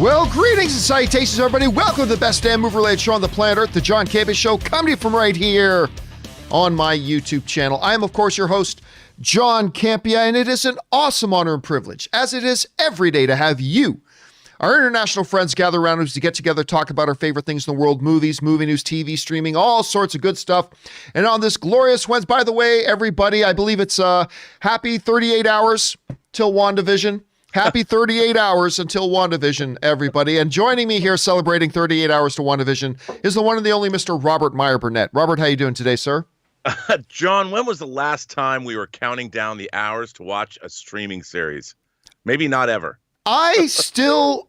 Well, greetings and salutations, everybody. Welcome to the best damn movie-related show on the planet Earth, the John Campea Show, coming to you from right here on my YouTube channel. I am, of course, your host, John Campea, and it is an awesome honor and privilege, as it is every day, to have you, our international friends, gather around us to get together, talk about our favorite things in the world, movies, movie news, TV, streaming, all sorts of good stuff. And on this glorious Wednesday, by the way, everybody, I believe it's happy 38 hours till WandaVision. Happy 38 hours until WandaVision, everybody. And joining me here celebrating 38 hours to WandaVision is the one and the only Mr. Robert Meyer Burnett. Robert, how you doing today, sir? John, when was the last time we were counting down the hours to watch a streaming series? Maybe not ever. I still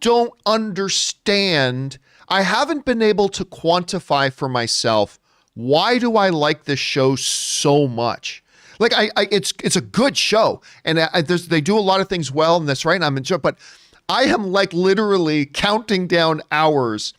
don't understand. I haven't been able to quantify for myself, why do I like this show so much? Like it's a good show, and they do a lot of things well in this, right? And I'm enjoying, but I am like literally counting down hours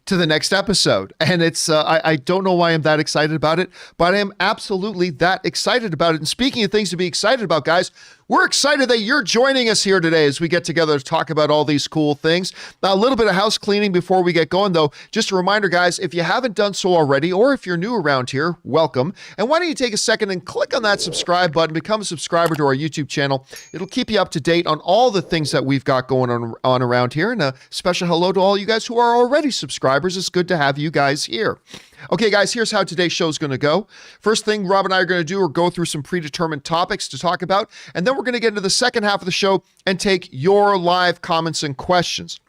to the next episode, and it's I don't know why I'm that excited about it, but I am absolutely that excited about it. And speaking of things to be excited about, guys, we're excited that you're joining us here today as we get together to talk about all these cool things. Now, a little bit of house cleaning before we get going, though. Just a reminder, guys, if you haven't done so already, or if you're new around here, welcome. And why don't you take a second and click on that subscribe button, become a subscriber to our YouTube channel. It'll keep you up to date on all the things that we've got going on around here. And a special hello to all you guys who are already subscribers. It's good to have you guys here. Okay, guys, here's how today's show is going to go. First thing Rob and I are going to do are go through some predetermined topics to talk about, and then we're going to get into the second half of the show and take your live comments and questions.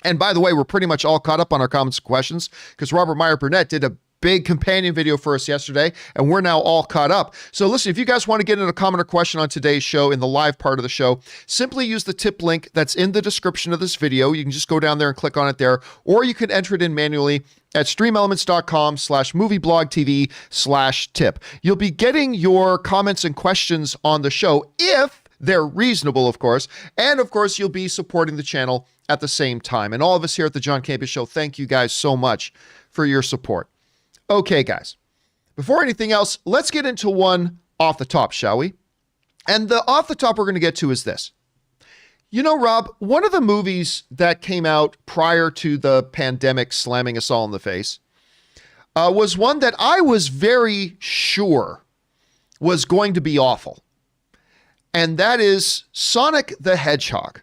And by the way, we're pretty much all caught up on our comments and questions because Robert Meyer Burnett did a big companion video for us yesterday, and we're now all caught up. So listen, if you guys want to get into a comment or question on today's show in the live part of the show, simply use the tip link that's in the description of this video. You can just go down there and click on it there, or you can enter it in manually at streamelements.com/movieblogtv/tip. You'll be getting your comments and questions on the show if they're reasonable, of course. And of course, you'll be supporting the channel at the same time. And all of us here at the John Campea Show, thank you guys so much for your support. Okay, guys, before anything else, let's get into one off the top, shall we? And the off the top we're going to get to is this. You know, Rob, one of the movies that came out prior to the pandemic slamming us all in the face was one that I was very sure was going to be awful. And that is Sonic the Hedgehog.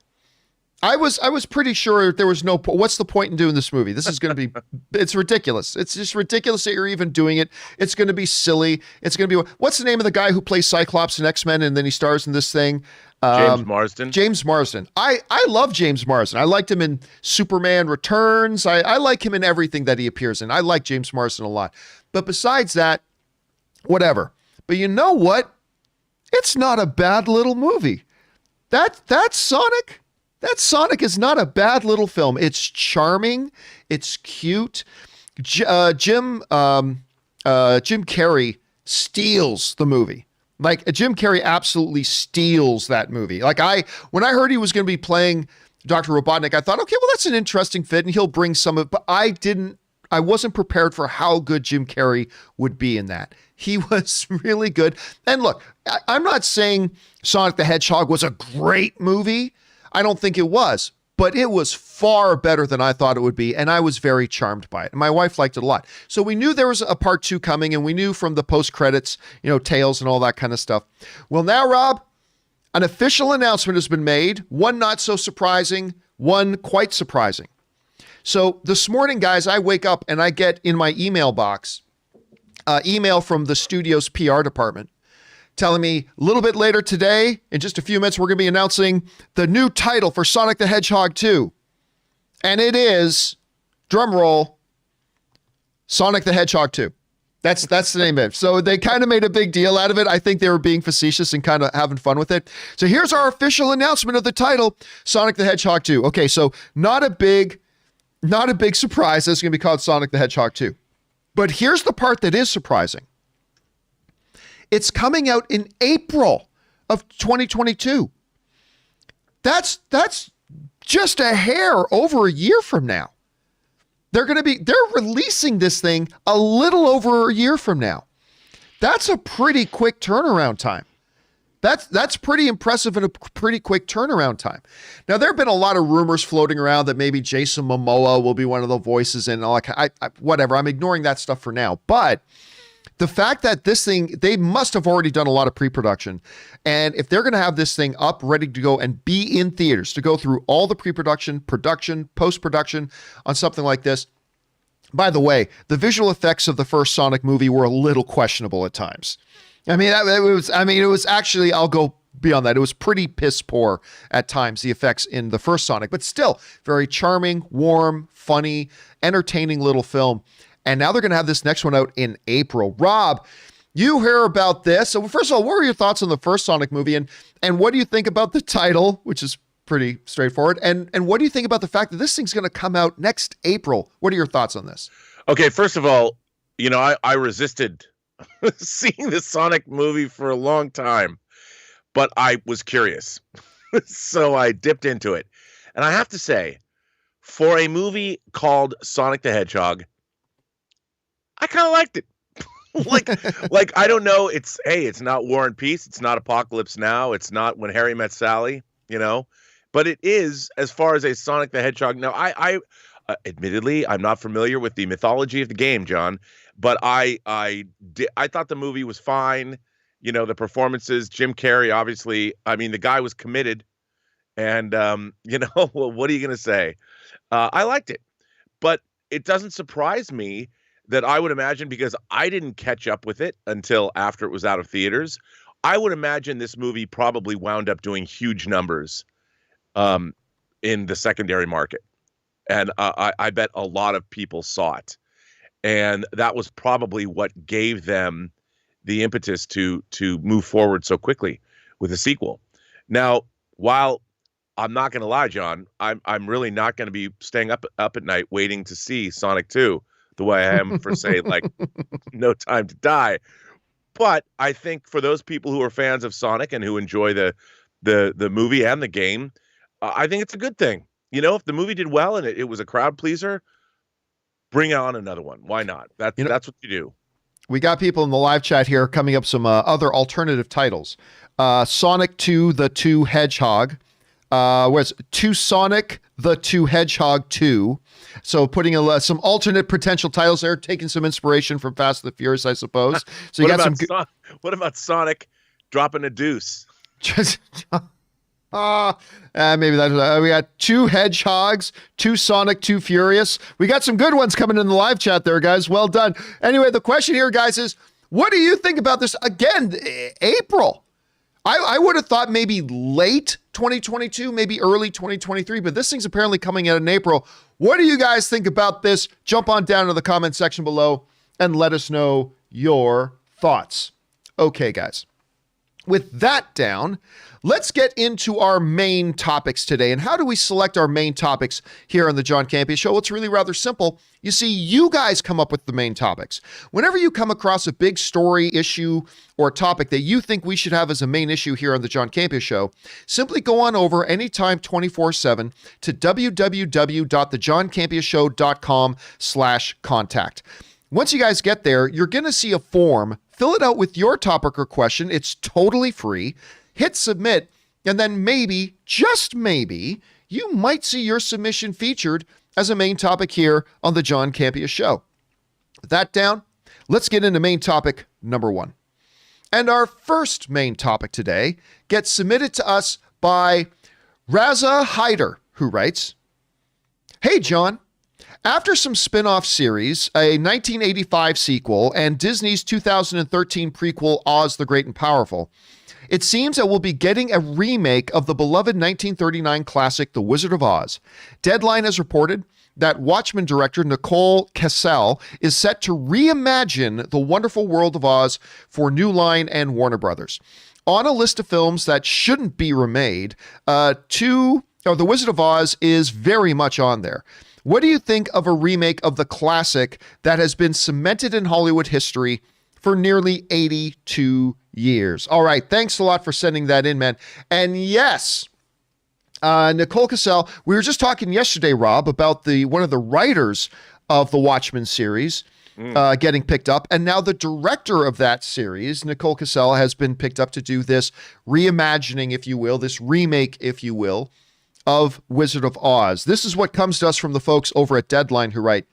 I was pretty sure there was no what's the point in doing this movie? This is going to be, it's ridiculous. It's just ridiculous that you're even doing it. It's going to be silly. It's going to be, what's the name of the guy who plays Cyclops in X-Men and then he stars in this thing? James Marsden. James Marsden. I love James Marsden. I liked him in Superman Returns. I like him in everything that he appears in. I like James Marsden a lot. But besides that, whatever. But you know what? It's not a bad little movie. That Sonic is not a bad little film. It's charming. It's cute. Jim Carrey steals the movie. Like, Jim Carrey absolutely steals that movie. Like, when I heard he was going to be playing Dr. Robotnik, I thought, okay, well, that's an interesting fit, and he'll bring some of, but I wasn't prepared for how good Jim Carrey would be in that. He was really good. And look, I'm not saying Sonic the Hedgehog was a great movie. I don't think it was, but it was far better than I thought it would be, and I was very charmed by it. And my wife liked it a lot. So we knew there was a part 2 coming, and we knew from the post-credits, tales and all that kind of stuff. Well, now, Rob, an official announcement has been made, one not so surprising, one quite surprising. So this morning, guys, I wake up and I get in my email box, email from the studio's PR department, telling me a little bit later today, in just a few minutes, we're going to be announcing the new title for Sonic the Hedgehog 2. And it is, drum roll, Sonic the Hedgehog 2. That's the name of it. So they kind of made a big deal out of it. I think they were being facetious and kind of having fun with it. So here's our official announcement of the title, Sonic the Hedgehog 2. Okay, so not a big surprise. It's going to be called Sonic the Hedgehog 2. But here's the part that is surprising. It's coming out in April of 2022. That's just a hair over a year from now. They're releasing this thing a little over a year from now. That's a pretty quick turnaround time. That's pretty impressive and a pretty quick turnaround time. Now, there have been a lot of rumors floating around that maybe Jason Momoa will be one of the voices and all that. Whatever. I'm ignoring that stuff for now. But the fact that this thing, they must have already done a lot of pre-production. And if they're going to have this thing up, ready to go and be in theaters to go through all the pre-production, production, post-production on something like this. By the way, the visual effects of the first Sonic movie were a little questionable at times. I mean, it was actually, I'll go beyond that. It was pretty piss poor at times, the effects in the first Sonic, but still very charming, warm, funny, entertaining little film. And now they're going to have this next one out in April. Rob, you hear about this. So first of all, what were your thoughts on the first Sonic movie? And what do you think about the title, which is pretty straightforward? And what do you think about the fact that this thing's going to come out next April? What are your thoughts on this? Okay, first of all, I resisted seeing the Sonic movie for a long time, but I was curious. So I dipped into it. And I have to say, for a movie called Sonic the Hedgehog, I kind of liked it. like I don't know, it's not War and Peace, it's not Apocalypse Now, it's not When Harry Met Sally, but it is, as far as a Sonic the Hedgehog. Now, I admittedly, I'm not familiar with the mythology of the game, John, but I thought the movie was fine. The performances, Jim Carrey, obviously, I mean, the guy was committed, and well, what are you going to say? I liked it, but it doesn't surprise me that I would imagine, because I didn't catch up with it until after it was out of theaters, I would imagine this movie probably wound up doing huge numbers in the secondary market. And I bet a lot of people saw it. And that was probably what gave them the impetus to move forward so quickly with a sequel. Now, while I'm not going to lie, John, I'm really not going to be staying up at night waiting to see Sonic 2 the way I am for, say, like No Time to Die. But I think for those people who are fans of Sonic and who enjoy the movie and the game, I think it's a good thing. If the movie did well and it was a crowd pleaser, bring on another one. Why not? That's what you do. We got people in the live chat here coming up some other alternative titles. Sonic 2, the 2 Hedgehog. Where's 2 Sonic, the 2 Hedgehog 2. So putting some alternate potential titles there, taking some inspiration from Fast and the Furious, I suppose. So you got some. What about Sonic dropping a deuce? Maybe that. We got 2 Hedgehogs, 2 Sonic, 2 Furious. We got some good ones coming in the live chat there, guys. Well done. Anyway, the question here, guys, is what do you think about this? Again, April. I would have thought maybe late 2022, maybe early 2023, but this thing's apparently coming out in April. What do you guys think about this? Jump on down to the comment section below and let us know your thoughts. Okay, guys. With that down, let's get into our main topics today. And how do we select our main topics here on the John Campea Show? Well, it's really rather simple. You see, you guys come up with the main topics. Whenever you come across a big story, issue, or topic that you think we should have as a main issue here on the John Campea Show, simply go on over anytime 24/7 to www.thejohncampeashow.com/contact. Once you guys get there, you're going to see a form. Fill it out with your topic or question. It's totally free. Hit submit, and then maybe, just maybe, you might see your submission featured as a main topic here on the John Campea Show. With that down, let's get into main topic number 1. And our first main topic today gets submitted to us by Raza Hyder, who writes, "Hey, John. After some spin-off series, a 1985 sequel, and Disney's 2013 prequel, Oz the Great and Powerful, it seems that we'll be getting a remake of the beloved 1939 classic, The Wizard of Oz. Deadline has reported that Watchmen director Nicole Kassell is set to reimagine the wonderful world of Oz for New Line and Warner Brothers. On a list of films that shouldn't be remade, The Wizard of Oz is very much on there. What do you think of a remake of the classic that has been cemented in Hollywood history for nearly 82 years?" All right. Thanks a lot for sending that in, man. And yes, Nicole Kassell, we were just talking yesterday, Rob, about one of the writers of the Watchmen series. getting picked up. And now the director of that series, Nicole Cassell, has been picked up to do this reimagining, if you will, this remake, if you will, of Wizard of Oz. This is what comes to us from the folks over at Deadline who write,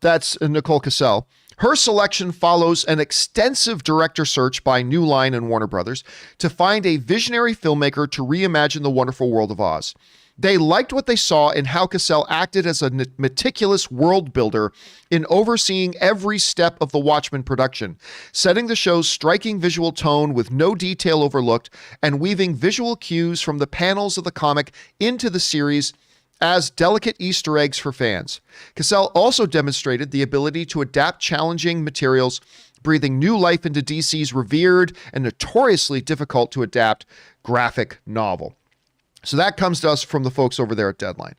that's Nicole Cassell, her selection follows an extensive director search by New Line and Warner Brothers to find a visionary filmmaker to reimagine the wonderful world of Oz. They liked what they saw in how Cassell acted as a meticulous world builder in overseeing every step of the Watchmen production, setting the show's striking visual tone with no detail overlooked and weaving visual cues from the panels of the comic into the series as delicate Easter eggs for fans. Cassell also demonstrated the ability to adapt challenging materials, breathing new life into DC's revered and notoriously difficult to adapt graphic novel. So that comes to us from the folks over there at Deadline.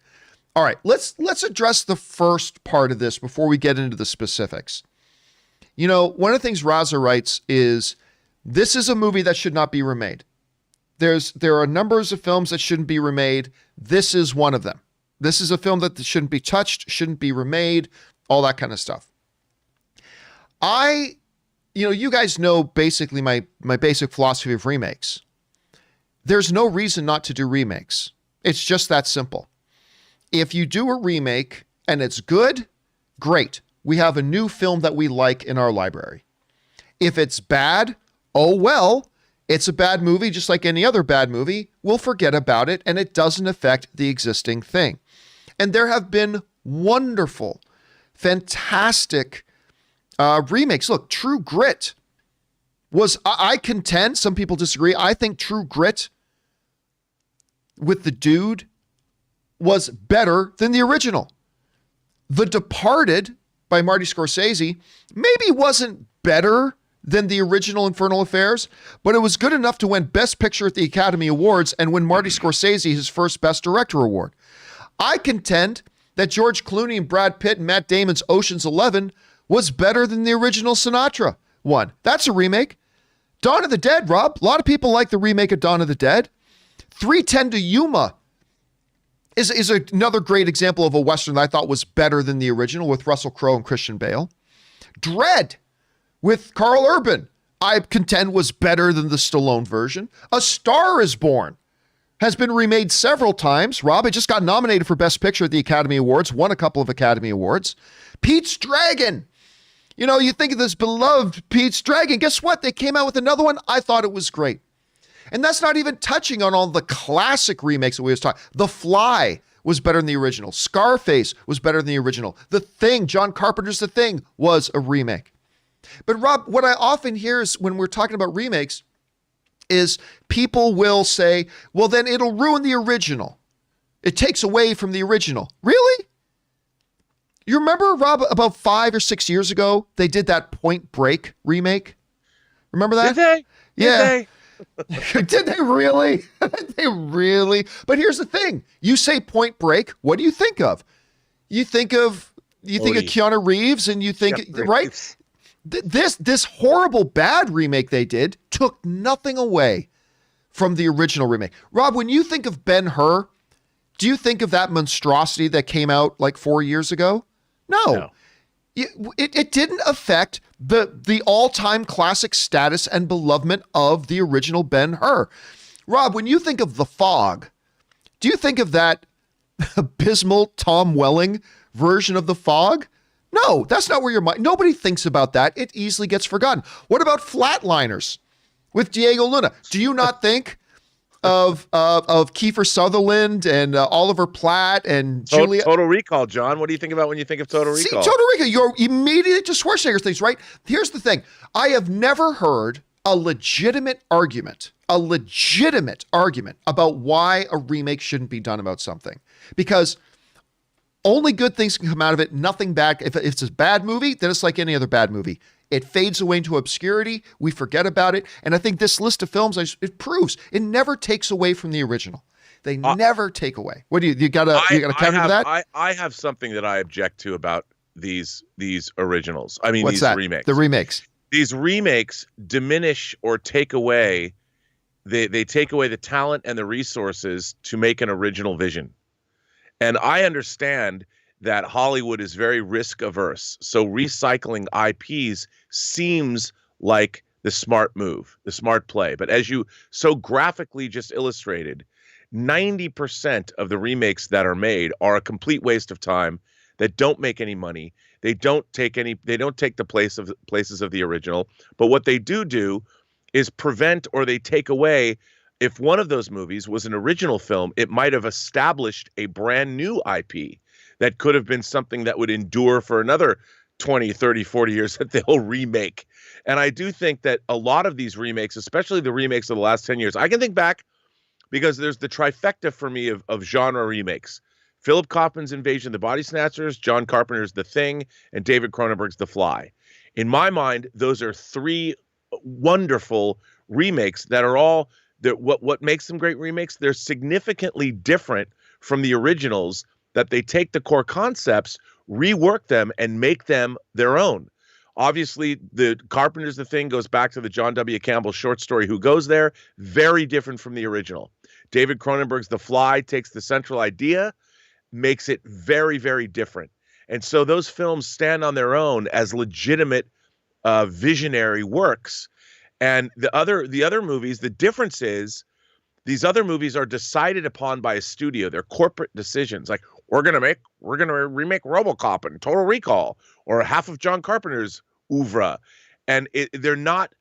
All right, let's address the first part of this before we get into the specifics. You know, one of the things Raza writes is, this is a movie that should not be remade. There are numbers of films that shouldn't be remade. This is one of them. This is a film that shouldn't be touched, shouldn't be remade, all that kind of stuff. You guys know basically my basic philosophy of remakes. There's no reason not to do remakes. It's just that simple. If you do a remake and it's good, great. We have a new film that we like in our library. If it's bad, oh well, it's a bad movie just like any other bad movie. We'll forget about it and it doesn't affect the existing thing. And there have been wonderful, fantastic remakes. Look, True Grit was, I contend, some people disagree, I think True Grit with the dude was better than the original. The Departed by Marty Scorsese maybe wasn't better than the original Infernal Affairs, but it was good enough to win Best Picture at the Academy Awards and win Marty Scorsese his first Best Director award. I contend that George Clooney and Brad Pitt and Matt Damon's Ocean's 11 was better than the original Sinatra one. That's a remake. Dawn of the Dead, Rob. A lot of people like the remake of Dawn of the Dead. 3:10 to Yuma is another great example of a Western that I thought was better than the original with Russell Crowe and Christian Bale. Dread with Carl Urban, I contend, was better than the Stallone version. A Star is Born has been remade several times. Rob, it just got nominated for Best Picture at the Academy Awards, won a couple of Academy Awards. Pete's Dragon. You know, you think of this beloved Pete's Dragon. Guess what? They came out with another one. I thought it was great. And that's not even touching on all the classic remakes that we was talking. The Fly was better than the original. Scarface was better than the original. The Thing, John Carpenter's The Thing, was a remake. But Rob, what I often hear is when we're talking about remakes is people will say, well, then it'll ruin the original. It takes away from the original. Really? You remember, Rob, about 5 or 6 years ago, they did that Point Break remake? Remember that? Did they? Yeah. Did they? Did they really? Did they really? But here's the thing. You say Point Break, what do you think of? You think of Keanu Reeves and you think, right? This horrible bad remake they did took nothing away from the original remake. Rob, when you think of Ben-Hur, do you think of that monstrosity that came out like 4 years ago? No. It didn't affect the all-time classic status and belovedment of the original Ben-Hur. Rob, when you think of The Fog, do you think of that abysmal Tom Welling version of The Fog? No, that's not where your mind. Nobody thinks about that. It easily gets forgotten. What about Flatliners with Diego Luna? Do you not think of Kiefer Sutherland and Oliver Platt and Julia? Total Recall, John. What do you think about when you think of Total Recall? See, Total Recall, you're immediately to Schwarzenegger things, right? Here's the thing. I have never heard a legitimate argument about why a remake shouldn't be done about something. Because only good things can come out of it, nothing bad. If it's a bad movie, then it's like any other bad movie. It fades away into obscurity. We forget about it. And I think this list of films, it proves it never takes away from the original. They never take away. What do you got a counter to that? I have something that I object to about these originals. I mean, What's these that? remakes. The remakes. These remakes diminish or take away. They take away the talent and the resources to make an original vision. And I understand that Hollywood is very risk averse. So recycling IPs seems like the smart move, the smart play. But as you so graphically just illustrated, 90% of the remakes that are made are a complete waste of time that don't make any money. They don't take the places of the original. But what they do is prevent, or they take away, if one of those movies was an original film, it might have established a brand new IP that could have been something that would endure for another 20, 30, 40 years that they'll remake. And I do think that a lot of these remakes, especially the remakes of the last 10 years, I can think back because there's the trifecta for me of genre remakes. Philip Kaufman's Invasion of the Body Snatchers, John Carpenter's The Thing, and David Cronenberg's The Fly. In my mind, those are three wonderful remakes that are all, what makes them great remakes, they're significantly different from the originals, that they take the core concepts, rework them, and make them their own. Obviously, the Carpenter's The Thing goes back to the John W. Campbell short story Who Goes There? Very different from the original. David Cronenberg's The Fly takes the central idea, makes it very, very different. And so those films stand on their own as legitimate visionary works. And the other movies, the difference is these other movies are decided upon by a studio. They're corporate decisions. Like, we're gonna remake RoboCop and Total Recall, or half of John Carpenter's oeuvre, and they're not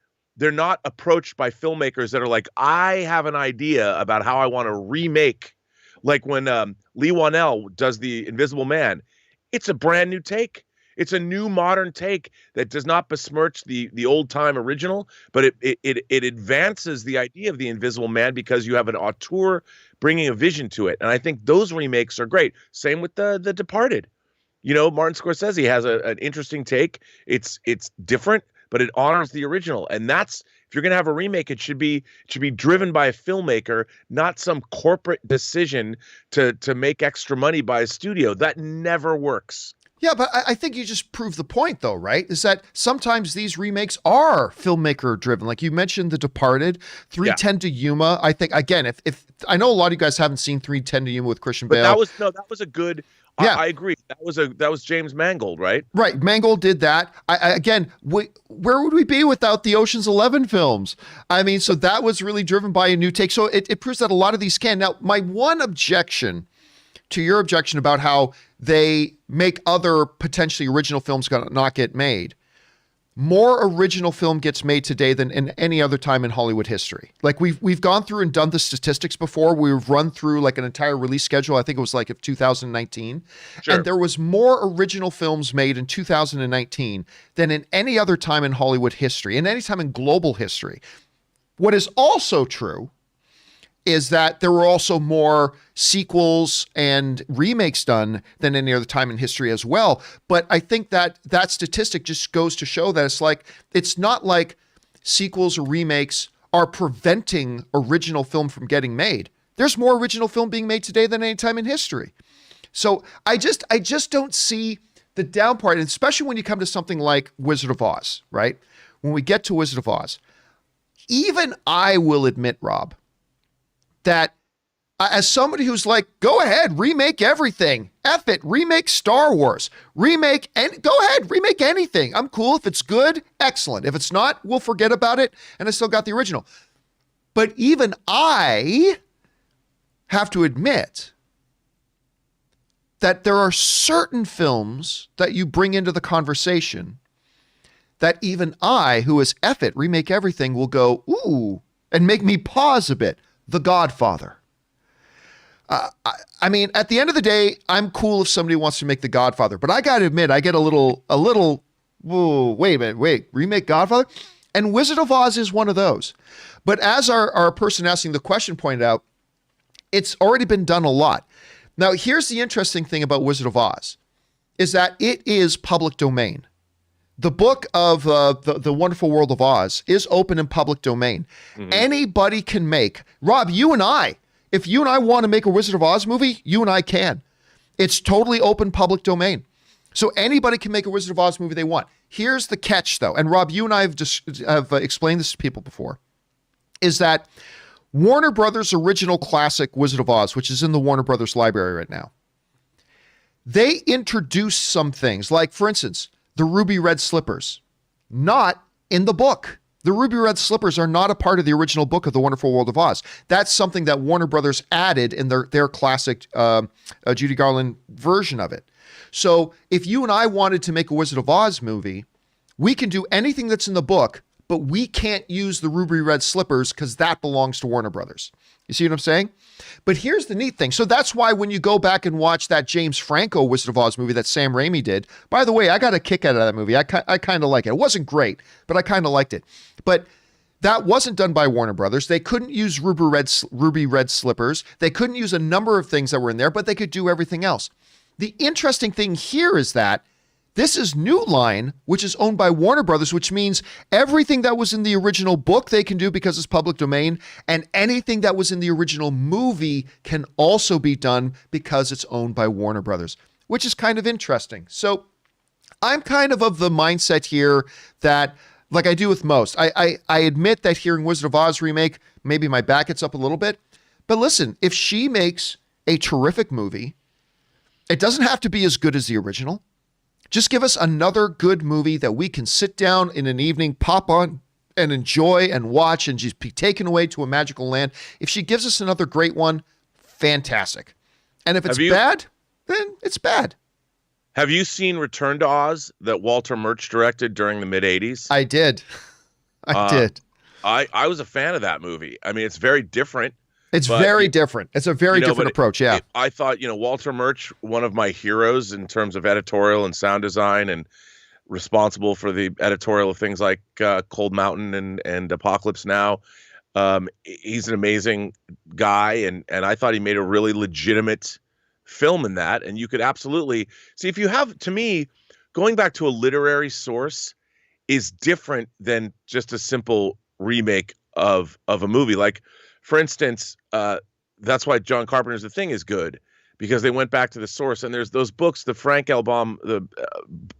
approached by filmmakers that are like, I have an idea about how I want to remake. Like when Lee Wanell does The Invisible Man, it's a brand new take. It's a new modern take that does not besmirch the old time original, but it advances the idea of the Invisible Man because you have an auteur bringing a vision to it. And I think those remakes are great. Same with the Departed. You know, Martin Scorsese has an interesting take. It's different, but it honors the original. And that's, if you're going to have a remake, it should be driven by a filmmaker, not some corporate decision to make extra money by a studio. That never works. Yeah, but I think you just proved the point, though, right? Is that sometimes these remakes are filmmaker driven. Like you mentioned, The Departed, 3:10 to Yuma. I think, again, if I know a lot of you guys haven't seen 3:10 to Yuma with Christian Bale. But that was a good. Yeah, I agree. That was James Mangold, right? Right, Mangold did that. Where would we be without the Ocean's 11 films? I mean, so that was really driven by a new take. So it proves that a lot of these can. Now, my one objection to your objection about how they make other potentially original films not get made. More original film gets made today than in any other time in Hollywood history. Like we've gone through and done the statistics before. We've run through like an entire release schedule. I think it was like of 2019. Sure. And there was more original films made in 2019 than in any other time in Hollywood history, and any time in global history. What is also true is that there were also more sequels and remakes done than any other time in history as well. But I think that statistic just goes to show that it's not like sequels or remakes are preventing original film from getting made. There's more original film being made today than any time in history. So I just don't see the down part, and especially when you come to something like Wizard of Oz, right? When we get to Wizard of Oz, even I will admit, Rob, that as somebody who's like, go ahead, remake everything. F it, remake Star Wars. Go ahead, remake anything. I'm cool. If it's good, excellent. If it's not, we'll forget about it. And I still got the original. But even I have to admit that there are certain films that you bring into the conversation that even I, who is F it, remake everything, will go, ooh, and make me pause a bit. The Godfather. I mean, at the end of the day, I'm cool if somebody wants to make The Godfather, but I got to admit, I get a little, whoa, wait a minute, remake Godfather? And Wizard of Oz is one of those. But as our person asking the question pointed out, it's already been done a lot. Now, here's the interesting thing about Wizard of Oz, is that it is public domain. The book of the Wonderful World of Oz is open in public domain. Mm-hmm. Anybody can make, Rob, you and I, if you and I want to make a Wizard of Oz movie, you and I can. It's totally open public domain. So anybody can make a Wizard of Oz movie they want. Here's the catch, though, and Rob, you and I have explained this to people before, is that Warner Brothers' original classic Wizard of Oz, which is in the Warner Brothers library right now, they introduced some things, like, for instance, the ruby red slippers, not in the book. The ruby red slippers are not a part of the original book of The Wonderful World of Oz. That's something that Warner Brothers added in their classic Judy Garland version of it. So if you and I wanted to make a Wizard of Oz movie, we can do anything that's in the book, but we can't use the ruby red slippers because that belongs to Warner Brothers. You see what I'm saying? But here's the neat thing. So that's why when you go back and watch that James Franco Wizard of Oz movie that Sam Raimi did, by the way, I got a kick out of that movie. I kind of like it. It wasn't great, but I kind of liked it. But that wasn't done by Warner Brothers. They couldn't use ruby red slippers. They couldn't use a number of things that were in there, but they could do everything else. The interesting thing here is that this is New Line, which is owned by Warner Brothers, which means everything that was in the original book they can do because it's public domain, and anything that was in the original movie can also be done because it's owned by Warner Brothers, which is kind of interesting. So I'm kind of the mindset here that, like I do with most, I admit that hearing Wizard of Oz remake, maybe my back gets up a little bit. But listen, if she makes a terrific movie, it doesn't have to be as good as the original. Just give us another good movie that we can sit down in an evening, pop on and enjoy and watch and just be taken away to a magical land. If she gives us another great one, fantastic. And if it's bad, then it's bad. Have you seen Return to Oz that Walter Murch directed during the mid-'80s? I did. I did. I was a fan of that movie. I mean, it's very different. It's very different. It's a very different approach, yeah. I thought, Walter Murch, one of my heroes in terms of editorial and sound design, and responsible for the editorial of things like Cold Mountain and Apocalypse Now. He's an amazing guy, and I thought he made a really legitimate film in that. And you could absolutely see, if you have, to me, going back to a literary source is different than just a simple remake of a movie. Like, for instance, that's why John Carpenter's The Thing is good, because they went back to the source. And there's those books, the Frank L. Baum, the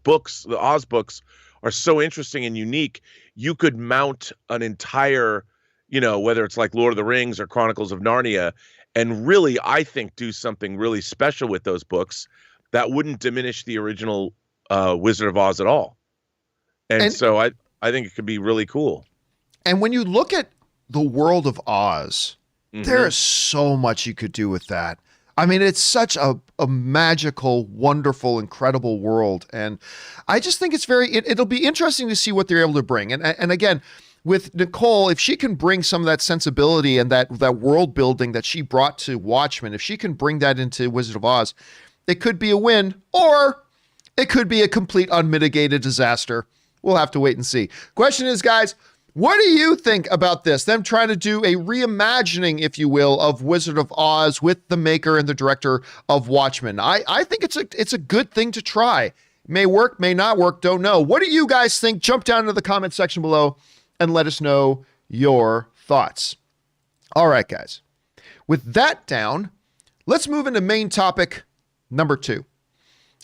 books, the Oz books are so interesting and unique. You could mount an entire, whether it's like Lord of the Rings or Chronicles of Narnia, and really, I think, do something really special with those books that wouldn't diminish the original Wizard of Oz at all. And so I think it could be really cool. And when you look at the world of Oz, there is so much you could do with that. I mean, it's such a magical, wonderful, incredible world. And I just think it's it'll be interesting to see what they're able to bring. And again, with Nicole, if she can bring some of that sensibility and that world building that she brought to Watchmen, if she can bring that into Wizard of Oz, it could be a win, or it could be a complete unmitigated disaster. We'll have to wait and see. Question is, guys, what do you think about this? Them trying to do a reimagining, if you will, of Wizard of Oz with the maker and the director of Watchmen. I think it's a good thing to try. May work, may not work, don't know. What do you guys think? Jump down into the comment section below and let us know your thoughts. All right, guys. With that down, let's move into main topic number 2.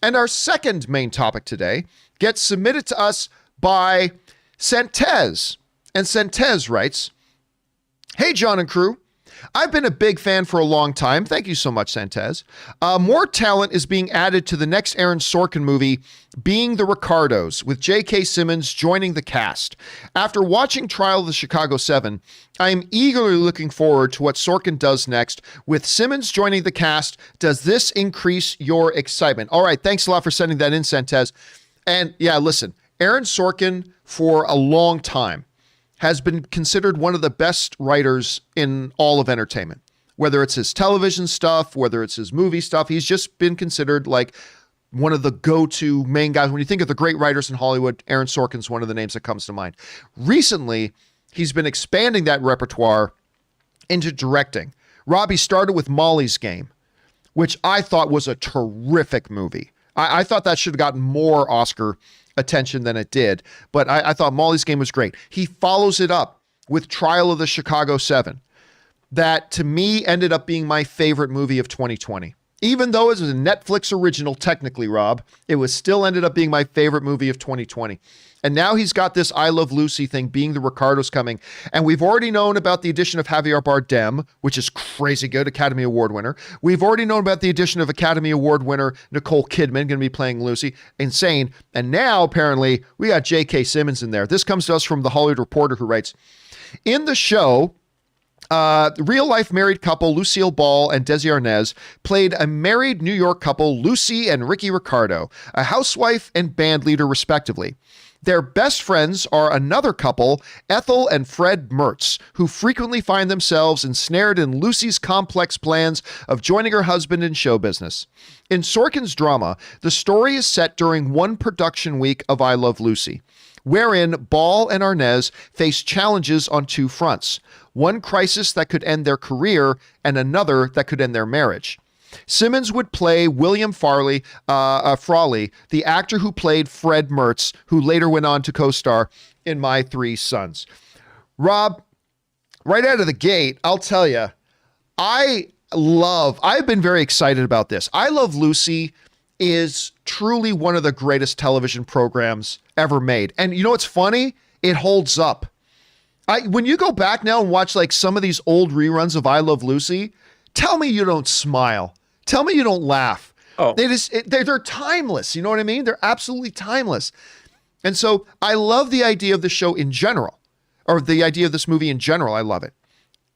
And our second main topic today gets submitted to us by Santez. And Santez writes, "Hey, John and crew. I've been a big fan for a long time. Thank you so much, Santez. More talent is being added to the next Aaron Sorkin movie, being the Ricardos, with J.K. Simmons joining the cast. After watching Trial of the Chicago 7, I am eagerly looking forward to what Sorkin does next. With Simmons joining the cast, does this increase your excitement?" All right, thanks a lot for sending that in, Santez. And yeah, listen, Aaron Sorkin, for a long time, has been considered one of the best writers in all of entertainment. Whether it's his television stuff, whether it's his movie stuff, he's just been considered like one of the go-to main guys. When you think of the great writers in Hollywood, Aaron Sorkin's one of the names that comes to mind. Recently, he's been expanding that repertoire into directing. Robbie started with Molly's Game, which I thought was a terrific movie. I thought that should have gotten more Oscar attention than it did, but I thought Molly's Game was great. He follows it up with Trial of the Chicago 7. That, to me, ended up being my favorite movie of 2020. Even though it was a Netflix original, technically, Rob, it was still ended up being my favorite movie of 2020. And now he's got this I Love Lucy thing being the Ricardos coming. And we've already known about the addition of Javier Bardem, which is crazy good, Academy Award winner. We've already known about the addition of Academy Award winner Nicole Kidman, going to be playing Lucy. Insane. And now, apparently, we got J.K. Simmons in there. This comes to us from The Hollywood Reporter, who writes, in the show, real-life married couple Lucille Ball and Desi Arnaz played a married New York couple, Lucy and Ricky Ricardo, a housewife and band leader, respectively. Their best friends are another couple, Ethel and Fred Mertz, who frequently find themselves ensnared in Lucy's complex plans of joining her husband in show business. In Sorkin's drama, the story is set during one production week of I Love Lucy, wherein Ball and Arnaz face challenges on two fronts. One crisis that could end their career and another that could end their marriage. Simmons would play William Frawley, the actor who played Fred Mertz, who later went on to co-star in My Three Sons. Rob, right out of the gate, I'll tell you, I've been very excited about this. I Love Lucy is truly one of the greatest television programs ever made. And you know what's funny? It holds up. When you go back now and watch like some of these old reruns of I Love Lucy, tell me you don't smile. Tell me you don't laugh. Oh, they're timeless. You know what I mean? They're absolutely timeless. And so I love the idea of the show in general, or the idea of this movie in general. I love it.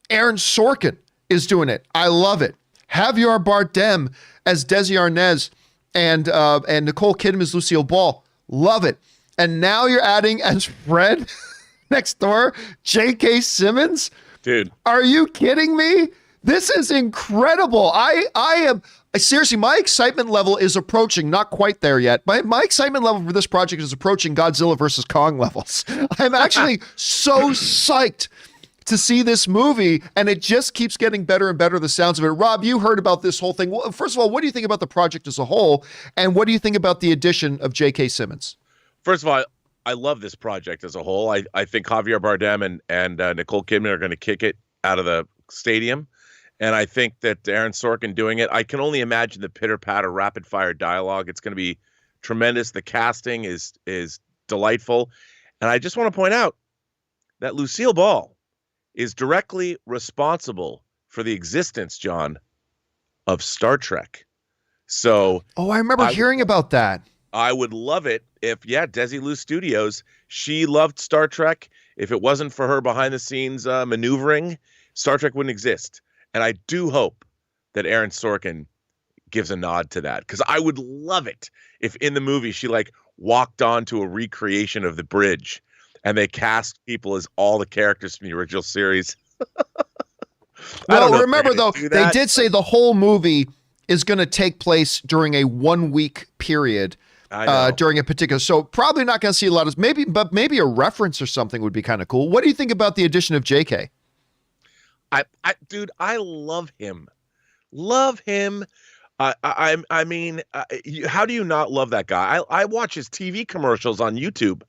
Aaron Sorkin is doing it. I love it. Javier Bardem as Desi Arnaz and Nicole Kidman as Lucille Ball. Love it. And now you're adding as Fred next door, J.K. Simmons. dude. Are you kidding me? This is incredible. I am seriously, my excitement level is approaching, not quite there yet. My excitement level for this project is approaching Godzilla versus Kong levels. I'm actually so psyched to see this movie, and it just keeps getting better and better, the sounds of it. Rob, you heard about this whole thing. Well, first of all, what do you think about the project as a whole, and what do you think about the addition of J.K. Simmons? First of all, I love this project as a whole. I think Javier Bardem and Nicole Kidman are going to kick it out of the stadium. And I think that Aaron Sorkin doing it, I can only imagine the pitter-patter, rapid-fire dialogue. It's going to be tremendous. The casting is delightful. And I just want to point out that Lucille Ball is directly responsible for the existence, John, of Star Trek. So, I remember hearing about that. I would love it if, Desilu Studios, she loved Star Trek. If it wasn't for her behind-the-scenes maneuvering, Star Trek wouldn't exist. And I do hope that Aaron Sorkin gives a nod to that, because I would love it if in the movie she walked onto a recreation of the bridge and they cast people as all the characters from the original series. Well, remember though, they did say the whole movie is going to take place during a 1 week period. During a particular, so probably not going to see a lot of maybe a reference or something would be kind of cool. What do you think about the addition of JK? Dude, I love him. Love him. I mean, how do you not love that guy? I watch his TV commercials on YouTube.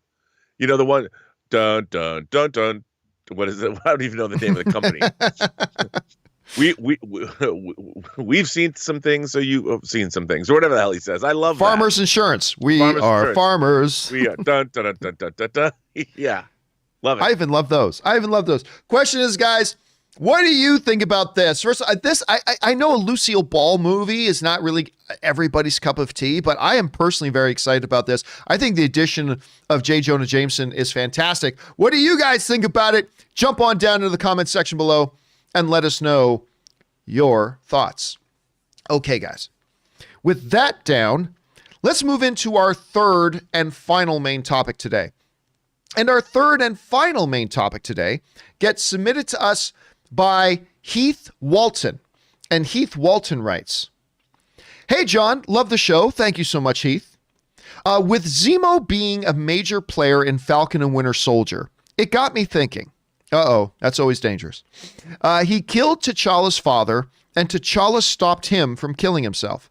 You know, the one, dun, dun, dun, dun. What is it? I don't even know the name of the company. We've seen some things, so you have seen some things, or whatever the hell he says. I love Farmers Insurance. We are farmers. We are dun, dun, dun, dun, dun, dun. Yeah. Love it. I even love those. Question is, guys, what do you think about this? First, I know a Lucille Ball movie is not really everybody's cup of tea, but I am personally very excited about this. I think the addition of J. Jonah Jameson is fantastic. What do you guys think about it? Jump on down into the comment section below and let us know your thoughts. Okay, guys. With that down, let's move into our third and final main topic today. And our third and final main topic today gets submitted to us by Heath Walton. And Heath Walton writes, "Hey, John, love the show. Thank you so much, Heath. With Zemo being a major player in Falcon and Winter Soldier, it got me thinking. That's always dangerous. He killed T'Challa's father, and T'Challa stopped him from killing himself.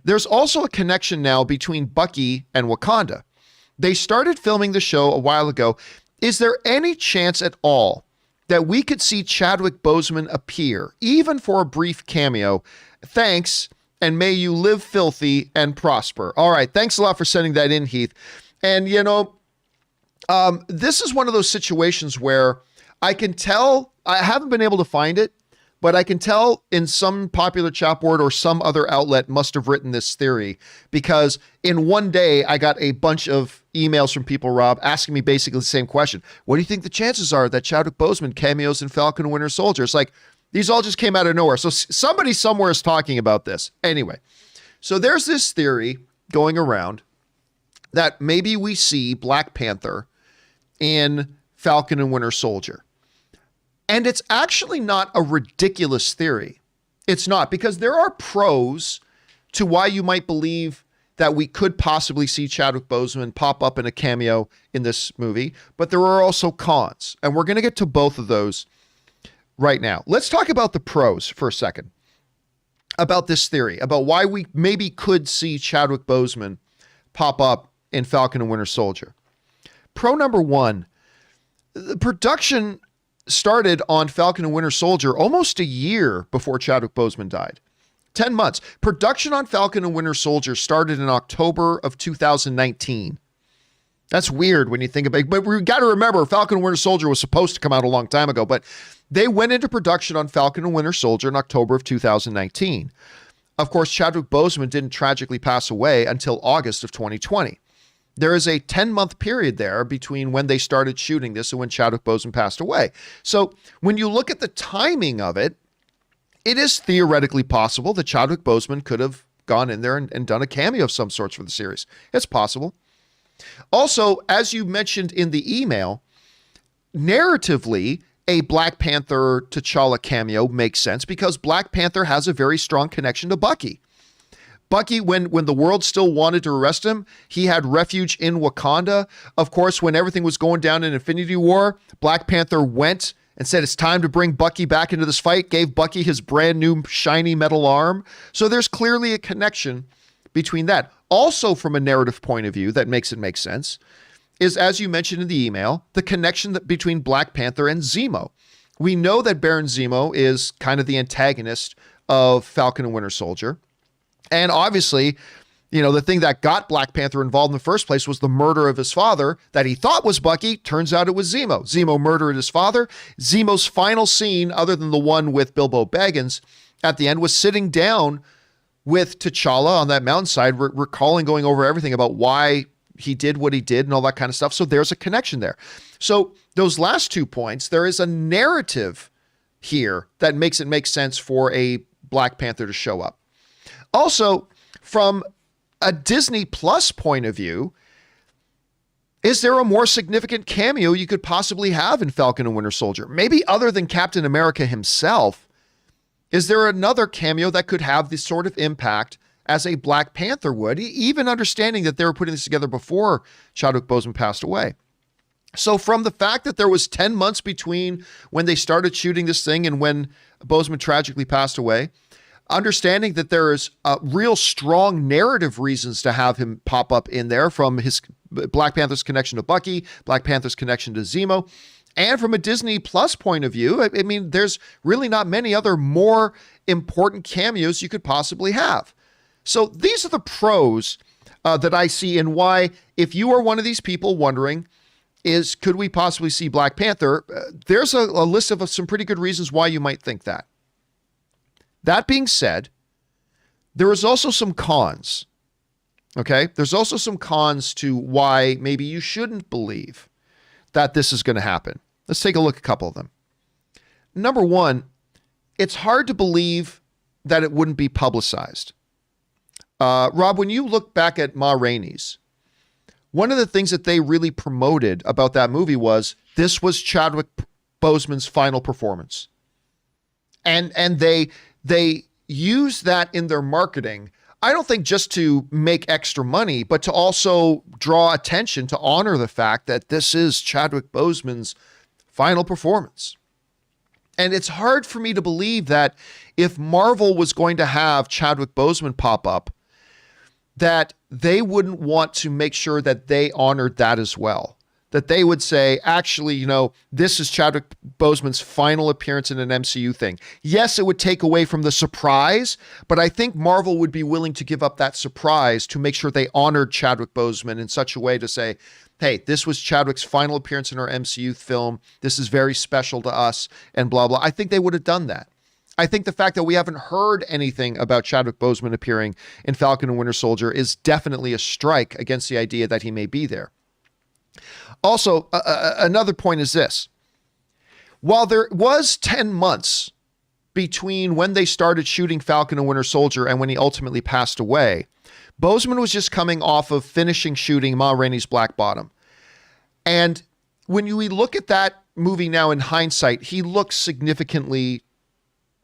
There's also a connection now between Bucky and Wakanda. They started filming the show a while ago. Is there any chance at all that we could see Chadwick Boseman appear, even for a brief cameo? Thanks, and may you live filthy and prosper. All right. Thanks a lot for sending that in, Heath. And, this is one of those situations where I can tell, I haven't been able to find it, but I can tell in some popular chat board or some other outlet must have written this theory, because in one day I got a bunch of emails from people, Rob, asking me basically the same question. What do you think the chances are that Chadwick Boseman cameos in Falcon and Winter Soldier? It's like, these all just came out of nowhere. So somebody somewhere is talking about this. Anyway, so there's this theory going around that maybe we see Black Panther in Falcon and Winter Soldier. And it's actually not a ridiculous theory. It's not, because there are pros to why you might believe that we could possibly see Chadwick Boseman pop up in a cameo in this movie, but there are also cons. And we're going to get to both of those right now. Let's talk about the pros for a second, about this theory, about why we maybe could see Chadwick Boseman pop up in Falcon and Winter Soldier. Pro number one, the production started on Falcon and Winter Soldier almost a year before Chadwick Boseman died. 10 months. Production on Falcon and Winter Soldier started in October of 2019. That's weird when you think about it, but we got to remember Falcon and Winter Soldier was supposed to come out a long time ago, but they went into production on Falcon and Winter Soldier in October of 2019. Of course, Chadwick Boseman didn't tragically pass away until August of 2020. There is a 10-month period there between when they started shooting this and when Chadwick Boseman passed away. So when you look at the timing of it, it is theoretically possible that Chadwick Boseman could have gone in there and done a cameo of some sorts for the series. It's possible. Also, as you mentioned in the email, narratively, a Black Panther T'Challa cameo makes sense because Black Panther has a very strong connection to Bucky. Bucky, when the world still wanted to arrest him, he had refuge in Wakanda. Of course, when everything was going down in Infinity War, Black Panther went and said, it's time to bring Bucky back into this fight, gave Bucky his brand new shiny metal arm. So there's clearly a connection between that. Also, from a narrative point of view that makes it make sense, is, as you mentioned in the email, the connection between Black Panther and Zemo. We know that Baron Zemo is kind of the antagonist of Falcon and Winter Soldier. And obviously, the thing that got Black Panther involved in the first place was the murder of his father that he thought was Bucky. Turns out it was Zemo. Zemo murdered his father. Zemo's final scene, other than the one with Bilbo Baggins at the end, was sitting down with T'Challa on that mountainside, recalling, going over everything about why he did what he did and all that kind of stuff. So there's a connection there. So those last 2 points, there is a narrative here that makes it make sense for a Black Panther to show up. Also, from a Disney Plus point of view, is there a more significant cameo you could possibly have in Falcon and Winter Soldier? Maybe other than Captain America himself, is there another cameo that could have this sort of impact as a Black Panther would, even understanding that they were putting this together before Chadwick Boseman passed away? So from the fact that there was 10 months between when they started shooting this thing and when Boseman tragically passed away, understanding that there is real strong narrative reasons to have him pop up in there, from his Black Panther's connection to Bucky, Black Panther's connection to Zemo, and from a Disney Plus point of view, I mean, there's really not many other more important cameos you could possibly have. So these are the pros that I see, and why, if you are one of these people wondering, could we possibly see Black Panther? There's a list of some pretty good reasons why you might think that. That being said, there is also some cons, okay? There's also some cons to why maybe you shouldn't believe that this is going to happen. Let's take a look at a couple of them. Number one, it's hard to believe that it wouldn't be publicized. Rob, when you look back at Ma Rainey's, one of the things that they really promoted about that movie was this was Chadwick Boseman's final performance. And they use that in their marketing, I don't think just to make extra money, but to also draw attention, to honor the fact that this is Chadwick Boseman's final performance. And it's hard for me to believe that if Marvel was going to have Chadwick Boseman pop up, that they wouldn't want to make sure that they honored that as well. that they would say, actually, this is Chadwick Boseman's final appearance in an MCU thing. Yes, it would take away from the surprise, but I think Marvel would be willing to give up that surprise to make sure they honored Chadwick Boseman in such a way to say, hey, this was Chadwick's final appearance in our MCU film. This is very special to us, and blah, blah. I think they would have done that. I think the fact that we haven't heard anything about Chadwick Boseman appearing in Falcon and Winter Soldier is definitely a strike against the idea that he may be there. Also, another point is this. While there was 10 months between when they started shooting Falcon and Winter Soldier and when he ultimately passed away, Boseman was just coming off of finishing shooting Ma Rainey's Black Bottom. And when we look at that movie now in hindsight, he looks significantly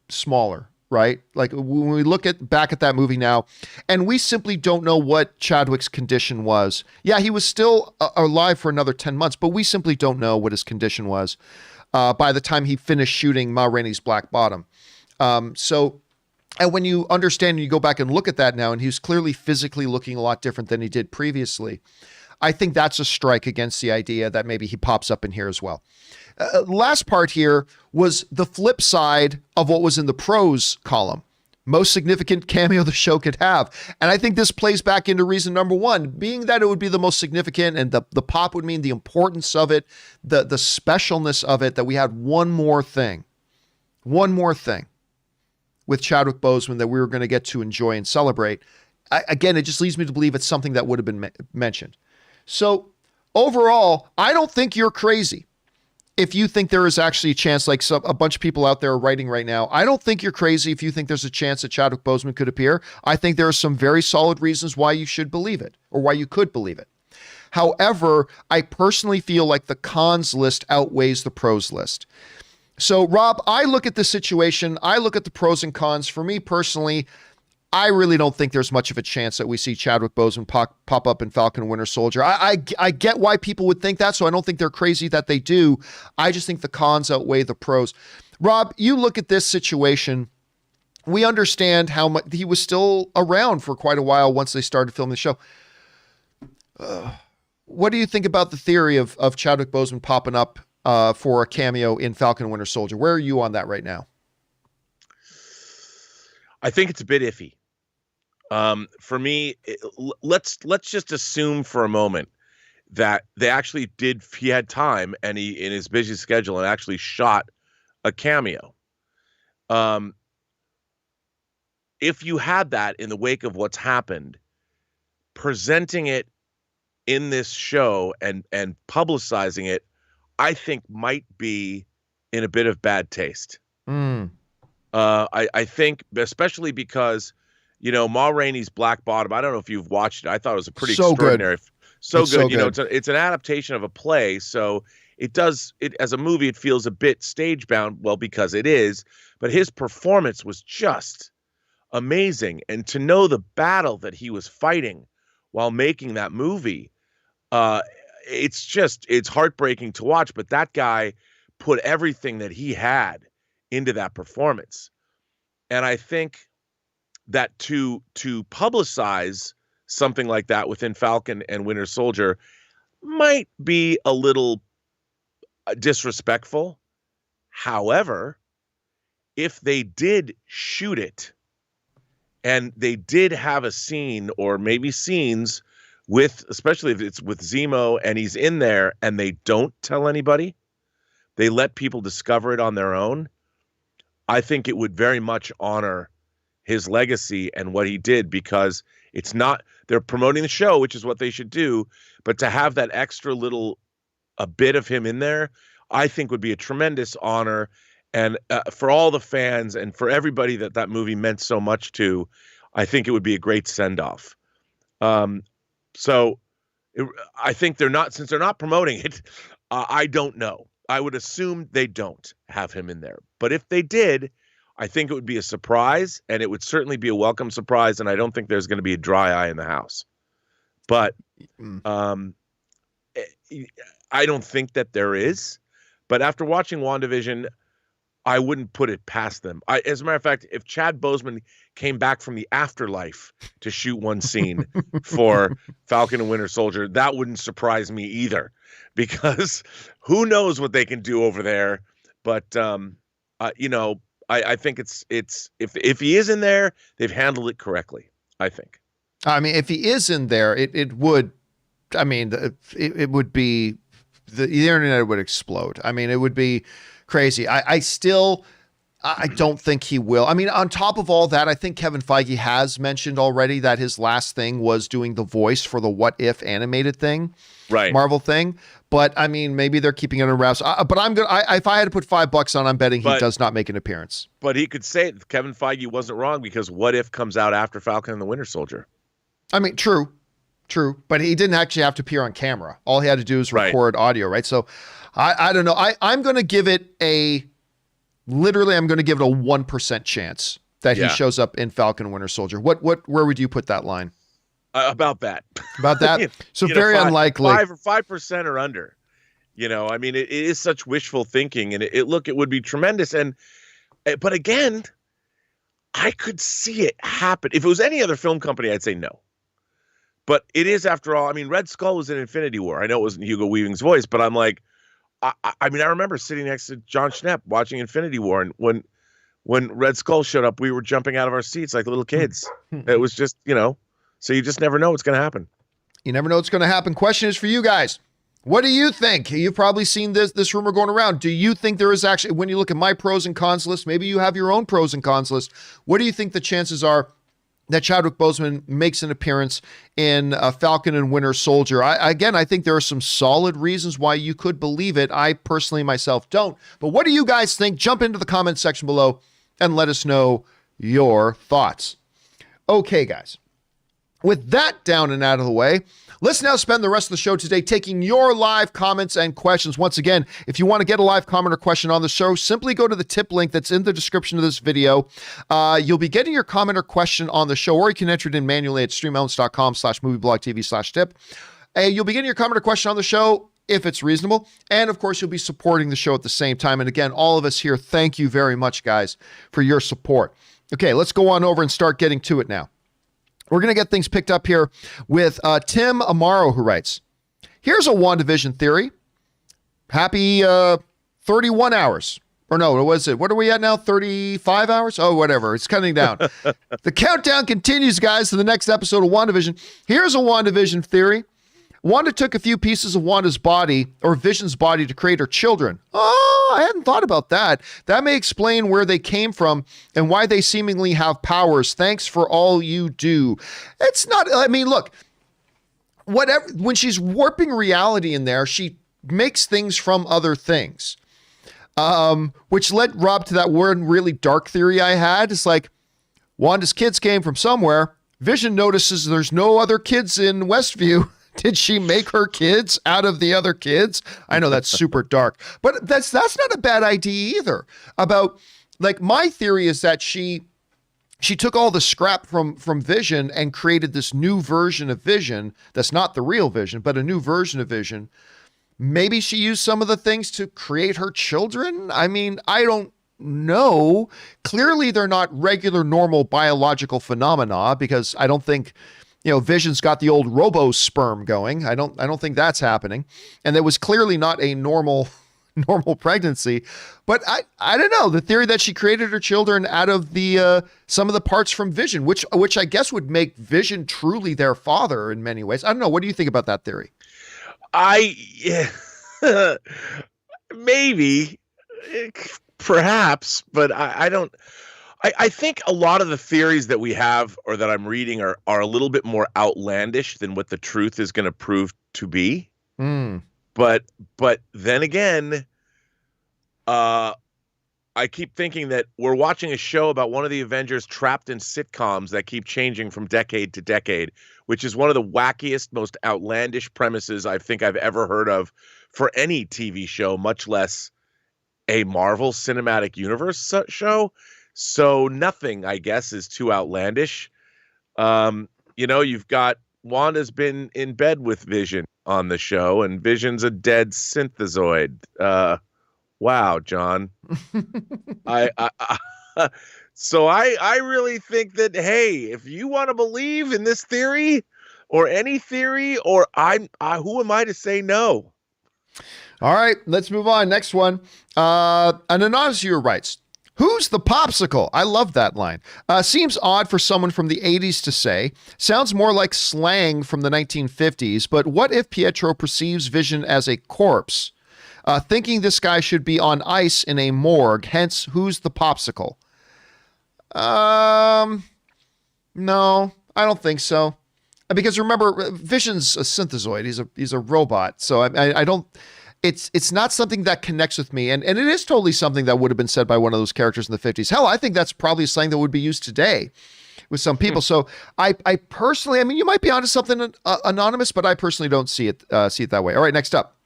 smaller, right? Like when we look back at that movie now, and we simply don't know what Chadwick's condition was. Yeah, he was still alive for another 10 months, but we simply don't know what his condition was by the time he finished shooting Ma Rainey's Black Bottom. And when you understand and you go back and look at that now, and he was clearly physically looking a lot different than he did previously, I think that's a strike against the idea that maybe he pops up in here as well. Last part here was the flip side of what was in the pros column. Most significant cameo the show could have. And I think this plays back into reason number one, being that it would be the most significant and the pop would mean the importance of it, the specialness of it, that we had one more thing with Chadwick Boseman that we were going to get to enjoy and celebrate. Again, it just leads me to believe it's something that would have been mentioned. So overall, I don't think you're crazy if you think there is actually a chance, like a bunch of people out there are writing right now. I don't think you're crazy if you think there's a chance that Chadwick Boseman could appear. I think there are some very solid reasons why you should believe it, or why you could believe it. However, I personally feel like the cons list outweighs the pros list. So, Rob, I look at the situation, I look at the pros and cons. For me personally, I really don't think there's much of a chance that we see Chadwick Boseman pop up in Falcon and Winter Soldier. I get why people would think that, so I don't think they're crazy that they do. I just think the cons outweigh the pros. Rob, you look at this situation. We understand how much he was still around for quite a while once they started filming the show. What do you think about the theory of Chadwick Boseman popping up for a cameo in Falcon and Winter Soldier? Where are you on that right now? I think it's a bit iffy. For me, let's just assume for a moment that they actually he had time and he, in his busy schedule, and actually shot a cameo. If you had that in the wake of what's happened, presenting it in this show and publicizing it, I think might be in a bit of bad taste. I think, especially because, Ma Rainey's Black Bottom, I don't know if you've watched it. I thought it was a pretty extraordinary. Good. So good. It's an adaptation of a play. So it as a movie, it feels a bit stage bound. Well, because it is, but his performance was just amazing. And to know the battle that he was fighting while making that movie, it's heartbreaking to watch, but that guy put everything that he had into that performance. And I think that to publicize something like that within Falcon and Winter Soldier might be a little disrespectful. However, if they did shoot it and they did have a scene or maybe scenes with, especially if it's with Zemo and he's in there and they don't tell anybody, they let people discover it on their own, I think it would very much honor his legacy and what he did, because it's not, they're promoting the show, which is what they should do, but to have that extra little, a bit of him in there, I think would be a tremendous honor. And for all the fans and for everybody that movie meant so much to, I think it would be a great send-off. So I think since they're not promoting it, I don't know. I would assume they don't have him in there. But if they did, I think it would be a surprise, and it would certainly be a welcome surprise, and I don't think there's going to be a dry eye in the house. But I don't think that there is. But after watching WandaVision, I wouldn't put it past them. As a matter of fact, if Chad Boseman came back from the afterlife to shoot one scene for Falcon and Winter Soldier, that wouldn't surprise me either, because who knows what they can do over there. But I think it's if he is in there, they've handled it correctly, I think. I mean, if he is in there, it would. I mean, it would be the internet would explode. I mean, it would be crazy. I don't think he will. I mean, on top of all that, I think Kevin Feige has mentioned already that his last thing was doing the voice for the What If animated thing, right? Marvel thing. But I mean, maybe they're keeping it in wraps. But I'm gonna. If I had to put $5 on, I'm betting he does not make an appearance. But he could say it. Kevin Feige wasn't wrong, because What If comes out after Falcon and the Winter Soldier. I mean, true. But he didn't actually have to appear on camera. All he had to do is record audio, right? So I don't know. I'm going to give it literally, I'm going to give it a 1% chance that he shows up in Falcon and Winter Soldier. Where would you put that line? About that. About that? So very unlikely. 5% or under. I mean, it is such wishful thinking, and it would be tremendous. But again, I could see it happen. If it was any other film company, I'd say no. But it is, after all. I mean, Red Skull was in Infinity War. I know it wasn't Hugo Weaving's voice, but I'm like, I mean, I remember sitting next to John Schnepp watching Infinity War, and when Red Skull showed up, we were jumping out of our seats like little kids. It was just, so you just never know what's going to happen. You never know what's going to happen. Question is for you guys. What do you think? You've probably seen this rumor going around. Do you think there is actually, when you look at my pros and cons list, maybe you have your own pros and cons list, what do you think the chances are that Chadwick Boseman makes an appearance in Falcon and Winter Soldier? I think there are some solid reasons why you could believe it. I personally myself don't. But what do you guys think? Jump into the comment section below and let us know your thoughts. Okay, guys. With that down and out of the way, let's now spend the rest of the show today taking your live comments and questions. Once again, if you want to get a live comment or question on the show, simply go to the tip link that's in the description of this video. You'll be getting your comment or question on the show, or you can enter it in manually at streamelements.com/movieblogtv/tip. You'll be getting your comment or question on the show if it's reasonable. And of course, you'll be supporting the show at the same time. And again, all of us here, thank you very much, guys, for your support. Okay, let's go on over and start getting to it now. We're going to get things picked up here with Tim Amaro, who writes, here's a WandaVision theory. Happy 31 hours. Or no, what was it? What are we at now? 35 hours? Oh, whatever. It's cutting down. The countdown continues, guys, to the next episode of WandaVision. Here's a WandaVision theory. Wanda took a few pieces of Wanda's body, or Vision's body, to create her children. Oh, I hadn't thought about that. That may explain where they came from and why they seemingly have powers. Thanks for all you do. It's not, I mean, look, whatever, when she's warping reality in there, she makes things from other things. Which led Rob to that one really dark theory I had. It's like, Wanda's kids came from somewhere. Vision notices there's no other kids in Westview. Did she make her kids out of the other kids? I know that's super dark, but that's not a bad idea either. About, like, my theory is that she took all the scrap from Vision and created this new version of Vision that's not the real Vision, but a new version of Vision. Maybe she used some of the things to create her children. I mean, I don't know. Clearly, they're not regular, normal biological phenomena, because I don't think, Vision's got the old robo sperm going. I don't think that's happening. And it was clearly not a normal pregnancy. But I don't know. The theory that she created her children out of the some of the parts from Vision, which I guess would make Vision truly their father in many ways. I don't know. What do you think about that theory? Maybe, perhaps, but I don't. I think a lot of the theories that we have, or that I'm reading, are a little bit more outlandish than what the truth is going to prove to be. But then again, I keep thinking that we're watching a show about one of the Avengers trapped in sitcoms that keep changing from decade to decade, which is one of the wackiest, most outlandish premises I think I've ever heard of for any TV show, much less a Marvel Cinematic Universe show. So nothing, I guess, is too outlandish. You've got Wanda's been in bed with Vision on the show, and Vision's a dead synthezoid. Wow, John. So I really think that, hey, if you want to believe in this theory or any theory, or who am I to say no? All right, let's move on. Next one. An anonymous viewer writes, "Who's the popsicle?" I love that line. Seems odd for someone from the 80s to say. Sounds more like slang from the 1950s, but what if Pietro perceives Vision as a corpse? Thinking this guy should be on ice in a morgue, hence, who's the popsicle? No, I don't think so. Because remember, Vision's a synthezoid. He's a robot. So I don't, it's not something that connects with me. And it is totally something that would have been said by one of those characters in the 50s. Hell, I think that's probably a slang that would be used today with some people. So I personally, I mean, you might be onto something anonymous, but I personally don't see it that way. All right, next up.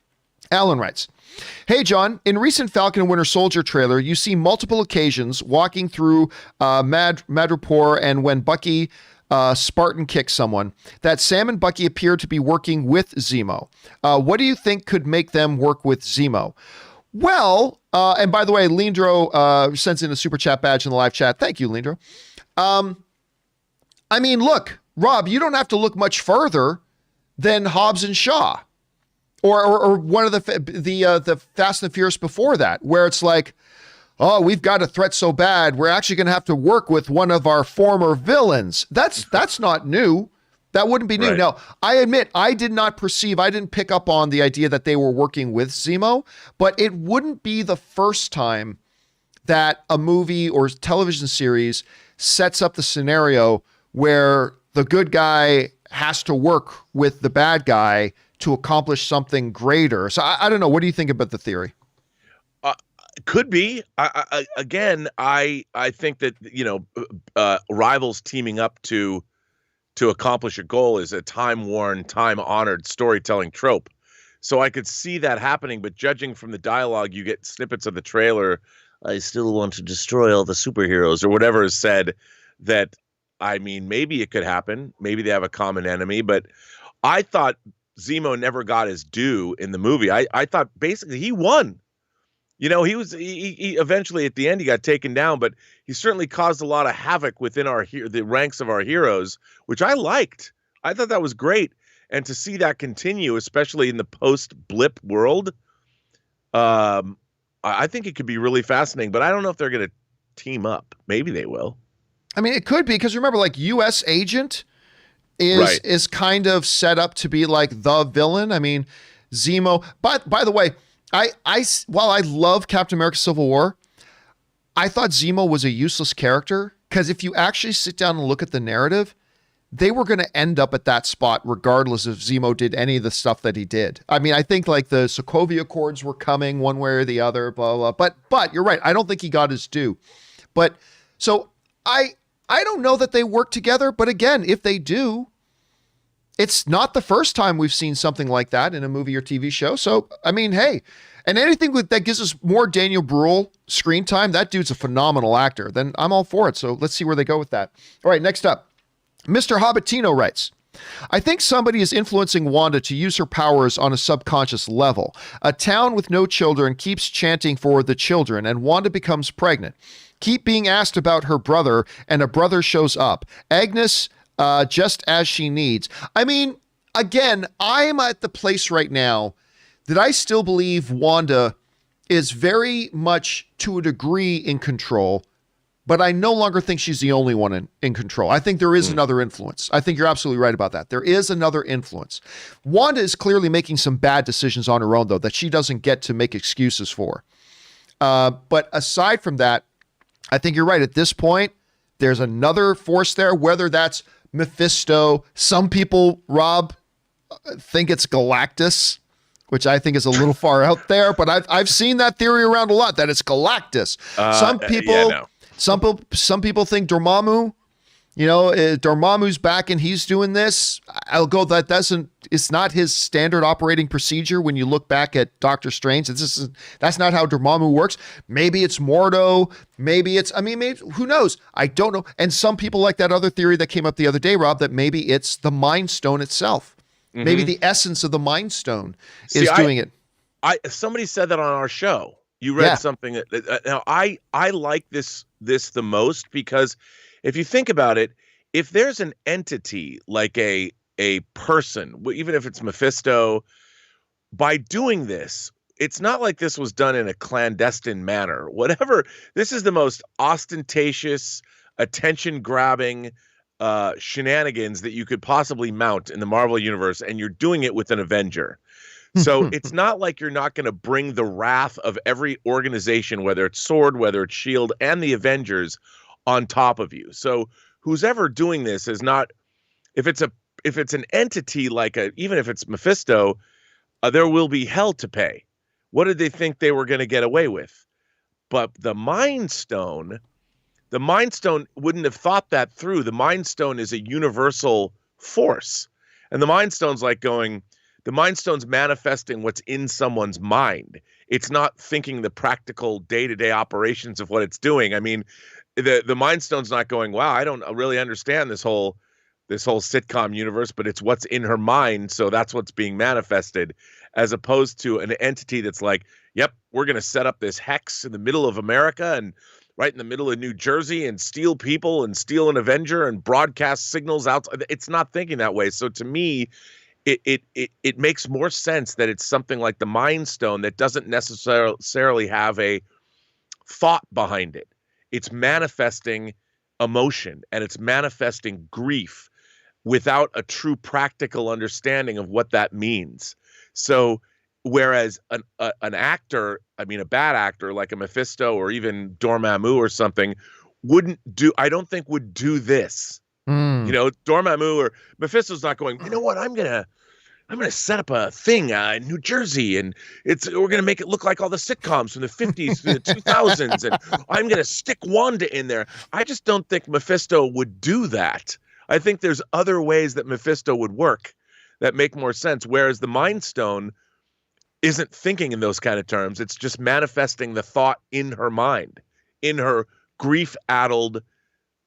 Alan writes, "Hey, John, in recent Falcon and Winter Soldier trailer, you see multiple occasions walking through Madripoor and when Bucky Spartan kicks someone, that Sam and Bucky appear to be working with Zemo. What do you think could make them work with Zemo?" Well, and by the way, Lindro sends in a super chat badge in the live chat. Thank you, Lindro. I mean, look, Rob, you don't have to look much further than Hobbs and Shaw. Or one of the Fast and Furious before that, where it's like, oh, we've got a threat so bad, we're actually going to have to work with one of our former villains. That's not new. That wouldn't be new. Right. Now, I admit, I didn't pick up on the idea that they were working with Zemo, but it wouldn't be the first time that a movie or television series sets up the scenario where the good guy has to work with the bad guy to accomplish something greater. So I don't know. What do you think about the theory? Could be. I think that, rivals teaming up to accomplish a goal is a time-worn, time-honored storytelling trope. So I could see that happening, but judging from the dialogue, you get snippets of the trailer, "I still want to destroy all the superheroes," or whatever is said, that, I mean, maybe it could happen. Maybe they have a common enemy, but I thought Zemo never got his due in the movie. I thought basically he won. He eventually at the end he got taken down, but he certainly caused a lot of havoc within the ranks of our heroes, which I liked. I thought that was great, and to see that continue, especially in the post-blip world, I think it could be really fascinating. But I don't know if they're going to team up. Maybe they will. I mean, it could be, because remember, like, U.S. Agent is kind of set up to be like the villain. I mean, Zemo. But by the way, while I love Captain America: Civil War, I thought Zemo was a useless character, because if you actually sit down and look at the narrative, they were going to end up at that spot regardless if Zemo did any of the stuff that he did. I mean, I think like the Sokovia Accords were coming one way or the other, blah, blah. But you're right. I don't think he got his due. But so I don't know that they work together, but again, if they do, it's not the first time we've seen something like that in a movie or TV show. So, I mean, hey, and anything that gives us more Daniel Bruhl screen time, that dude's a phenomenal actor, then I'm all for it. So let's see where they go with that. All right, next up, Mr. Hobbitino writes, "I think somebody is influencing Wanda to use her powers on a subconscious level. A town with no children keeps chanting for the children, and Wanda becomes pregnant. Keep being asked about her brother, and a brother shows up. Agnes, just as she needs." I mean, again, I'm at the place right now that I still believe Wanda is very much, to a degree, in control, but I no longer think she's the only one in control. I think there is another influence. I think you're absolutely right about that. There is another influence. Wanda is clearly making some bad decisions on her own, though, that she doesn't get to make excuses for. But aside from that, I think you're right. At this point, there's another force there, whether that's Mephisto. Some people, Rob, think it's Galactus, which I think is a little far out there, but I've seen that theory around a lot, that it's Galactus. Some people think Dormammu, Dormammu's back and he's doing this. I'll go, it's not his standard operating procedure when you look back at Doctor Strange. That's not how Dormammu works. Maybe it's Mordo. Maybe who knows? I don't know. And some people like that other theory that came up the other day, Rob, that maybe it's the Mind Stone itself. Maybe the essence of the Mind Stone is doing it. Somebody said that on our show. You read Yeah. something that now I like this the most because if you think about it, if there's an entity like a person, even if it's Mephisto, by doing this, it's not like this was done in a clandestine manner. Whatever, this is the most ostentatious, attention-grabbing shenanigans that you could possibly mount in the Marvel universe, and you're doing it with an Avenger. So it's not like you're not going to bring the wrath of every organization, whether it's Sword, whether it's Shield, and the Avengers, on top of you. So who's ever doing this is not, if it's an entity like even if it's Mephisto, there will be hell to pay. What did they think they were going to get away with? But the Mind Stone wouldn't have thought that through. The Mind Stone is a universal force, and the Mind Stone's the Mind Stone's manifesting what's in someone's mind. It's not thinking the practical day-to-day operations of what it's doing. I mean, the Mind Stone's not going, wow, I don't really understand this whole sitcom universe, but it's what's in her mind, so that's what's being manifested, as opposed to an entity that's like, yep, we're going to set up this hex in the middle of America and right in the middle of New Jersey and steal people and steal an Avenger and broadcast signals out. It's not thinking that way. So to me, it makes more sense that it's something like the Mind Stone that doesn't necessarily have a thought behind it. It's manifesting emotion and it's manifesting grief without a true practical understanding of what that means. So whereas an actor, I mean, a bad actor like a Mephisto or even Dormammu or something I don't think would do this. You know, Dormammu or Mephisto's not going, you know what, I'm gonna set up a thing in New Jersey, and we're gonna make it look like all the sitcoms from the 50s to the 2000s, and I'm gonna stick Wanda in there. I just don't think Mephisto would do that. I think there's other ways that Mephisto would work that make more sense. Whereas the Mind Stone isn't thinking in those kind of terms. It's just manifesting the thought in her mind, in her grief-addled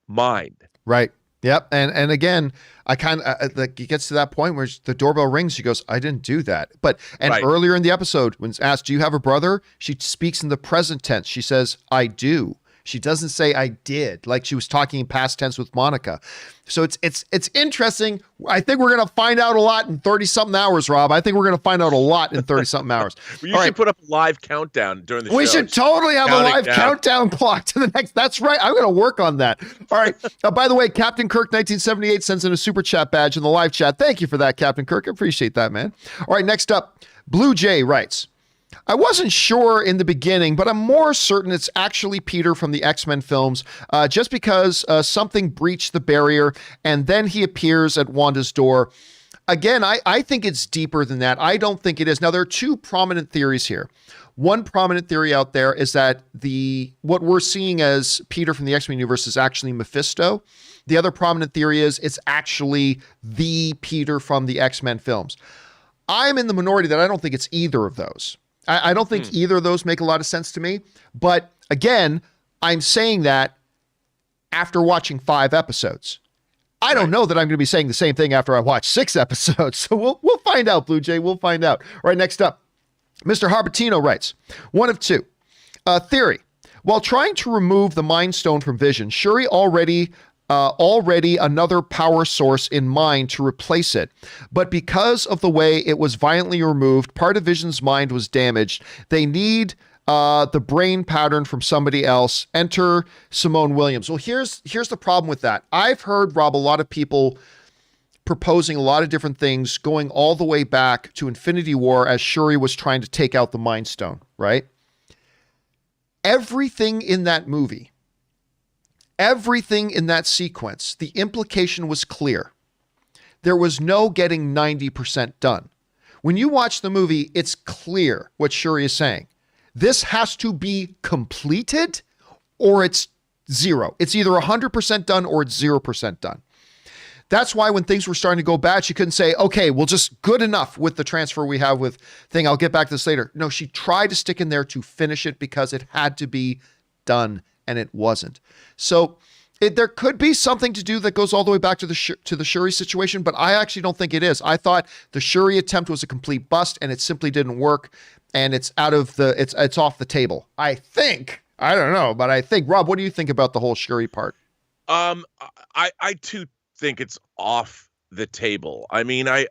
mind. Right. Yep. And again, I kind of like, it gets to that point where the doorbell rings. She goes, I didn't do that. And earlier in the episode, when it's asked, do you have a brother? She speaks in the present tense. She says, I do. She doesn't say I did, like she was talking in past tense with Monica. So it's interesting. I think we're going to find out a lot in 30-something hours, Rob. I think we're going to find out a lot in 30-something hours. You should put up a live countdown during the show. We should totally have a live countdown clock to the next. That's right. I'm going to work on that. All right. By the way, Captain Kirk 1978 sends in a super chat badge in the live chat. Thank you for that, Captain Kirk. I appreciate that, man. All right. Next up, Blue Jay writes, I wasn't sure in the beginning, but I'm more certain it's actually Peter from the X-Men films, just because something breached the barrier and then he appears at Wanda's door. Again, I think it's deeper than that. I don't think it is. Now, there are two prominent theories here. One prominent theory out there is that what we're seeing as Peter from the X-Men universe is actually Mephisto. The other prominent theory is it's actually the Peter from the X-Men films. I'm in the minority that I don't think it's either of those. I don't think either of those make a lot of sense to me. But again, I'm saying that after watching 5 episodes. I don't know that I'm going to be saying the same thing after I watch 6 episodes. So we'll find out, Blue Jay. We'll find out. All right, next up, Mr. Harbatino writes, one of two. Theory. While trying to remove the Mind Stone from Vision, Shuri already another power source in mind to replace it. But because of the way it was violently removed, part of Vision's mind was damaged. They need the brain pattern from somebody else. Enter Simone Williams. Well, here's the problem with that. I've heard, Rob, a lot of people proposing a lot of different things, going all the way back to Infinity War as Shuri was trying to take out the Mind Stone, right? Everything in that movie, everything in that sequence, the implication was clear. There was no getting 90% done. When you watch the movie, it's clear what Shuri is saying. This has to be completed or it's zero. It's either 100% done or it's 0% done. That's why when things were starting to go bad, she couldn't say, okay, well, just good enough with the transfer we have with thing. I'll get back to this later. No, she tried to stick in there to finish it because it had to be done. And it wasn't. So There could be something to do that goes all the way back to the Shuri situation, but I actually don't think it is. I thought the Shuri attempt was a complete bust, and it simply didn't work, and it's off the table. I think. I don't know, but I think. Rob, what do you think about the whole Shuri part? I too think it's off the table. I mean, I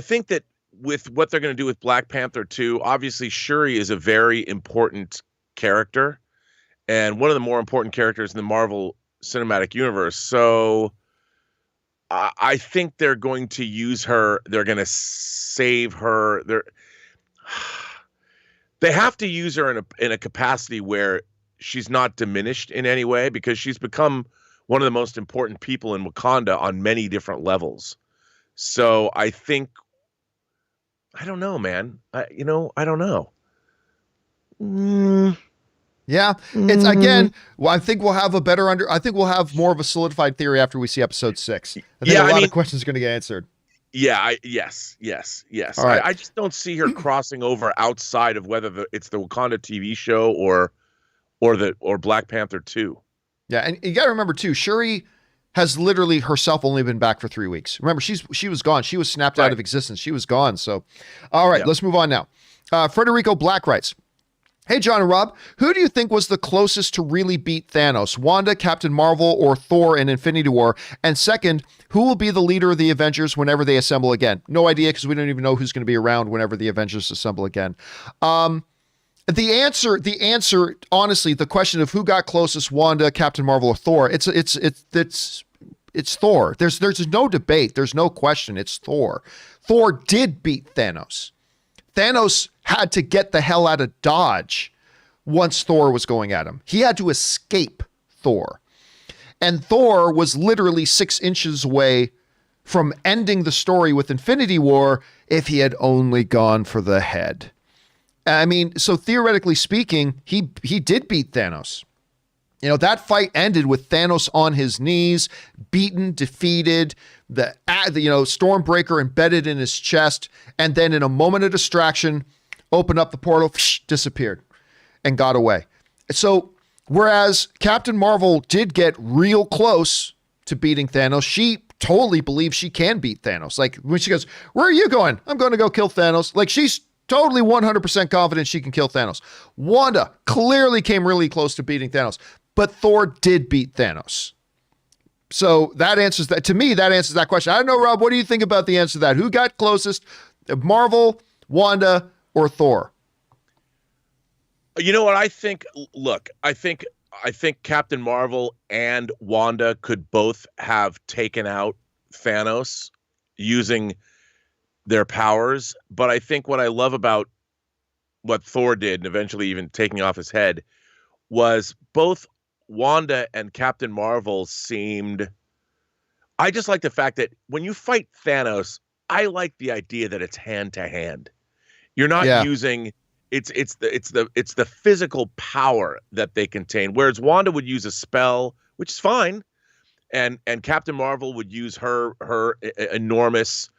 think that with what they're going to do with Black Panther 2, obviously Shuri is a very important character and one of the more important characters in the Marvel Cinematic Universe. So I think they're going to use her. They're going to save her. They have to use her in a capacity where she's not diminished in any way, because she's become one of the most important people in Wakanda on many different levels. So I think, I don't know, man. I don't know. Yeah, it's again. Well, I think we'll have I think we'll have more of a solidified theory after we see episode 6. I think a lot of questions are going to get answered. Yeah, yes. All right. I just don't see her crossing over outside of whether it's the Wakanda TV show or Black Panther 2. Yeah, and you got to remember too, Shuri has literally herself only been back for 3 weeks. Remember, she was gone. She was snapped out of existence. She was gone. So, all right, let's move on now. Frederico Black writes, "Hey, John and Rob, who do you think was the closest to really beat Thanos? Wanda, Captain Marvel, or Thor in Infinity War? And second, who will be the leader of the Avengers whenever they assemble again?" No idea, because we don't even know who's going to be around whenever the Avengers assemble again. The answer, honestly, the question of who got closest, Wanda, Captain Marvel, or Thor, it's Thor. There's no debate. There's no question. It's Thor. Thor did beat Thanos. Thanos had to get the hell out of Dodge once Thor was going at him. He had to escape Thor. And Thor was literally 6 inches away from ending the story with Infinity War if he had only gone for the head. I mean, so theoretically speaking, he did beat Thanos. You know, that fight ended with Thanos on his knees, beaten, defeated, the Stormbreaker embedded in his chest, and then in a moment of distraction, opened up the portal, disappeared, and got away. So, whereas Captain Marvel did get real close to beating Thanos, she totally believes she can beat Thanos. Like, when she goes, "Where are you going?" "I'm going to go kill Thanos." Like, she's totally 100% confident she can kill Thanos. Wanda clearly came really close to beating Thanos, but Thor did beat Thanos. So that answers that. To me, that answers that question. I don't know, Rob, what do you think about the answer to that? Who got closest? Marvel, Wanda, or Thor? You know what I think? Look, I think Captain Marvel and Wanda could both have taken out Thanos using their powers, but I think what I love about what Thor did, and eventually even taking off his head, was both Wanda and Captain Marvel seemed... I just like the fact that when you fight Thanos, I like the idea that it's hand to hand. You're not using... It's the physical power that they contain, whereas Wanda would use a spell, which is fine, and Captain Marvel would use her enormous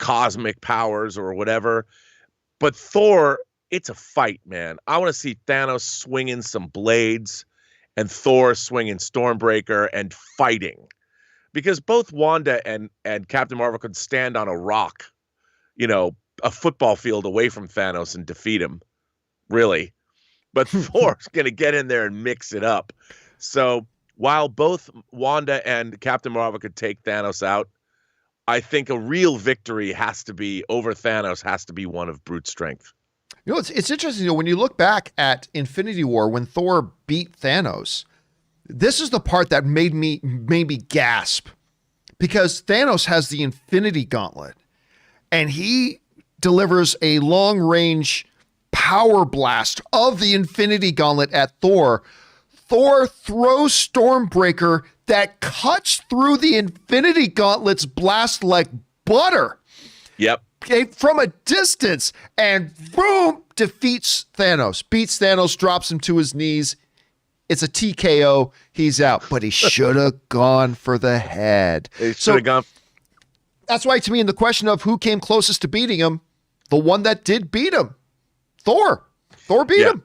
cosmic powers or whatever. But Thor, it's a fight, man. I want to see Thanos swinging some blades and Thor swinging Stormbreaker and fighting, because both Wanda and Captain Marvel could stand on a rock, a football field away from Thanos and defeat him, really. But Thor's going to get in there and mix it up. So while both Wanda and Captain Marvel could take Thanos out, I think a real victory over Thanos has to be one of brute strength. It's interesting, when you look back at Infinity War, when Thor beat Thanos, this is the part that made me gasp, because Thanos has the Infinity Gauntlet, and he delivers a long-range power blast of the Infinity Gauntlet at Thor. Thor throws Stormbreaker that cuts through the Infinity Gauntlet's blast like butter. Yep. From a distance, and boom, defeats Thanos. Beats Thanos, drops him to his knees. It's a TKO. He's out. But he should have gone for the head. He should have gone. That's why, to me, in the question of who came closest to beating him, the one that did beat him, Thor. Thor beat him.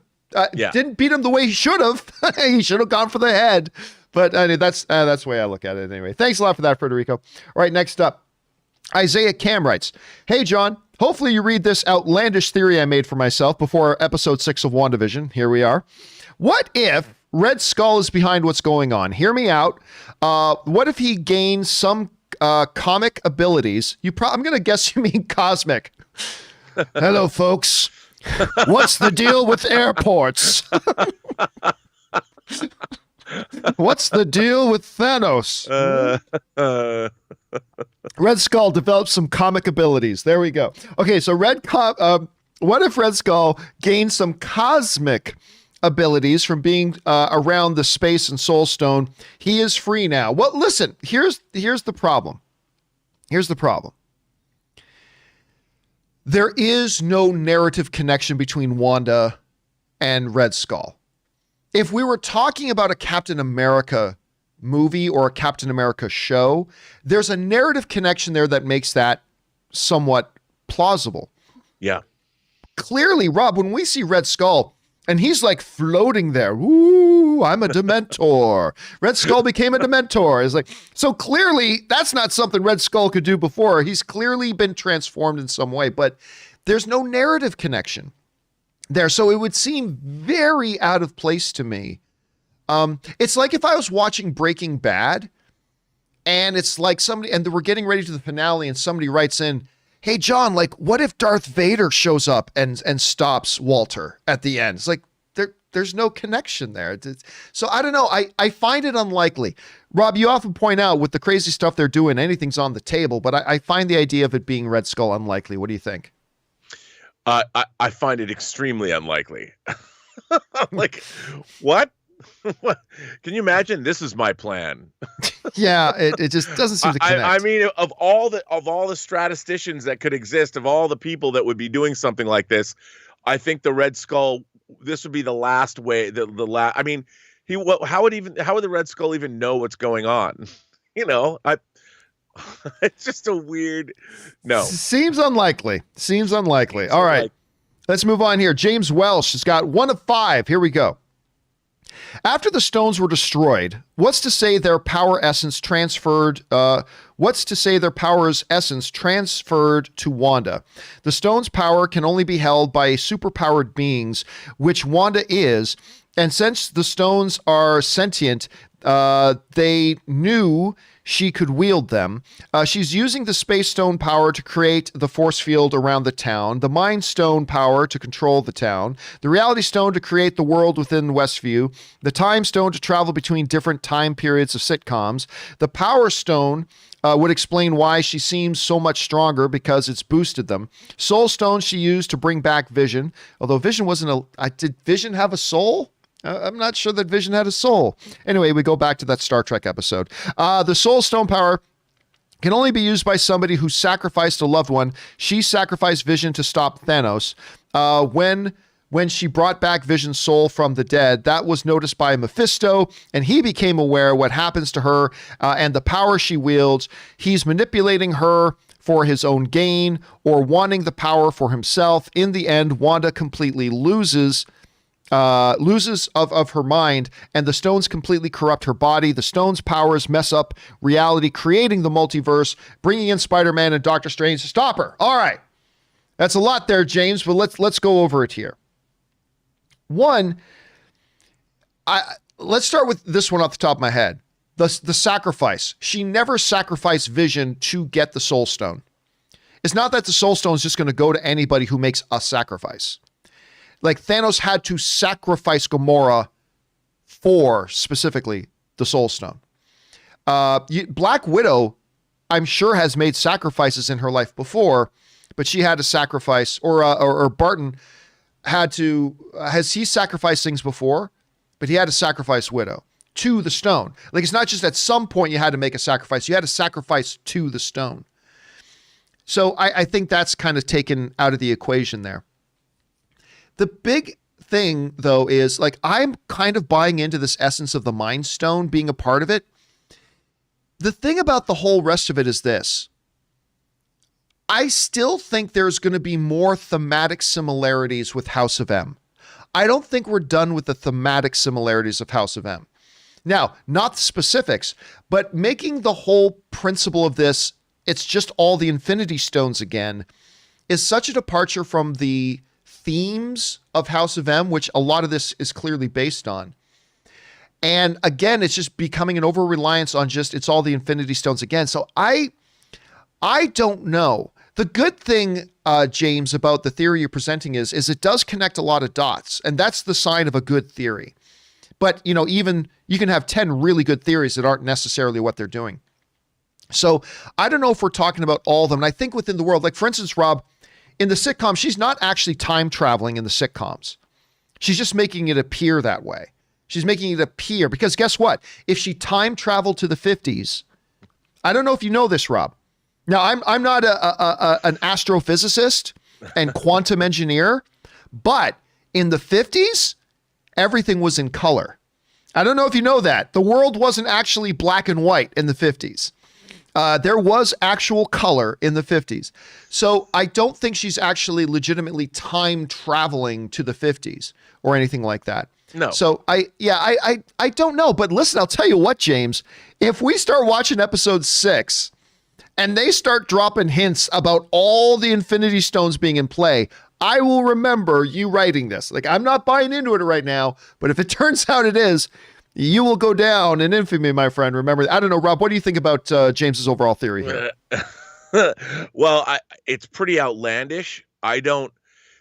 Didn't beat him the way he should have. He should have gone for the head. But I mean, that's the way I look at it anyway. Thanks a lot for that, Federico. All right, next up, Isaiah Cam writes, "Hey, John, hopefully you read this outlandish theory I made for myself before episode 6 of WandaVision. Here we are. What if Red Skull is behind what's going on? Hear me out. What if he gains some comic abilities? I'm going to guess you mean cosmic. Hello, folks. What's the deal with airports? What's the deal with Thanos? Red Skull develops some comic abilities. There we go. Okay, so what if Red Skull gains some cosmic abilities from being around the space and soul stone? He is free now. Well, listen, here's the problem. Here's the problem. There is no narrative connection between Wanda and Red Skull. If we were talking about a Captain America movie or a Captain America show, there's a narrative connection there that makes that somewhat plausible. Yeah. Clearly, Rob, when we see Red Skull and he's like floating there, ooh, I'm a Dementor. Red Skull became a Dementor. It's like, so clearly that's not something Red Skull could do before. He's clearly been transformed in some way, but there's no narrative connection there. So it would seem very out of place to me. It's like if I was watching Breaking Bad and it's like somebody, and we're getting ready to the finale and somebody writes in, "Hey, John, like what if Darth Vader shows up and stops Walter at the end?" It's like, there's no connection there. So I don't know. I find it unlikely. Rob, you often point out with the crazy stuff they're doing, anything's on the table, but I find the idea of it being Red Skull unlikely. What do you think? I find it extremely unlikely. I'm like, what? What? Can you imagine? This is my plan. Yeah, it just doesn't seem to connect. I mean, of all the statisticians that could exist, of all the people that would be doing something like this, I think the Red Skull, this would be the last way. I mean, how would the Red Skull even know what's going on? You know, it's just a weird. No, seems unlikely. All right, let's move on here. James Welsh has got 1 of 5. Here we go. After the stones were destroyed, what's to say their power's essence transferred to Wanda? The stone's power can only be held by superpowered beings, which Wanda is, and since the stones are sentient, they knew she could wield them. She's using the space stone power to create the force field around the town, the mind stone power to control the town, the reality stone to create the world within Westview, the time stone to travel between different time periods of sitcoms. The power stone would explain why she seems so much stronger because it's boosted them. Soul stone she used to bring back Vision, although Vision did Vision have a soul? I'm not sure that Vision had a soul. Anyway, we go back to that Star Trek episode. The Soul Stone power can only be used by somebody who sacrificed a loved one. She sacrificed Vision to stop Thanos. When she brought back Vision's soul from the dead, that was noticed by Mephisto, and he became aware what happens to her and the power she wields. He's manipulating her for his own gain or wanting the power for himself. In the end, Wanda completely loses of her mind, and the stones completely corrupt her body. The stones' powers mess up reality, creating the multiverse, bringing in Spider-Man and Doctor Strange to stop her. All right. That's a lot there, James, but let's go over it here. One, let's start with this one off the top of my head. The sacrifice. She never sacrificed Vision to get the Soul Stone. It's not that the Soul Stone is just going to go to anybody who makes a sacrifice. Like Thanos had to sacrifice Gamora for specifically the Soul Stone. Black Widow, I'm sure, has made sacrifices in her life before, but she had to sacrifice, or Barton has he sacrificed things before? But he had to sacrifice Widow to the stone. Like, it's not just at some point you had to make a sacrifice. You had to sacrifice to the stone. So I think that's kind of taken out of the equation there. The big thing, though, is like I'm kind of buying into this essence of the Mind Stone being a part of it. The thing about the whole rest of it is this. I still think there's going to be more thematic similarities with House of M. I don't think we're done with the thematic similarities of House of M. Now, not the specifics, but making the whole principle of this, it's just all the Infinity Stones again, is such a departure from the themes of House of M, which a lot of this is clearly based on. And again, it's just becoming an over-reliance on just, it's all the Infinity Stones again. So I don't know. The good thing, James, about the theory you're presenting is it does connect a lot of dots, and that's the sign of a good theory. But, even you can have 10 really good theories that aren't necessarily what they're doing. So I don't know if we're talking about all of them. And I think within the world, like for instance, Rob, in the sitcom, she's not actually time traveling in the sitcoms. She's just making it appear that way. She's making it appear because guess what? If she time traveled to the 50s, I don't know if you know this, Rob. Now, I'm not an astrophysicist and quantum engineer, but in the 50s, everything was in color. I don't know if you know that. The world wasn't actually black and white in the 50s. There was actual color in the 50s. So I don't think she's actually legitimately time traveling to the 50s or anything like that. No. So I don't know. But listen, I'll tell you what, James, if we start watching episode 6 and they start dropping hints about all the Infinity Stones being in play, I will remember you writing this. Like, I'm not buying into it right now, but if it turns out it is, you will go down in infamy, my friend. Remember, I don't know, Rob, what do you think about James's overall theory here? Well, it's pretty outlandish. I don't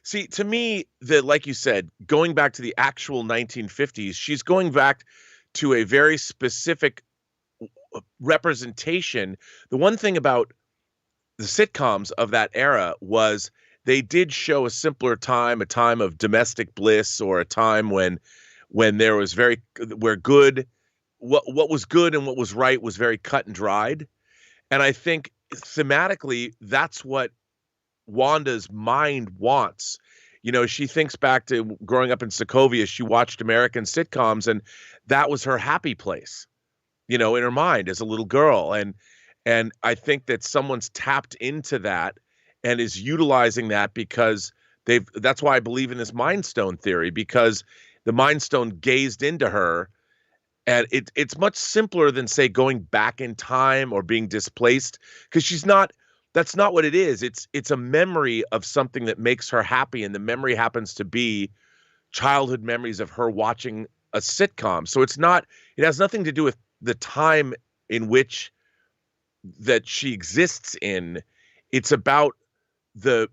see, to me, that, like you said, going back to the actual 1950s, she's going back to a very specific representation. The one thing about the sitcoms of that era was they did show a simpler time, a time of domestic bliss, or a time when there was what was good and what was right was very cut and dried. And I think thematically, that's what Wanda's mind wants. She thinks back to growing up in Sokovia. She watched American sitcoms, and that was her happy place, in her mind as a little girl. And I think that someone's tapped into that and is utilizing that because that's why I believe in this Mind Stone theory, because the Mind Stone gazed into her, and it's much simpler than, say, going back in time or being displaced, because that's not what it is. It's a memory of something that makes her happy, and the memory happens to be childhood memories of her watching a sitcom. So it has nothing to do with the time in which that she exists in. It's about the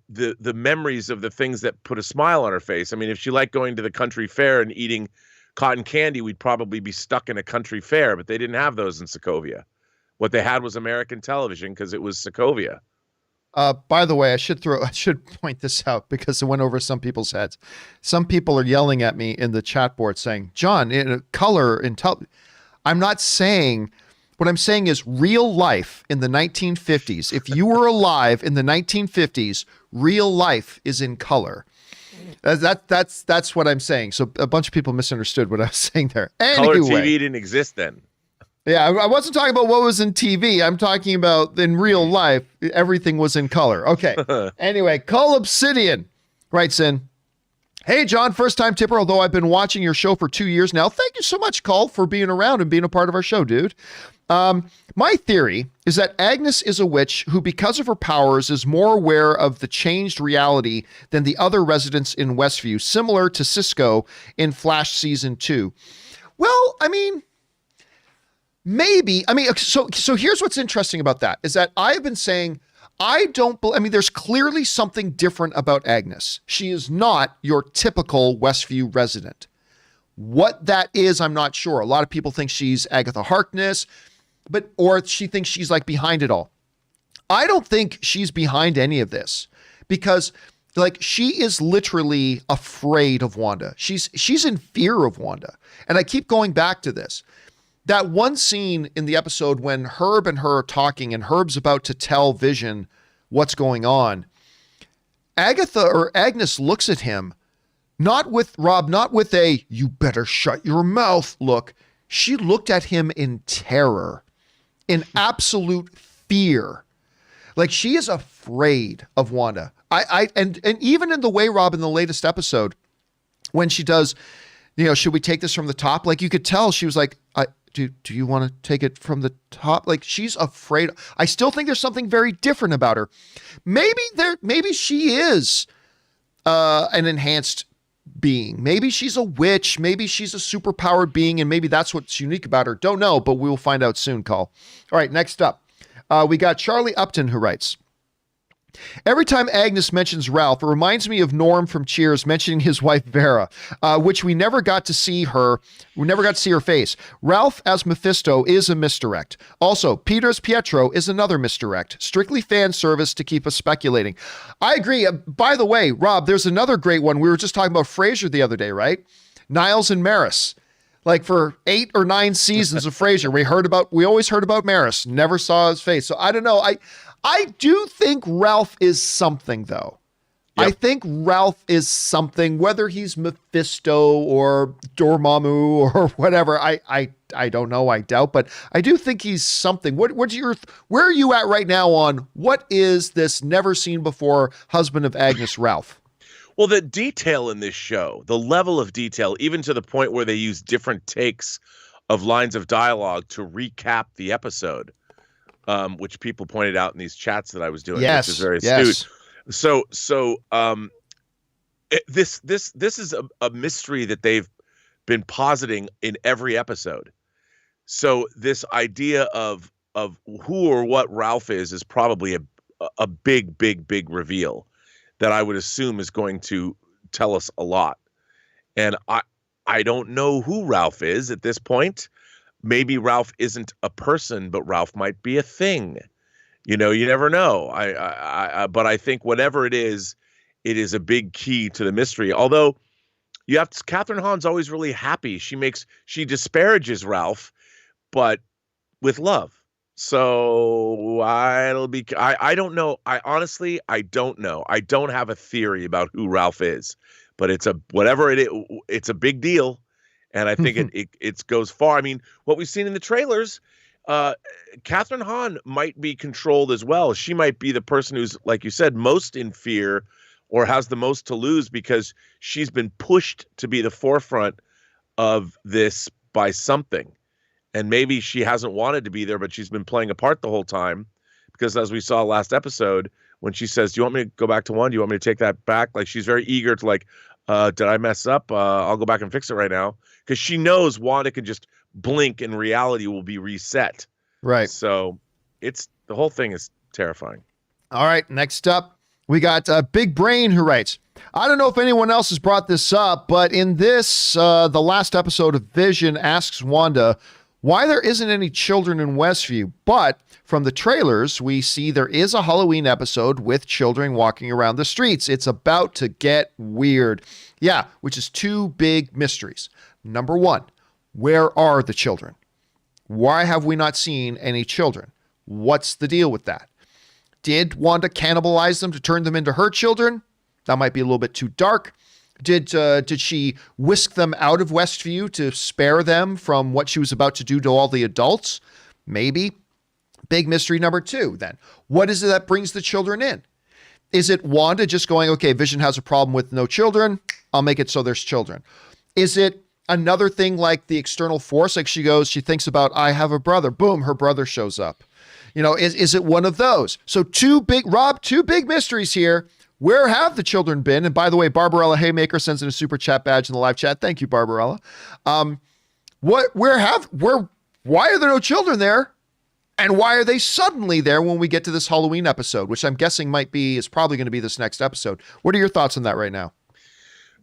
memories of the things that put a smile on her face. I mean, if she liked going to the country fair and eating cotton candy, we'd probably be stuck in a country fair, but they didn't have those in Sokovia. What they had was American television because it was Sokovia. By the way, I should point this out because it went over some people's heads. Some people are yelling at me in the chat board saying, John, in color, I'm not saying. What I'm saying is real life in the 1950s. If you were alive in the 1950s, real life is in color. That's what I'm saying. So a bunch of people misunderstood what I was saying there. Anyway, color TV didn't exist then. Yeah, I wasn't talking about what was in TV. I'm talking about in real life, everything was in color. Okay. Anyway, Cole Obsidian writes in, hey, John, first time tipper, although I've been watching your show for 2 years now. Thank you so much, Cole, for being around and being a part of our show, dude. My theory is that Agnes is a witch who, because of her powers, is more aware of the changed reality than the other residents in Westview, similar to Cisco in Flash Season 2. Well, I mean, maybe. I mean, so here's what's interesting about that, is that I've been saying, there's clearly something different about Agnes. She is not your typical Westview resident. What that is, I'm not sure. A lot of people think she's Agatha Harkness, or she thinks she's like behind it all. I don't think she's behind any of this because like she is literally afraid of Wanda. She's in fear of Wanda. And I keep going back to this. That one scene in the episode when Herb and her are talking and Herb's about to tell Vision what's going on, Agnes looks at him, not with a, you better shut your mouth look. She looked at him in terror, in absolute fear. Like she is afraid of Wanda. And even in the way, Rob, in the latest episode, when she does, should we take this from the top? Like you could tell she was like, do you want to take it from the top? Like, she's afraid. I still think there's something very different about her. Maybe she is an enhanced being. Maybe she's a witch. Maybe she's a superpowered being, and maybe that's what's unique about her. Don't know, but we will find out soon, Call. All right, next up, we got Charlie Upton, who writes, every time Agnes mentions Ralph, it reminds me of Norm from Cheers mentioning his wife Vera, which we never got to see her. We never got to see her face. Ralph as Mephisto is a misdirect. Also, Peter as Pietro is another misdirect. Strictly fan service to keep us speculating. I agree. By the way, Rob, there's another great one. We were just talking about Frasier the other day, right? Niles and Maris. Like for 8 or 9 seasons of Frasier, we always heard about Maris, never saw his face. So I don't know. I do think Ralph is something, though. Yep. I think Ralph is something, whether he's Mephisto or Dormammu or whatever. I don't know. I doubt, but I do think he's something. Where are you at right now on what is this never seen before husband of Agnes, Ralph? Well, the detail in this show, the level of detail, even to the point where they use different takes of lines of dialogue to recap the episode, which people pointed out in these chats that I was doing, which is very astute. This is a mystery that they've been positing in every episode. So this idea of who or what Ralph is probably a big reveal that I would assume is going to tell us a lot. And I don't know who Ralph is at this point. Maybe Ralph isn't a person, but Ralph might be a thing. You know, you never know. But I think whatever it is a big key to the mystery. Although Catherine Hahn's always really happy. She disparages Ralph, but with love. So I don't know. I honestly don't know. I don't have a theory about who Ralph is, but it's a big deal. And I think it goes far. I mean, what we've seen in the trailers, Catherine Hahn might be controlled as well. She might be the person who's, like you said, most in fear or has the most to lose because she's been pushed to be the forefront of this by something. And maybe she hasn't wanted to be there, but she's been playing a part the whole time. Because as we saw last episode, when she says, do you want me to go back to one? Do you want me to take that back? Like, she's very eager to did I mess up? I'll go back and fix it right now. Because she knows Wanda can just blink and reality will be reset. Right. So the whole thing is terrifying. All right. Next up, we got Big Brain, who writes, I don't know if anyone else has brought this up, but in this, the last episode of Vision asks Wanda why there isn't any children in Westview. But from the trailers, we see there is a Halloween episode with children walking around the streets. It's about to get weird. Yeah, which is 2 big mysteries. Number 1, where are the children? Why have we not seen any children? What's the deal with that? Did Wanda cannibalize them to turn them into her children? That might be a little bit too dark. Did she whisk them out of Westview to spare them from what she was about to do to all the adults? Maybe. Big mystery number 2, then. What is it that brings the children in? Is it Wanda just going, okay, Vision has a problem with no children, I'll make it so there's children? Is it another thing like the external force? Like she thinks about, I have a brother. Boom, her brother shows up. You know, is it one of those? So 2 big mysteries here. Where have the children been? And by the way, Barbarella Haymaker sends in a super chat badge in the live chat. Thank you, Barbarella. Why are there no children there? And why are they suddenly there when we get to this Halloween episode, which I'm guessing is probably going to be this next episode. What are your thoughts on that right now?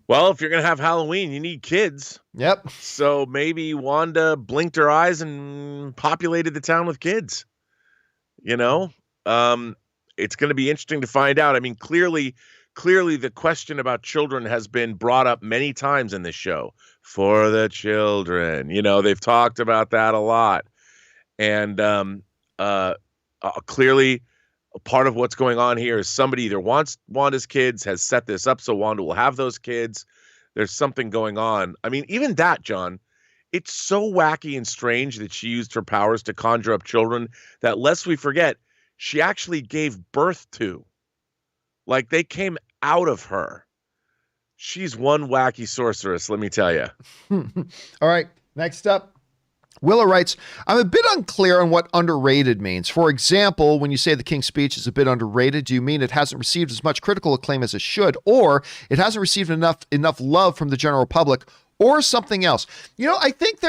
Well, if you're going to have Halloween, you need kids. Yep. So maybe Wanda blinked her eyes and populated the town with kids. You know? It's going to be interesting to find out. I mean, clearly the question about children has been brought up many times in this show. For the children, you know, they've talked about that a lot. And clearly part of what's going on here is somebody either wants Wanda's kids, has set this up so Wanda will have those kids. There's something going on. I mean, even that, John, it's so wacky and strange that she used her powers to conjure up children that, lest we forget, she actually gave birth to. Like, they came out of her. She's one wacky sorceress, let me tell you. All right, next up, Willa writes, I'm a bit unclear on what underrated means. For example, when you say the King's Speech is a bit underrated, do you mean it hasn't received as much critical acclaim as it should, or it hasn't received enough love from the general public, or something else? You know, I think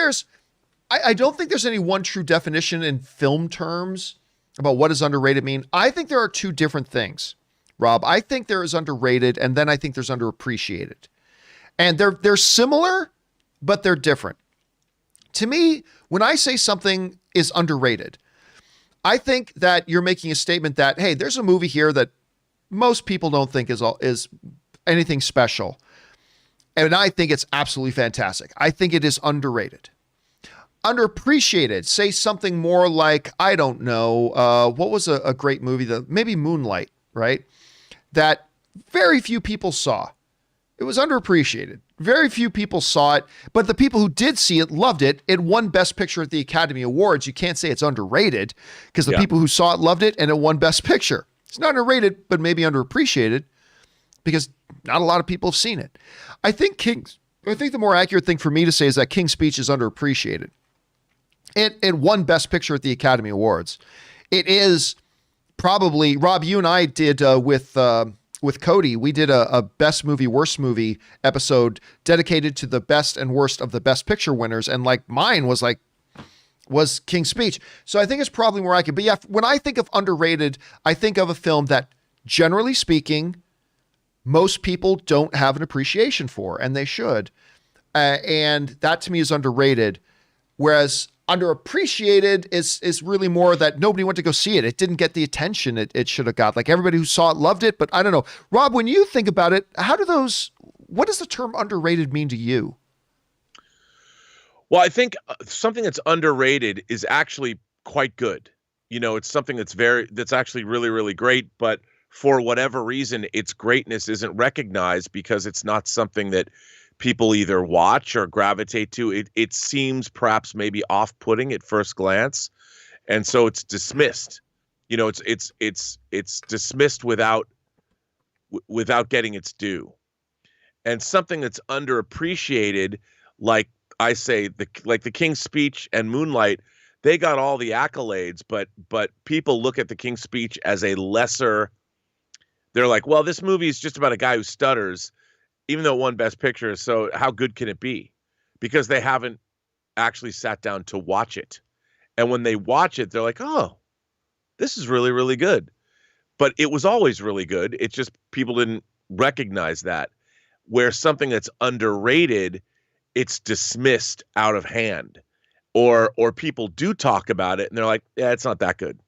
I don't think there's any one true definition in film terms about what does underrated mean. I think there are two different things, Rob. I think there is underrated, and then I think there's underappreciated. And they're similar, but they're different. To me, when I say something is underrated, I think that you're making a statement that, hey, there's a movie here that most people don't think is anything special. And I think it's absolutely fantastic. I think it is underrated. Underappreciated, say something more like, I don't know, what was a great movie, maybe Moonlight, right? That very few people saw. It was underappreciated. Very few people saw it, but the people who did see it loved it. It won Best Picture at the Academy Awards. You can't say it's underrated because the people who saw it loved it and it won Best Picture. It's not underrated, but maybe underappreciated because not a lot of people have seen it. I think the more accurate thing for me to say is that King's Speech is underappreciated. It won Best Picture at the Academy Awards. It is probably, Rob, you and I did with Cody, we did a best movie, worst movie episode dedicated to the best and worst of the Best Picture winners. And like mine was King's Speech. So I think it's probably more accurate. But yeah, when I think of underrated, I think of a film that generally speaking, most people don't have an appreciation for, and they should. And that to me is underrated. Whereas underappreciated is really more that nobody went to go see it. It didn't get the attention it should have got. Like everybody who saw it loved it, but I don't know. Rob, when you think about it, what does the term underrated mean to you? Well, I think something that's underrated is actually quite good. You know, it's something that's actually really, really great, but for whatever reason, its greatness isn't recognized because it's not something that people either watch or gravitate to. It seems perhaps maybe off-putting at first glance, and so it's dismissed. You know, it's dismissed without getting its due. And something that's underappreciated, like I say, like the King's Speech and Moonlight, they got all the accolades, but people look at the King's Speech as a lesser. They're like, well, this movie is just about a guy who stutters, even though it won Best Picture, so how good can it be? Because they haven't actually sat down to watch it. And when they watch it, they're like, oh, this is really, really good. But it was always really good. It's just people didn't recognize that. Where something that's underrated, it's dismissed out of hand. Or people do talk about it, and they're like, yeah, it's not that good.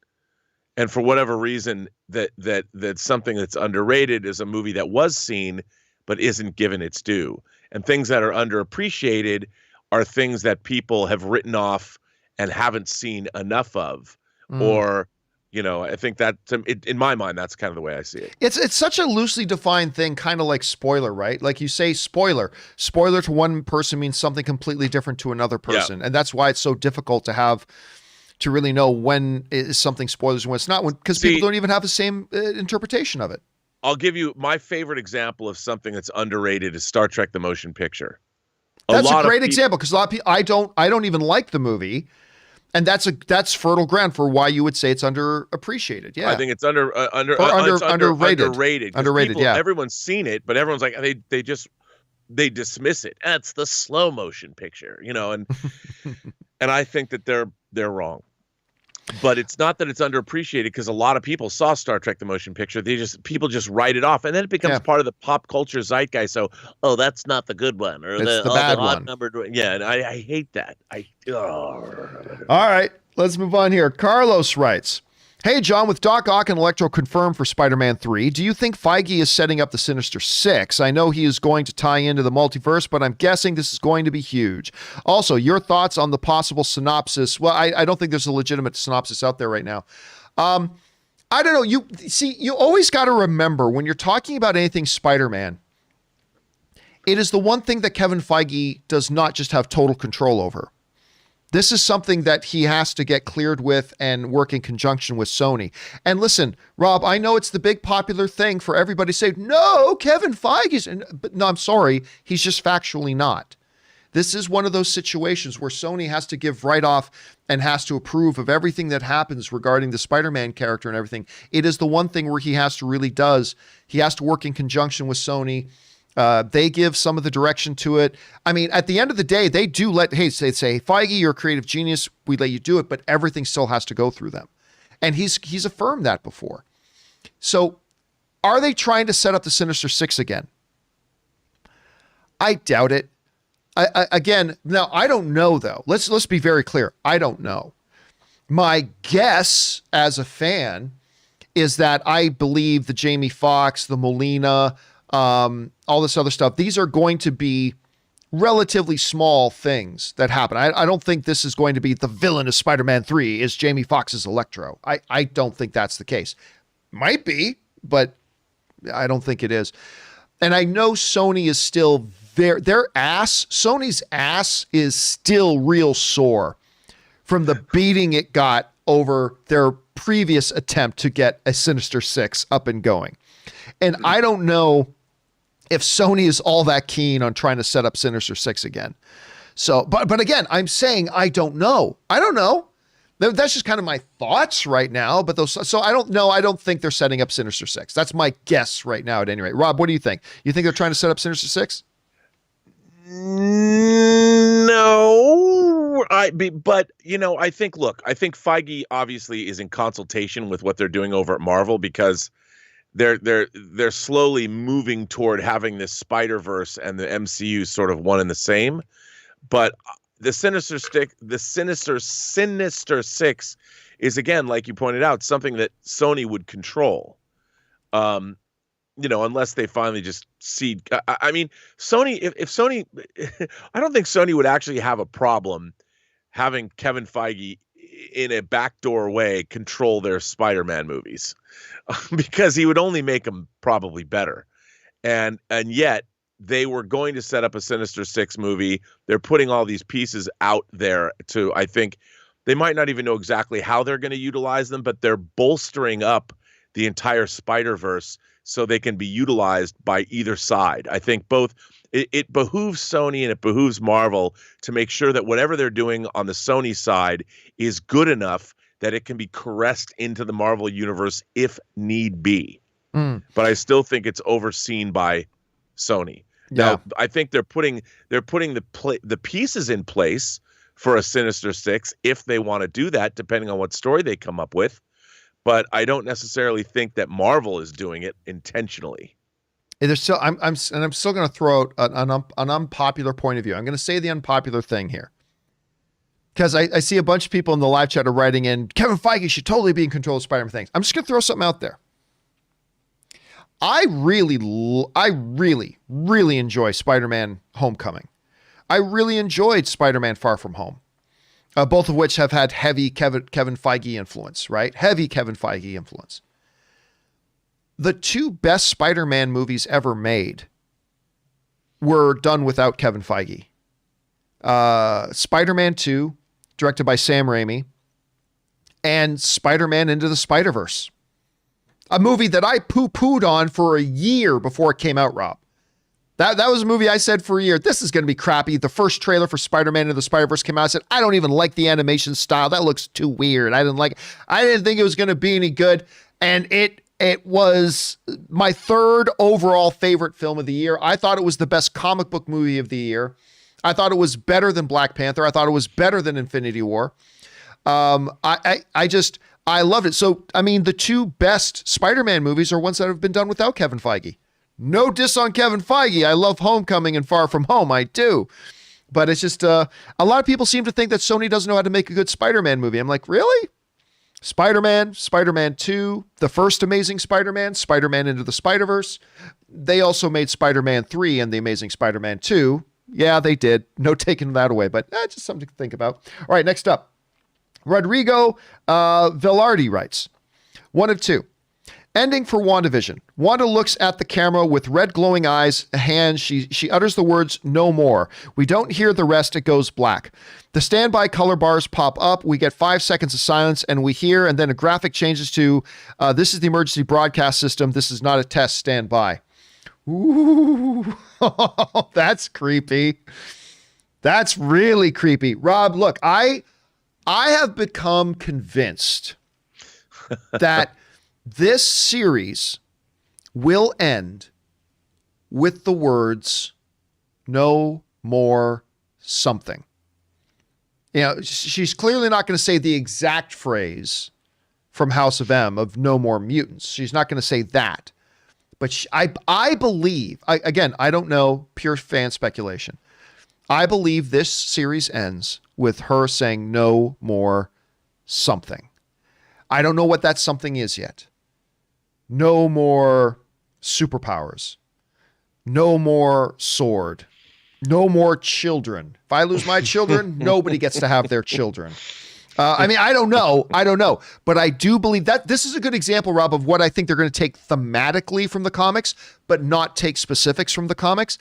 And for whatever reason, that something that's underrated is a movie that was seen but isn't given its due. And things that are underappreciated are things that people have written off and haven't seen enough of. Or, you know, I think that in my mind, that's kind of the way I see it. It's such a loosely defined thing, kind of like spoiler, right? Like you say spoiler to one person means something completely different to another person. Yeah. And that's why it's so difficult to really know when is something spoilers and when it's not, because people don't even have the same interpretation of it. I'll give you my favorite example of something that's underrated is Star Trek: The Motion Picture. That's a great example because a lot of people, I don't even like the movie, and that's fertile ground for why you would say it's underappreciated. Yeah, I think it's underrated. Underrated. Yeah, everyone's seen it, but everyone's like they dismiss it. That's the slow motion picture, you know, and and I think that they're wrong. But it's not that it's underappreciated because a lot of people saw Star Trek: The Motion Picture. People just write it off, and then it becomes part of the pop culture zeitgeist. So, oh, that's not the good one, or it's the bad one. Yeah, and I hate that. All right, let's move on here. Carlos writes, "Hey, John, with Doc Ock and Electro confirmed for Spider-Man 3, do you think Feige is setting up the Sinister Six? I know he is going to tie into the multiverse, but I'm guessing this is going to be huge. Also, your thoughts on the possible synopsis?" Well, I don't think there's a legitimate synopsis out there right now. I don't know. You always got to remember when you're talking about anything Spider-Man, it is the one thing that Kevin Feige does not just have total control over. This is something that he has to get cleared with and work in conjunction with Sony. And listen, Rob, I know it's the big popular thing for everybody to say, no, Kevin Feige's, but no, I'm sorry. He's just factually not. This is one of those situations where Sony has to give right off and has to approve of everything that happens regarding the Spider-Man character and everything. It is the one thing where he has to work in conjunction with Sony. They give some of the direction to it. I mean, at the end of the day, they do they say, Feige, you're a creative genius. We let you do it, but everything still has to go through them. And he's affirmed that before. So are they trying to set up the Sinister Six again? I doubt it. Again, now I don't know though. Let's be very clear. I don't know. My guess as a fan is that I believe the Jamie Foxx, the Molina, all this other stuff, these are going to be relatively small things that happen. I don't think this is going to be the villain of Spider-Man 3 is Jamie Foxx's Electro. I don't think that's the case. Might be, but I don't think it is. And I know Sony is still Sony's ass is still real sore from the beating it got over their previous attempt to get a Sinister Six up and going. And I don't know if Sony is all that keen on trying to set up Sinister Six again. So, but again, I'm saying I don't know. I don't know. That's just kind of my thoughts right now. So I don't know. I don't think they're setting up Sinister Six. That's my guess right now at any rate. Rob, what do you think? You think they're trying to set up Sinister Six? No, but I think Feige obviously is in consultation with what they're doing over at Marvel because they're slowly moving toward having this Spider-Verse and the MCU sort of one and the same. But the Sinister Six is, again, like you pointed out, something that Sony would control. Unless they finally just cede. I mean, Sony, if Sony, I don't think Sony would actually have a problem having Kevin Feige in a backdoor way control their Spider-Man movies because he would only make them probably better. And yet they were going to set up a Sinister Six movie. They're putting all these pieces out there I think they might not even know exactly how they're going to utilize them, but they're bolstering up the entire Spider-Verse so they can be utilized by either side. I think both it behooves Sony and it behooves Marvel to make sure that whatever they're doing on the Sony side is good enough that it can be caressed into the Marvel universe if need be. But I still think it's overseen by Sony. Yeah. Now, I think they're putting the pieces in place for a Sinister Six if they want to do that, depending on what story they come up with. But I don't necessarily think that Marvel is doing it intentionally. There's still, I'm still going to throw out an unpopular point of view. I'm going to say the unpopular thing here because I see a bunch of people in the live chat are writing in, Kevin Feige should totally be in control of Spider-Man things. I'm just going to throw something out there. I really, really enjoy Spider-Man Homecoming. I really enjoyed Spider-Man Far From Home. Both of which have had heavy Kevin Feige influence, right? Heavy Kevin Feige influence. The two best Spider-Man movies ever made were done without Kevin Feige. Spider-Man 2, directed by Sam Raimi, and Spider-Man Into the Spider-Verse. A movie that I poo-pooed on for a year before it came out, Rob. That was a movie I said for a year, this is going to be crappy. The first trailer for Spider-Man Into the Spider-Verse came out. I said, I don't even like the animation style. That looks too weird. I didn't think it was going to be any good. And it was my third overall favorite film of the year. I thought it was the best comic book movie of the year. I thought it was better than Black Panther. I thought it was better than Infinity War. I loved it. So, I mean, the two best Spider-Man movies are ones that have been done without Kevin Feige. No diss on Kevin Feige. I love Homecoming and Far From Home. I do. But it's just a lot of people seem to think that Sony doesn't know how to make a good Spider-Man movie. I'm like, really? Spider-Man, Spider-Man 2, the first Amazing Spider-Man, Spider-Man Into the Spider-Verse. They also made Spider-Man 3 and The Amazing Spider-Man 2. Yeah, they did. No taking that away, but just something to think about. All right, next up. Rodrigo Velarde writes, one of two. Ending for WandaVision. Wanda looks at the camera with red glowing eyes, a hand. She utters the words, no more. We don't hear the rest. It goes black. The standby color bars pop up. We get 5 seconds of silence and we hear, and then a graphic changes to, this is the emergency broadcast system. This is not a test. Stand by. Ooh, that's creepy. That's really creepy. Rob, look, I have become convinced that this series will end with the words, no more something. You know, she's clearly not going to say the exact phrase from House of M of no more mutants. She's not going to say that. But I believe, again, I don't know, pure fan speculation. I believe this series ends with her saying no more something. I don't know what that something is yet. No more superpowers. No more sword. No more children. If I lose my children, nobody gets to have their children. I mean, I don't know. But I do believe that this is a good example, Rob, of what I think they're going to take thematically from the comics, but not take specifics from the comics.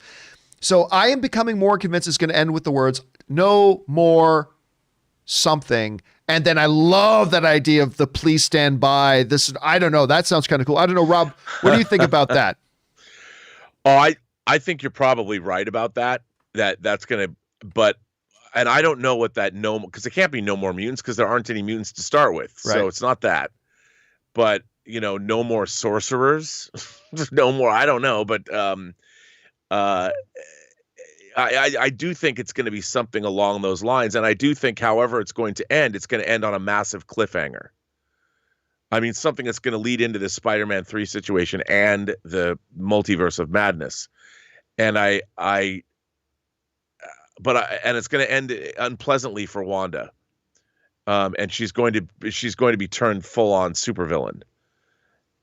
So I am becoming more convinced it's going to end with the words, no more something. And then I love that idea of the please stand by. I don't know. That sounds kind of cool. I don't know, Rob, what do you think about that? Oh, I think you're probably right about that. That's going to, but, and I don't know what that because it can't be no more mutants because there aren't any mutants to start with. Right. So it's not that. But, you know, no more sorcerers, no more, I don't know. But, I do think it's going to be something along those lines. And I do think, however it's going to end on a massive cliffhanger. I mean, something that's going to lead into this Spider-Man 3 situation and the multiverse of madness. And and it's going to end unpleasantly for Wanda. And she's going to be turned full on supervillain.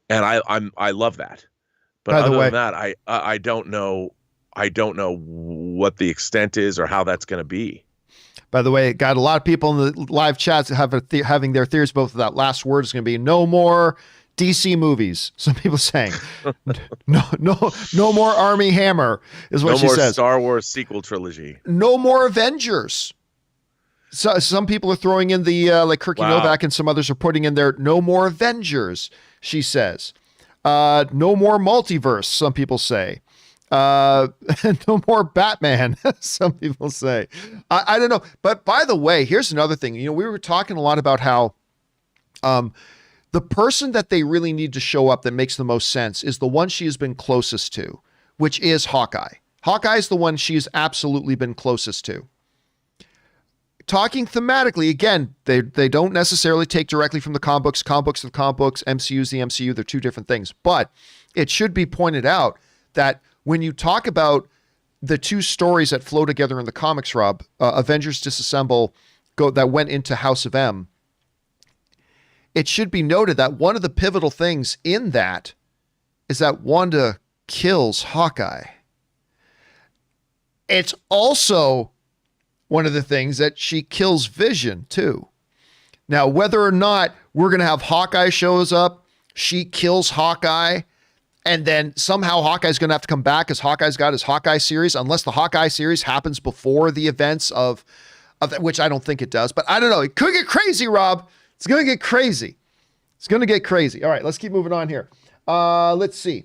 And I love that. But other than that, I don't know. I don't know what the extent is or how that's going to be. By the way, got a lot of people in the live chats having their theories about that last word is going to be no more DC movies. Some people saying no more Army Hammer is what she says. No more Star Wars sequel trilogy. No more Avengers. So some people are throwing in the like Kirky Novak and some others are putting in there no more Avengers. She says no more multiverse. Some people say. No more Batman. Some people say, I don't know. But by the way, here's another thing. You know, we were talking a lot about how, the person that they really need to show up that makes the most sense is the one she has been closest to, which is Hawkeye. Hawkeye is the one she's absolutely been closest to. Talking thematically, again, they don't necessarily take directly from the comic books. Comic books are the comic books. MCU is the MCU. They're two different things. But it should be pointed out that when you talk about the two stories that flow together in the comics, Rob, Avengers Disassemble that went into House of M, it should be noted that one of the pivotal things in that is that Wanda kills Hawkeye. It's also one of the things that she kills Vision too. Now, whether or not we're going to have Hawkeye shows up, she kills Hawkeye, and then somehow Hawkeye's going to have to come back because Hawkeye's got his Hawkeye series, unless the Hawkeye series happens before the events of which I don't think it does. But I don't know. It could get crazy, Rob. It's going to get crazy. It's going to get crazy. All right, let's keep moving on here. Let's see.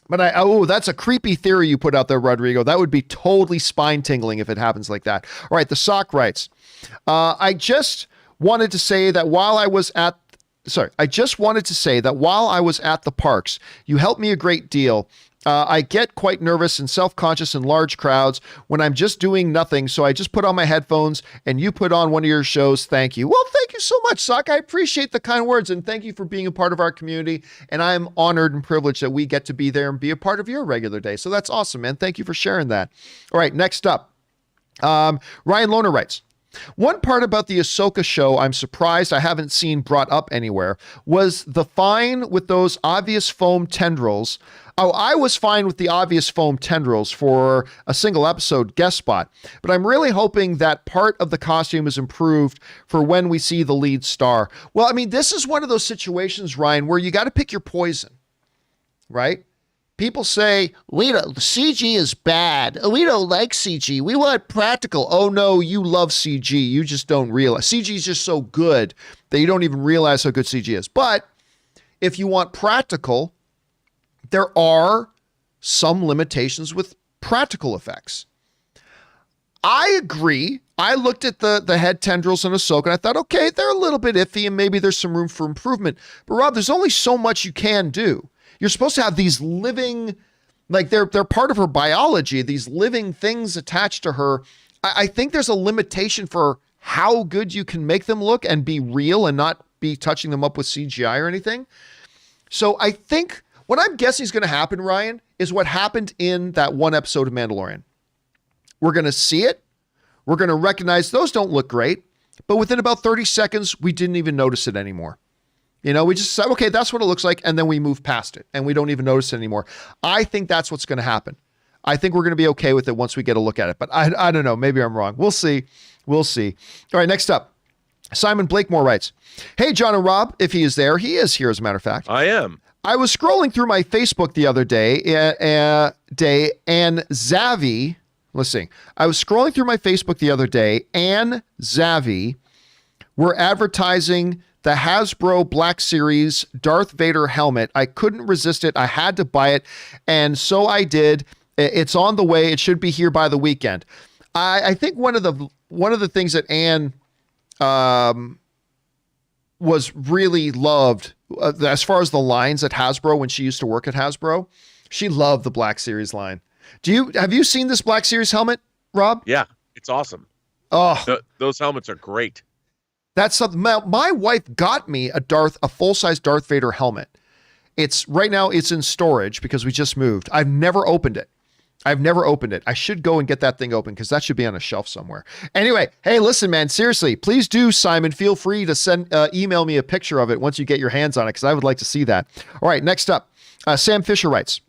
But that's a creepy theory you put out there, Rodrigo. That would be totally spine tingling if it happens like that. All right, the sock writes, I just wanted to say that while I was at the parks, you helped me a great deal. I get quite nervous and self-conscious in large crowds when I'm just doing nothing. So I just put on my headphones and you put on one of your shows. Thank you. Well, thank you so much, Sock. I appreciate the kind words and thank you for being a part of our community. And I am honored and privileged that we get to be there and be a part of your regular day. So that's awesome, man. Thank you for sharing that. All right, next up, Ryan Lohner writes, one part about the Ahsoka show I'm surprised I haven't seen brought up anywhere was the fine with those obvious foam tendrils. Oh, I was fine with the obvious foam tendrils for a single episode guest spot, but I'm really hoping that part of the costume is improved for when we see the lead star. Well, I mean, this is one of those situations, Ryan, where you got to pick your poison, right? People say, CG is bad. We don't like CG. We want practical. Oh, no, you love CG. You just don't realize. CG is just so good that you don't even realize how good CG is. But if you want practical, there are some limitations with practical effects. I agree. I looked at the head tendrils in Ahsoka and I thought, okay, they're a little bit iffy and maybe there's some room for improvement. But Rob, there's only so much you can do. You're supposed to have these living, like they're part of her biology, these living things attached to her. I think there's a limitation for how good you can make them look and be real and not be touching them up with CGI or anything. So I think what I'm guessing is going to happen, Ryan, is what happened in that one episode of Mandalorian. We're going to see it. We're going to recognize those don't look great. But within about 30 seconds, we didn't even notice it anymore. You know, we just said, okay, that's what it looks like. And then we move past it and we don't even notice it anymore. I think that's what's going to happen. I think we're going to be okay with it once we get a look at it. But I don't know. Maybe I'm wrong. We'll see. We'll see. All right, next up. Simon Blakemore writes, hey, John and Rob, if he is there. He is here, as a matter of fact. I am. I was scrolling through my Facebook the other day, and Zavi, let's see. I was scrolling through my Facebook the other day, and Zavi were advertising the Hasbro Black Series Darth Vader helmet. I couldn't resist it. I had to buy it, and so I did. It's on the way. It should be here by the weekend. I think one of the things that Anne was really loved as far as the lines at Hasbro when she used to work at Hasbro, she loved the Black Series line. Have you seen this Black Series helmet, Rob? Yeah, it's awesome. Oh, those helmets are great. That's something. My wife got me a full-size Darth Vader helmet. Right now it's in storage because we just moved. I've never opened it. I should go and get that thing open because that should be on a shelf somewhere. Anyway, hey, listen, man, seriously, please do, Simon, feel free to email me a picture of it once you get your hands on it because I would like to see that. All right, next up, Sam Fisher writes,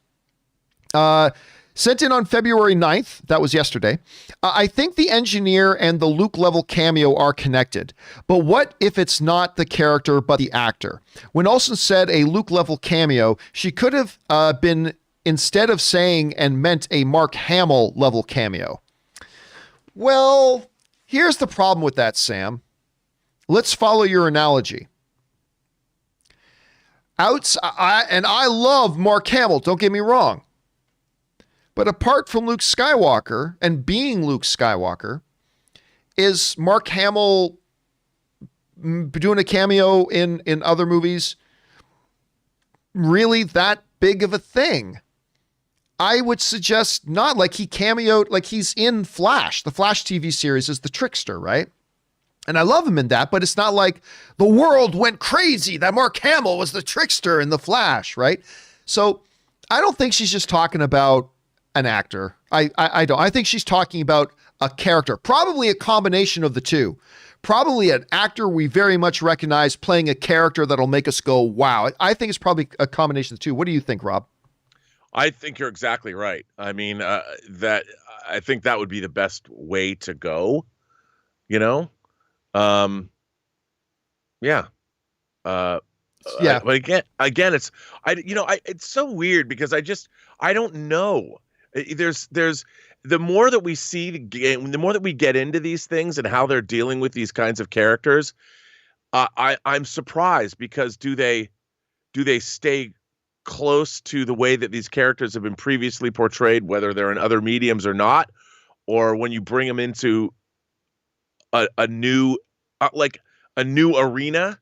sent in on February 9th, that was yesterday, I think the engineer and the Luke level cameo are connected, but what if it's not the character but the actor? When Olsen said a Luke level cameo, she could have been instead of saying and meant a Mark Hamill level cameo. Well, here's the problem with that, Sam. Let's follow your analogy. I love Mark Hamill, don't get me wrong. But apart from Luke Skywalker and being Luke Skywalker, is Mark Hamill doing a cameo in other movies really that big of a thing? I would suggest not. Like he cameoed, like he's in Flash. The Flash TV series is the trickster, right? And I love him in that, but it's not like the world went crazy that Mark Hamill was the trickster in the Flash, right? So I don't think she's just talking about an actor. I don't. I think she's talking about a character, probably a combination of the two. Probably an actor we very much recognize playing a character that'll make us go, wow. I think it's probably a combination of the two. What do you think, Rob? I think you're exactly right. I mean, I think that would be the best way to go, you know? Yeah. Yeah. But again, it's so weird because I don't know. There's the more that we see, the more that we get into these things and how they're dealing with these kinds of characters, I'm surprised because do they stay close to the way that these characters have been previously portrayed, whether they're in other mediums or not, or when you bring them into a new arena,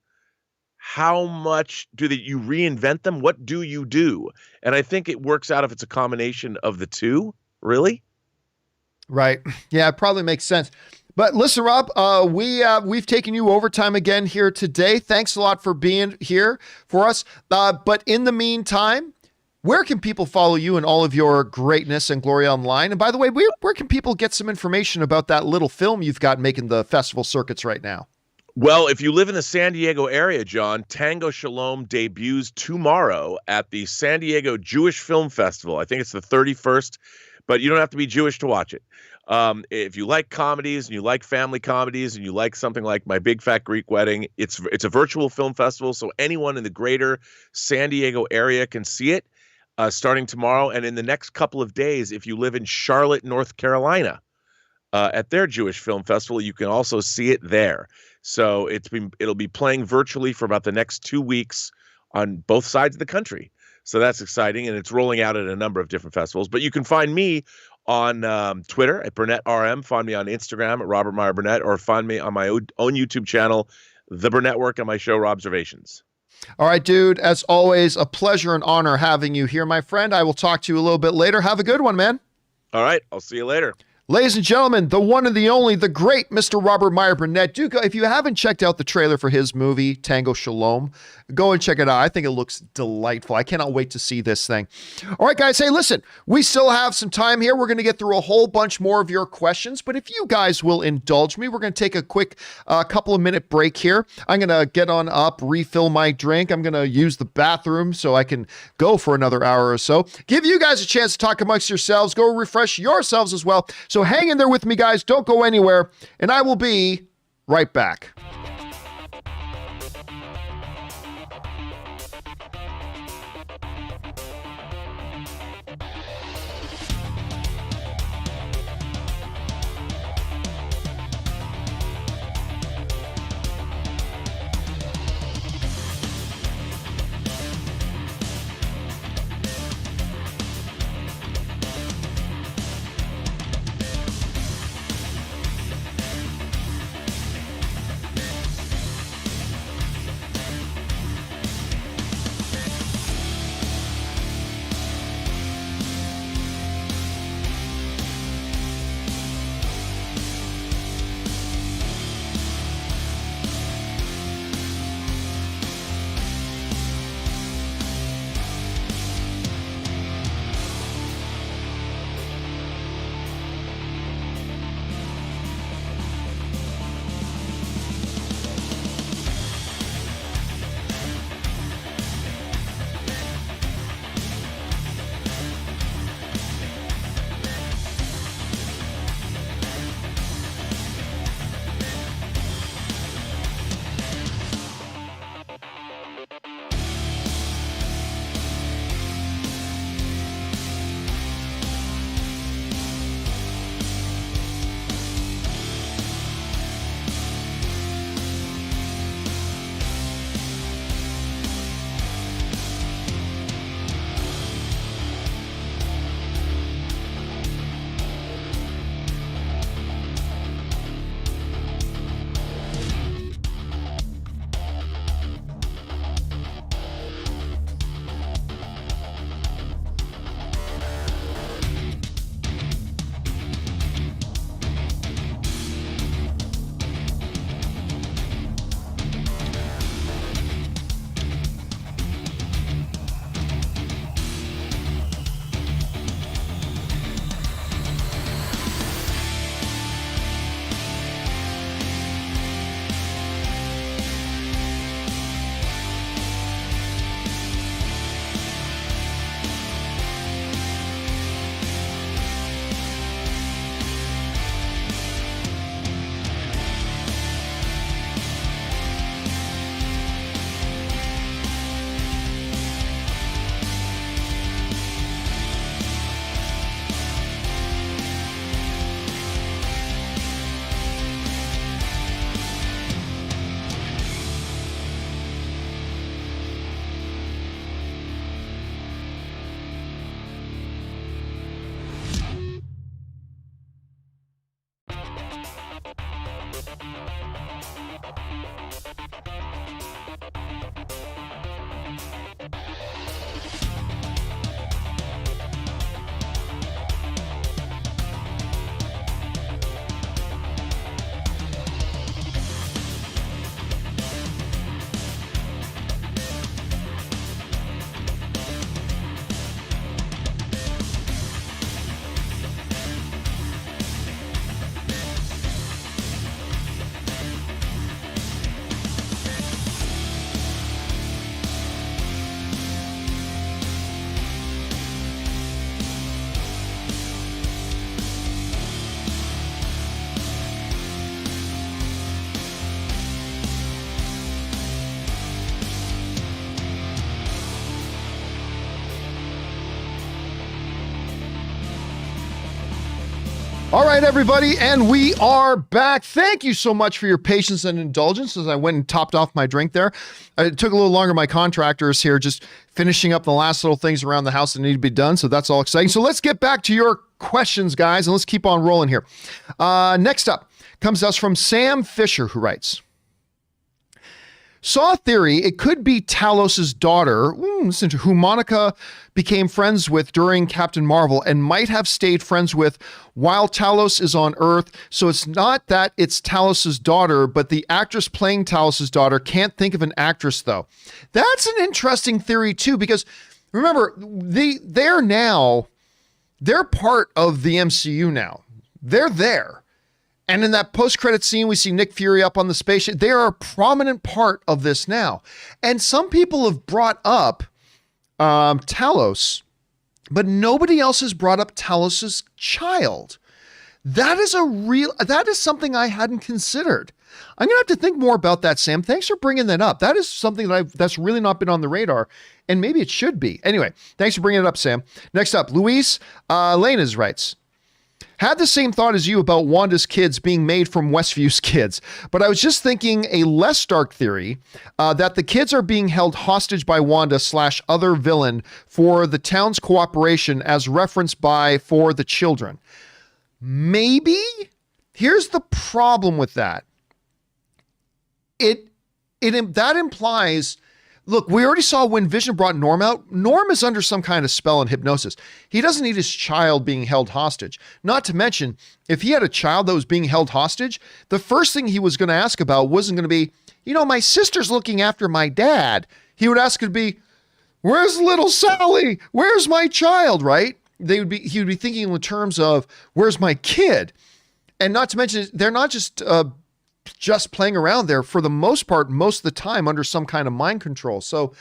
how much do you reinvent them? What do you do? And I think it works out if it's a combination of the two, really. Right. Yeah, it probably makes sense. But listen, Rob, we've taken you overtime again here today. Thanks a lot for being here for us. But in the meantime, where can people follow you and all of your greatness and glory online? And by the way, where can people get some information about that little film you've got making the festival circuits right now? Well, if you live in the San Diego area, John, Tango Shalom debuts tomorrow at the San Diego Jewish Film Festival. I think it's the 31st, but you don't have to be Jewish to watch it. If you like comedies and you like family comedies and you like something like My Big Fat Greek Wedding, it's a virtual film festival, so anyone in the greater San Diego area can see it starting tomorrow. And in the next couple of days, if you live in Charlotte, North Carolina, at their Jewish Film Festival, you can also see it there. So it'll be playing virtually for about the next 2 weeks on both sides of the country. So that's exciting, and it's rolling out at a number of different festivals. But you can find me on Twitter at Burnett RM. Find me on Instagram at Robert Meyer Burnett, or find me on my own YouTube channel, The Burnett Work, and my show, Robservations. All right, dude. As always, a pleasure and honor having you here, my friend. I will talk to you a little bit later. Have a good one, man. All right. I'll see you later. Ladies and gentlemen, the one and the only, the great Mr. Robert Meyer Burnett. Do go, if you haven't checked out the trailer for his movie, Tango Shalom, go and check it out. I think it looks delightful. I cannot wait to see this thing. All right, guys. Hey, listen, we still have some time here. We're going to get through a whole bunch more of your questions, but if you guys will indulge me, we're going to take a quick couple of minute break here. I'm going to get on up, refill my drink. I'm going to use the bathroom so I can go for another hour or so. Give you guys a chance to talk amongst yourselves. Go refresh yourselves as well. So hang in there with me, guys. Don't go anywhere, and I will be right back. All right, everybody, and we are back. Thank you so much for your patience and indulgence as I went and topped off my drink there. It took a little longer. My contractor is here just finishing up the last little things around the house that need to be done, so that's all exciting. So let's get back to your questions, guys, and let's keep on rolling here. Next up comes us from Sam Fisher, who writes, saw a theory it could be Talos's daughter, who Monica became friends with during Captain Marvel and might have stayed friends with while Talos is on Earth. So it's not that it's Talos's daughter, but the actress playing Talos's daughter. Can't think of an actress, though. That's an interesting theory, too, because remember, they're part of the MCU now. They're there. And in that post-credit scene, we see Nick Fury up on the spaceship. They are a prominent part of this now. And some people have brought up Talos, but nobody else has brought up Talos's child. That is something I hadn't considered. I'm going to have to think more about that, Sam. Thanks for bringing that up. That is something that's really not been on the radar, and maybe it should be. Anyway, thanks for bringing it up, Sam. Next up, Luis Lanas writes, had the same thought as you about Wanda's kids being made from Westview's kids, but I was just thinking a less dark theory that the kids are being held hostage by Wanda / other villain for the town's cooperation as referenced for the children. Maybe? Here's the problem with that. That implies, look, we already saw when Vision brought Norm out. Norm is under some kind of spell and hypnosis. He doesn't need his child being held hostage. Not to mention, if he had a child that was being held hostage, the first thing he was going to ask about wasn't going to be, my sister's looking after my dad. He would ask it to be, where's little Sally? Where's my child, right? He would be thinking in terms of, where's my kid? And not to mention, they're not just playing around there for the most part, most of the time under some kind of mind control. So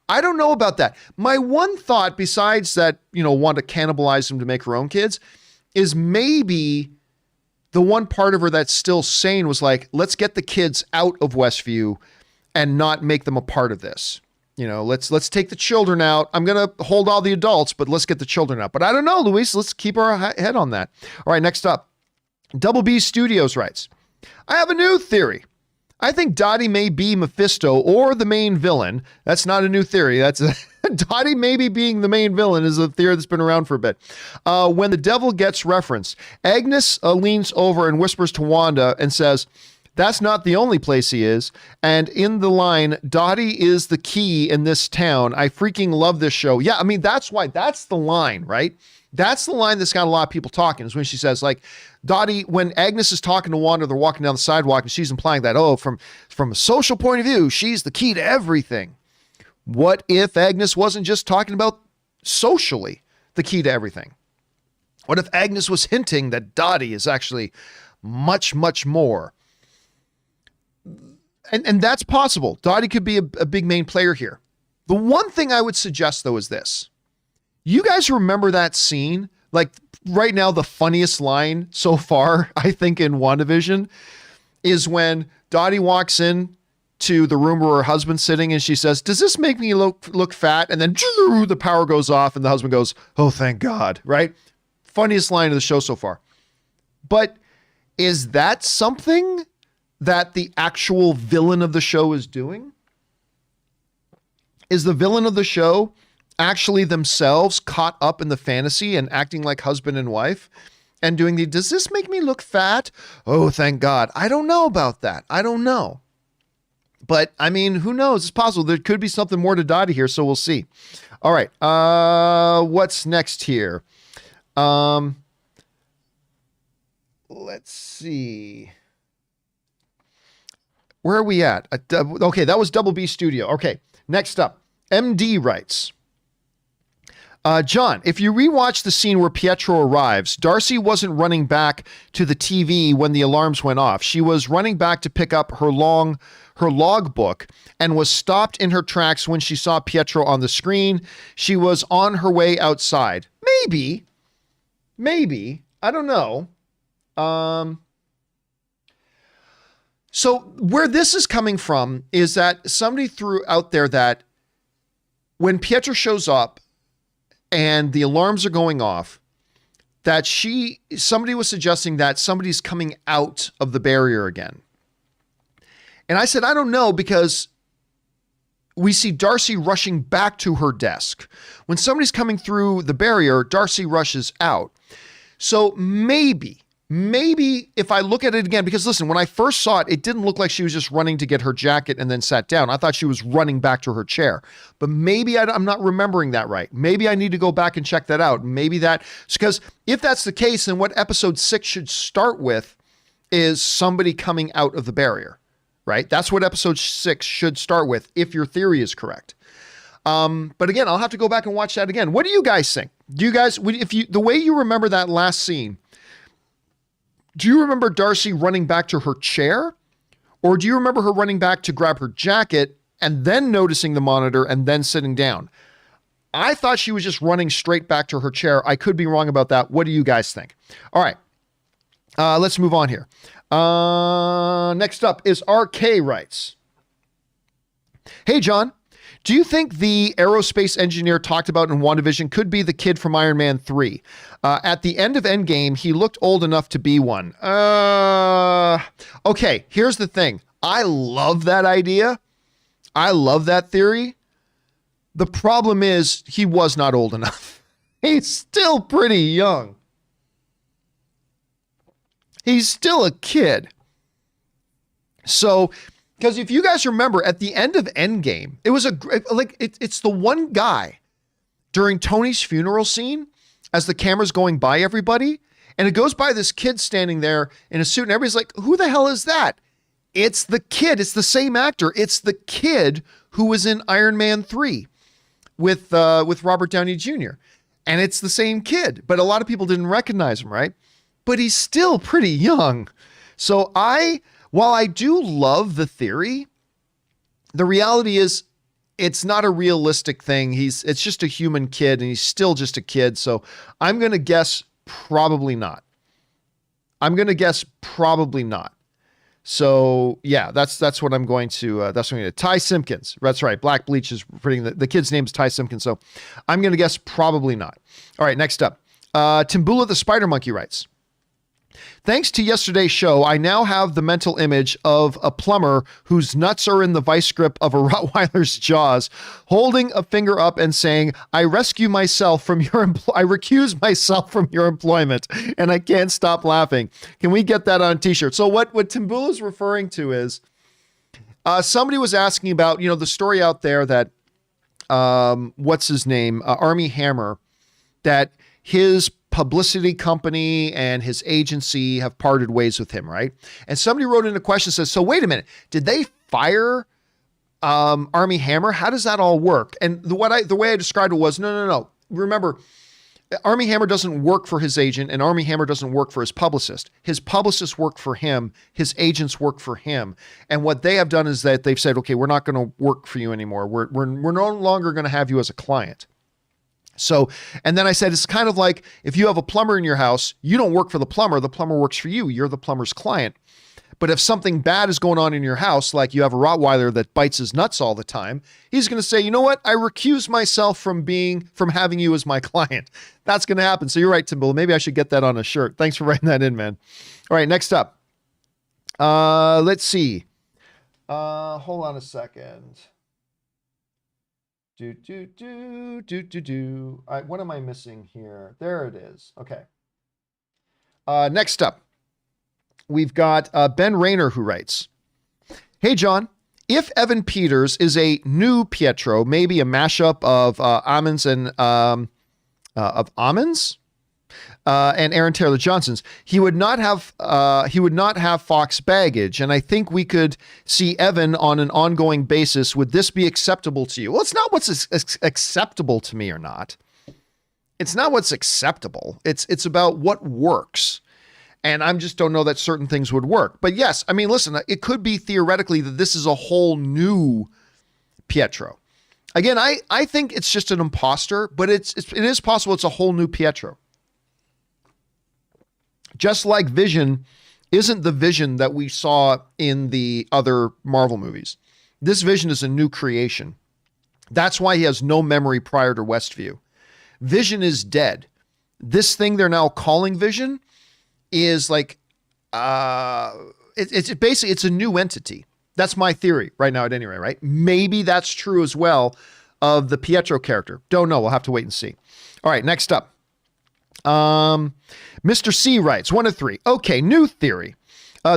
I don't know about that. My one thought, besides that, Wanda cannibalized him to make her own kids, is maybe the one part of her that's still sane was like, let's get the kids out of Westview and not make them a part of this. Let's take the children out. I'm going to hold all the adults, but let's get the children out. But I don't know, Luis. Let's keep our head on that. All right, next up, Double B Studios writes, I have a new theory. I think Dottie may be Mephisto or the main villain. That's not a new theory. That's Dottie maybe being the main villain is a theory that's been around for a bit. When the devil gets referenced, Agnes leans over and whispers to Wanda and says, that's not the only place he is. And in the line, Dottie is the key in this town. I freaking love this show. Yeah, I mean, that's the line, right? That's the line that's got a lot of people talking, is when she says, like, Dottie, when Agnes is talking to Wanda, they're walking down the sidewalk and she's implying that, from a social point of view, she's the key to everything. What if Agnes wasn't just talking about socially the key to everything? What if Agnes was hinting that Dottie is actually much, much more? And that's possible. Dottie could be a big main player here. The one thing I would suggest, though, is this. You guys remember that scene? Like right now, the funniest line so far, I think, in WandaVision is when Dottie walks in to the room where her husband's sitting and she says, does this make me look fat? And then the power goes off and the husband goes, oh, thank God, right? Funniest line of the show so far. But is that something that the actual villain of the show is doing? Is the villain of the show actually themselves caught up in the fantasy and acting like husband and wife and doing does this make me look fat? Oh, thank God. I don't know about that. I don't know. But I mean, who knows? It's possible. There could be something more to Dottie here. So we'll see. All right. What's next here? Let's see. Where are we at? Okay. That was Double B Studio. Okay. Next up, MD writes, John, if you rewatch the scene where Pietro arrives, Darcy wasn't running back to the TV when the alarms went off. She was running back to pick up her logbook and was stopped in her tracks when she saw Pietro on the screen. She was on her way outside. Maybe. I don't know. So where this is coming from is that somebody threw out there that when Pietro shows up, and the alarms are going off, that somebody was suggesting that somebody's coming out of the barrier again. And I said, I don't know, because we see Darcy rushing back to her desk. When somebody's coming through the barrier, Darcy rushes out. So maybe if I look at it again, because listen, when I first saw it, it didn't look like she was just running to get her jacket and then sat down. I thought she was running back to her chair, but maybe I'm not remembering that right. Maybe I need to go back and check that out. Maybe because if that's the case, then what episode 6 should start with is somebody coming out of the barrier, right? That's what episode 6 should start with, if your theory is correct. But again, I'll have to go back and watch that again. What do you guys think? Do you guys, the way you remember that last scene, do you remember Darcy running back to her chair? Or do you remember her running back to grab her jacket and then noticing the monitor and then sitting down? I thought she was just running straight back to her chair. I could be wrong about that. What do you guys think? All right. Let's move on here. Next up is RK writes, "Hey, John. Do you think the aerospace engineer talked about in WandaVision could be the kid from Iron Man 3? At the end of Endgame, he looked old enough to be one." Okay, here's the thing. I love that idea. I love that theory. The problem is he was not old enough. He's still pretty young. He's still a kid. So, because if you guys remember, at the end of Endgame, it was it's the one guy during Tony's funeral scene as the camera's going by everybody, and it goes by this kid standing there in a suit, and everybody's like, who the hell is that? It's the kid. It's the same actor. It's the kid who was in Iron Man 3 with Robert Downey Jr. And it's the same kid, but a lot of people didn't recognize him, right? But he's still pretty young. So while I do love the theory, the reality is it's not a realistic thing. It's just a human kid, and he's still just a kid. So I'm going to guess probably not. So yeah, that's what I'm going to, Ty Simpkins. That's right. Black Bleach is putting the kid's name is Ty Simpkins. So I'm going to guess probably not. All right, next up. Timbula the Spider Monkey writes, "Thanks to yesterday's show, I now have the mental image of a plumber whose nuts are in the vice grip of a Rottweiler's jaws, holding a finger up and saying, I recuse myself from your employment, and I can't stop laughing. Can we get that on a t-shirt?" So what Timbula is referring to is, somebody was asking about, the story out there that, what's his name? Armie Hammer, that his publicity company and his agency have parted ways with him, right? And somebody wrote in a question, says, so wait a minute, did they fire Armie Hammer? How does that all work? And the way I described it was, no. Remember, Armie Hammer doesn't work for his agent, and Armie Hammer doesn't work for his publicist. His publicist worked for him. His agents work for him. And what they have done is that they've said, okay, we're not going to work for you anymore. We're no longer going to have you as a client. So, and then I said, it's kind of like if you have a plumber in your house, you don't work for the plumber works for you. You're the plumber's client. But if something bad is going on in your house, like you have a Rottweiler that bites his nuts all the time, he's going to say, you know what? I recuse myself from having you as my client. That's going to happen. So you're right, Timbul. Maybe I should get that on a shirt. Thanks for writing that in, man. All right, next up. Let's see. Hold on a second. What am I missing here? There it is. Okay. Next up, we've got Ben Rayner, who writes, "Hey, John, if Evan Peters is a new Pietro, maybe a mashup of Ammons and Aaron Taylor Johnson's, he would not have Fox baggage, and I think we could see Evan on an ongoing basis. Would this be acceptable to you?" Well, it's not what's acceptable to me or not. It's not what's acceptable. It's about what works. And I just don't know that certain things would work. But yes, I mean, listen, it could be theoretically that this is a whole new Pietro. Again, I think it's just an imposter, but it is possible it's a whole new Pietro. Just like Vision isn't the Vision that we saw in the other Marvel movies. This Vision is a new creation. That's why he has no memory prior to Westview. Vision is dead. This thing they're now calling Vision is like, it's basically, it's a new entity. That's my theory right now at any rate, right? Maybe that's true as well of the Pietro character. Don't know. We'll have to wait and see. All right, next up. Mr. C writes, 1 of 3. Okay, new theory.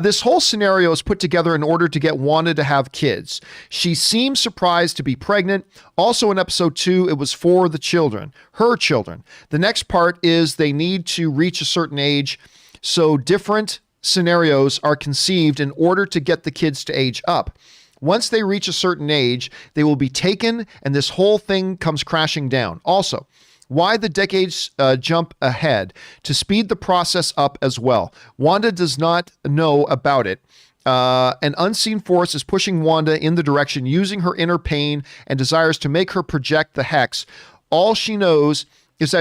This whole scenario is put together in order to get Wanda to have kids. She seems surprised to be pregnant. Also in episode 2, it was for the children, her children. The next part is they need to reach a certain age, so different scenarios are conceived in order to get the kids to age up. Once they reach a certain age, they will be taken and this whole thing comes crashing down. Also, why the decades jump ahead to speed the process up as well. Wanda does not know about it. An unseen force is pushing Wanda in the direction using her inner pain and desires to make her project the hex. All she knows is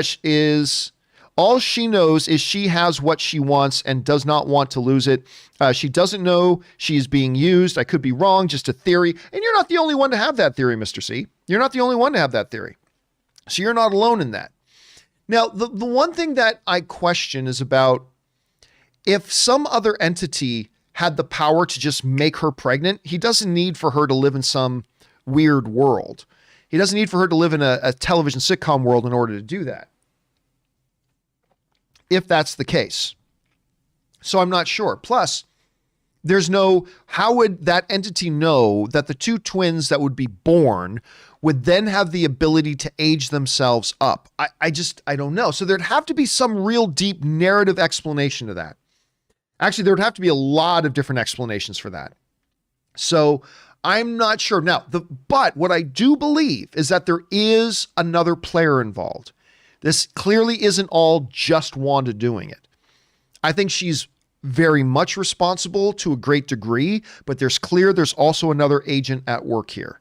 she has what she wants and does not want to lose it. She doesn't know she is being used. I could be wrong, just a theory. And you're not the only one to have that theory, Mr. C. You're not the only one to have that theory. So you're not alone in that. Now, the one thing that I question is about if some other entity had the power to just make her pregnant, he doesn't need for her to live in some weird world. He doesn't need for her to live in a television sitcom world in order to do that. If that's the case. So I'm not sure. Plus, how would that entity know that the 2 twins that would be born would then have the ability to age themselves up? I don't know. So there'd have to be some real deep narrative explanation to that. Actually, there'd have to be a lot of different explanations for that. So I'm not sure. Now, but what I do believe is that there is another player involved. This clearly isn't all just Wanda doing it. I think she's very much responsible to a great degree, but there's also another agent at work here.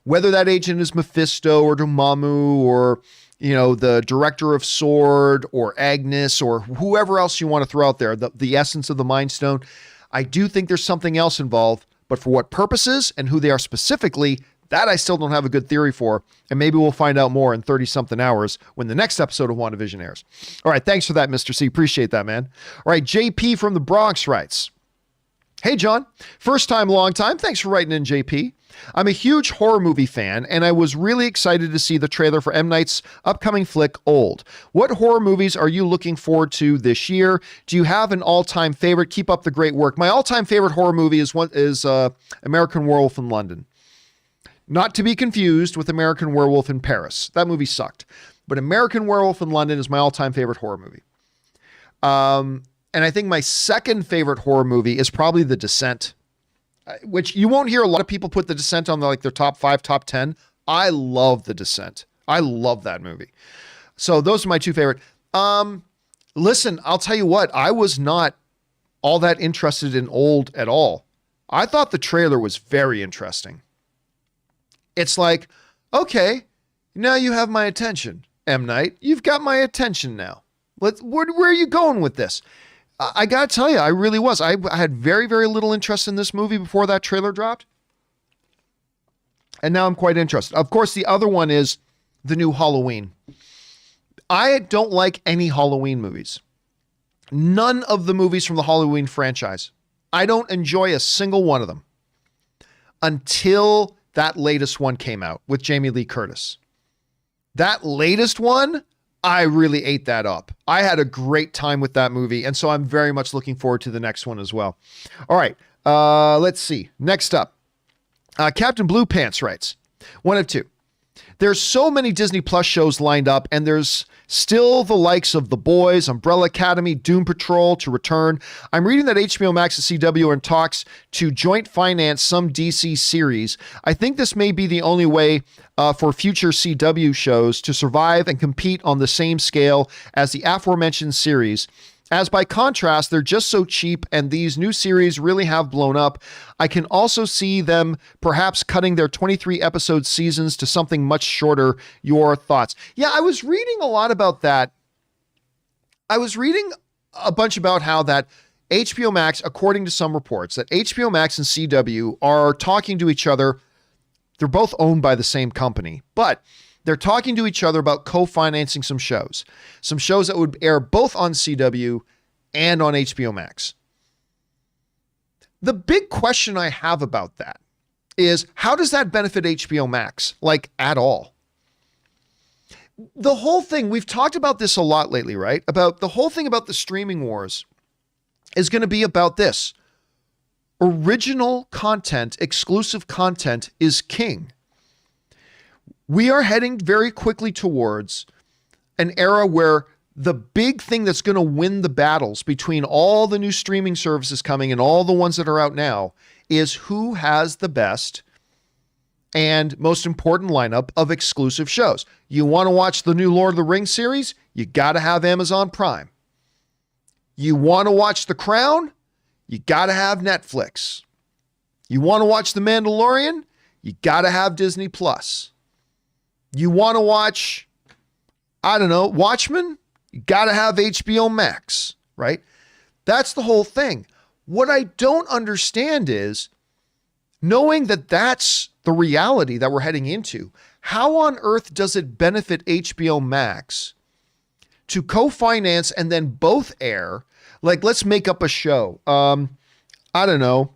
Whether that agent is Mephisto or Dormammu or, the director of S.W.O.R.D. or Agnes or whoever else you want to throw out there, the essence of the Mind Stone, I do think there's something else involved, but for what purposes and who they are specifically, that I still don't have a good theory for, and maybe we'll find out more in 30-something hours when the next episode of WandaVision airs. All right, thanks for that, Mr. C. Appreciate that, man. All right, JP from the Bronx writes, hey, John. First time, long time. Thanks for writing in, JP. I'm a huge horror movie fan, and I was really excited to see the trailer for M. Night's upcoming flick, Old. What horror movies are you looking forward to this year? Do you have an all-time favorite? Keep up the great work. My all-time favorite horror movie is American Werewolf in London. Not to be confused with American Werewolf in Paris. That movie sucked. But American Werewolf in London is my all-time favorite horror movie. And I think my second favorite horror movie is probably The Descent, which you won't hear a lot of people put The Descent on their top 5, top 10. I love The Descent. I love that movie. So those are my 2 favorite. Listen, I'll tell you what, I was not all that interested in Old at all. I thought the trailer was very interesting. It's like, okay, now you have my attention, M. Night. You've got my attention now. Where are you going with this? I got to tell you, I really was. I had very, very little interest in this movie before that trailer dropped. And now I'm quite interested. Of course, the other one is the new Halloween. I don't like any Halloween movies. None of the movies from the Halloween franchise. I don't enjoy a single one of them until that latest one came out with Jamie Lee Curtis. That latest one, I really ate that up. I had a great time with that movie, and so I'm very much looking forward to the next one as well. All right, let's see. Next up, Captain Blue Pants writes, 1 of 2. There's so many Disney Plus shows lined up, and there's still the likes of The Boys, Umbrella Academy, Doom Patrol to return. I'm reading that HBO Max and CW are in talks to joint finance some DC series. I think this may be the only way for future CW shows to survive and compete on the same scale as the aforementioned series. As by contrast, they're just so cheap and these new series really have blown up. I can also see them perhaps cutting their 23 episode seasons to something much shorter. Your thoughts? Yeah, I was reading a lot about that. I was reading a bunch about how that HBO Max, according to some reports, that HBO Max and CW are talking to each other. They're both owned by the same company, but they're talking to each other about co-financing some shows that would air both on CW and on HBO Max. The big question I have about that is, how does that benefit HBO Max? Like, at all? the whole thing, we've talked about this a lot lately, right? About the whole thing about the streaming wars is going to be about this. Original content, exclusive content is king. We are heading very quickly towards an era where the big thing that's going to win the battles between all the new streaming services coming and all the ones that are out now is who has the best and most important lineup of exclusive shows. You want to watch the new Lord of the Rings series? You got to have Amazon Prime. You want to watch The Crown? You got to have Netflix. You want to watch The Mandalorian? You got to have Disney Plus. You want to watch, I don't know, Watchmen? You got to have HBO Max, right? That's the whole thing. What I don't understand is, knowing that that's the reality that we're heading into, how on earth does it benefit HBO Max to co-finance and then both air? Like, let's make up a show. I don't know,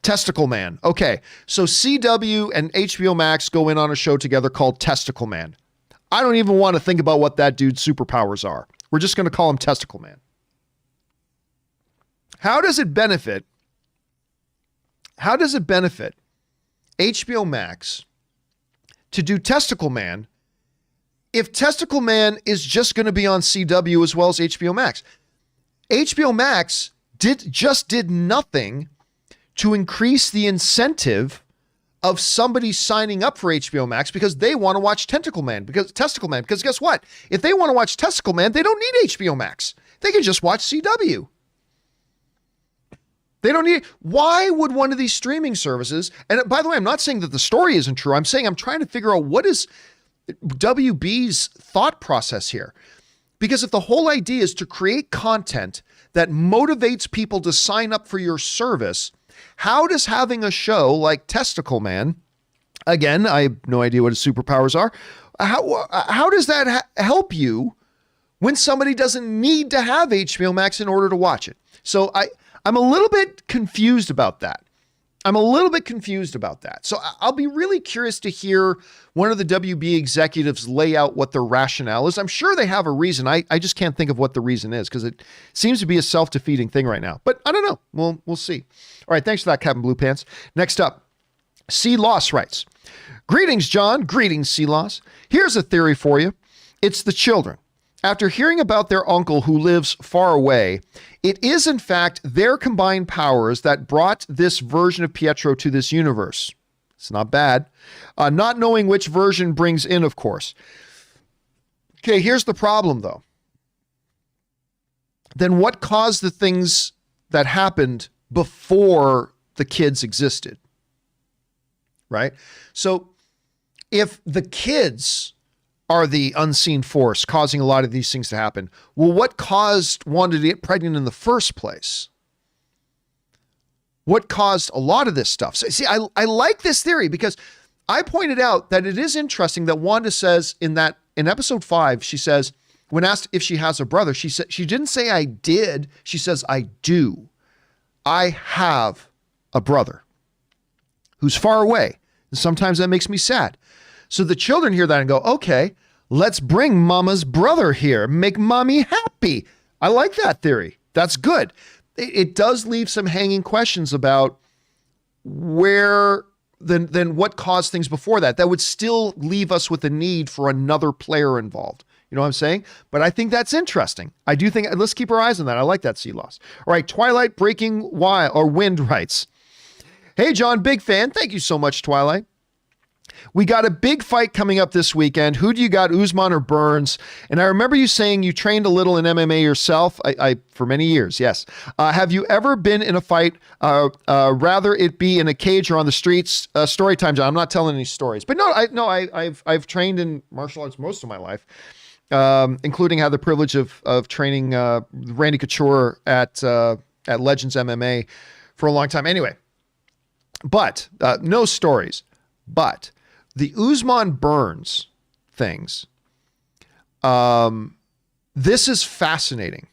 Testicle Man. Okay, so CW and HBO Max go in on a show together called Testicle Man. I don't even want to think about what that dude's superpowers are. We're just going to call him Testicle Man. How does it benefit HBO Max to do Testicle Man if Testicle Man is just going to be on CW as well as HBO Max? HBO Max did nothing to increase the incentive of somebody signing up for HBO Max because they want to watch Testicle Man. Because guess what? If they want to watch Testicle Man, they don't need HBO Max. They can just watch CW. They don't need. Why would one of these streaming services? And by the way, I'm not saying that the story isn't true. I'm saying I'm trying to figure out what is WB's thought process here. Because if the whole idea is to create content that motivates people to sign up for your service, how does having a show like Testicle Man, again, I have no idea what his superpowers are, how does that help you when somebody doesn't need to have HBO Max in order to watch it? So I'm a little bit confused about that. So I'll be really curious to hear one of the WB executives lay out what their rationale is. I'm sure they have a reason. I just can't think of what the reason is because it seems to be a self-defeating thing right now. But I don't know. We'll see. All right. Thanks for that, Captain Blue Pants. Next up, C. Loss writes, "Greetings, John. Greetings, C. Loss. Here's a theory for you. It's the children. After hearing about their uncle who lives far away, it is in fact their combined powers that brought this version of Pietro to this universe." It's not bad. Not knowing which version brings in, of course. Okay, here's the problem though. Then what caused the things that happened before the kids existed? Right? So if the kids are the unseen force causing a lot of these things to happen, well, what caused Wanda to get pregnant in the first place? What caused a lot of this stuff? So, see, I like this theory because I pointed out that it is interesting that Wanda says in episode 5, she says, when asked if she has a brother, she said, she didn't say I did. She says, I do. I have a brother who's far away. And sometimes that makes me sad. So the children hear that and go, okay, let's bring mama's brother here. Make mommy happy. I like that theory. That's good. It does leave some hanging questions about where, then what caused things before that. That would still leave us with a need for another player involved. You know what I'm saying? But I think that's interesting. I do think, let's keep our eyes on that. I like that, C-Loss. All right, Twilight Breaking Wind writes, "Hey, John, big fan. Thank you so much, Twilight. We got a big fight coming up this weekend. Who do you got, Usman or Burns? And I remember you saying you trained a little in MMA yourself. I for many years, yes. Have you ever been in a fight, rather it be in a cage or on the streets? Story time, John. I'm not telling any stories. But I've trained in martial arts most of my life, including had the privilege of training Randy Couture at Legends MMA for a long time. Anyway, but no stories. But the Usman Burns things, this is fascinating.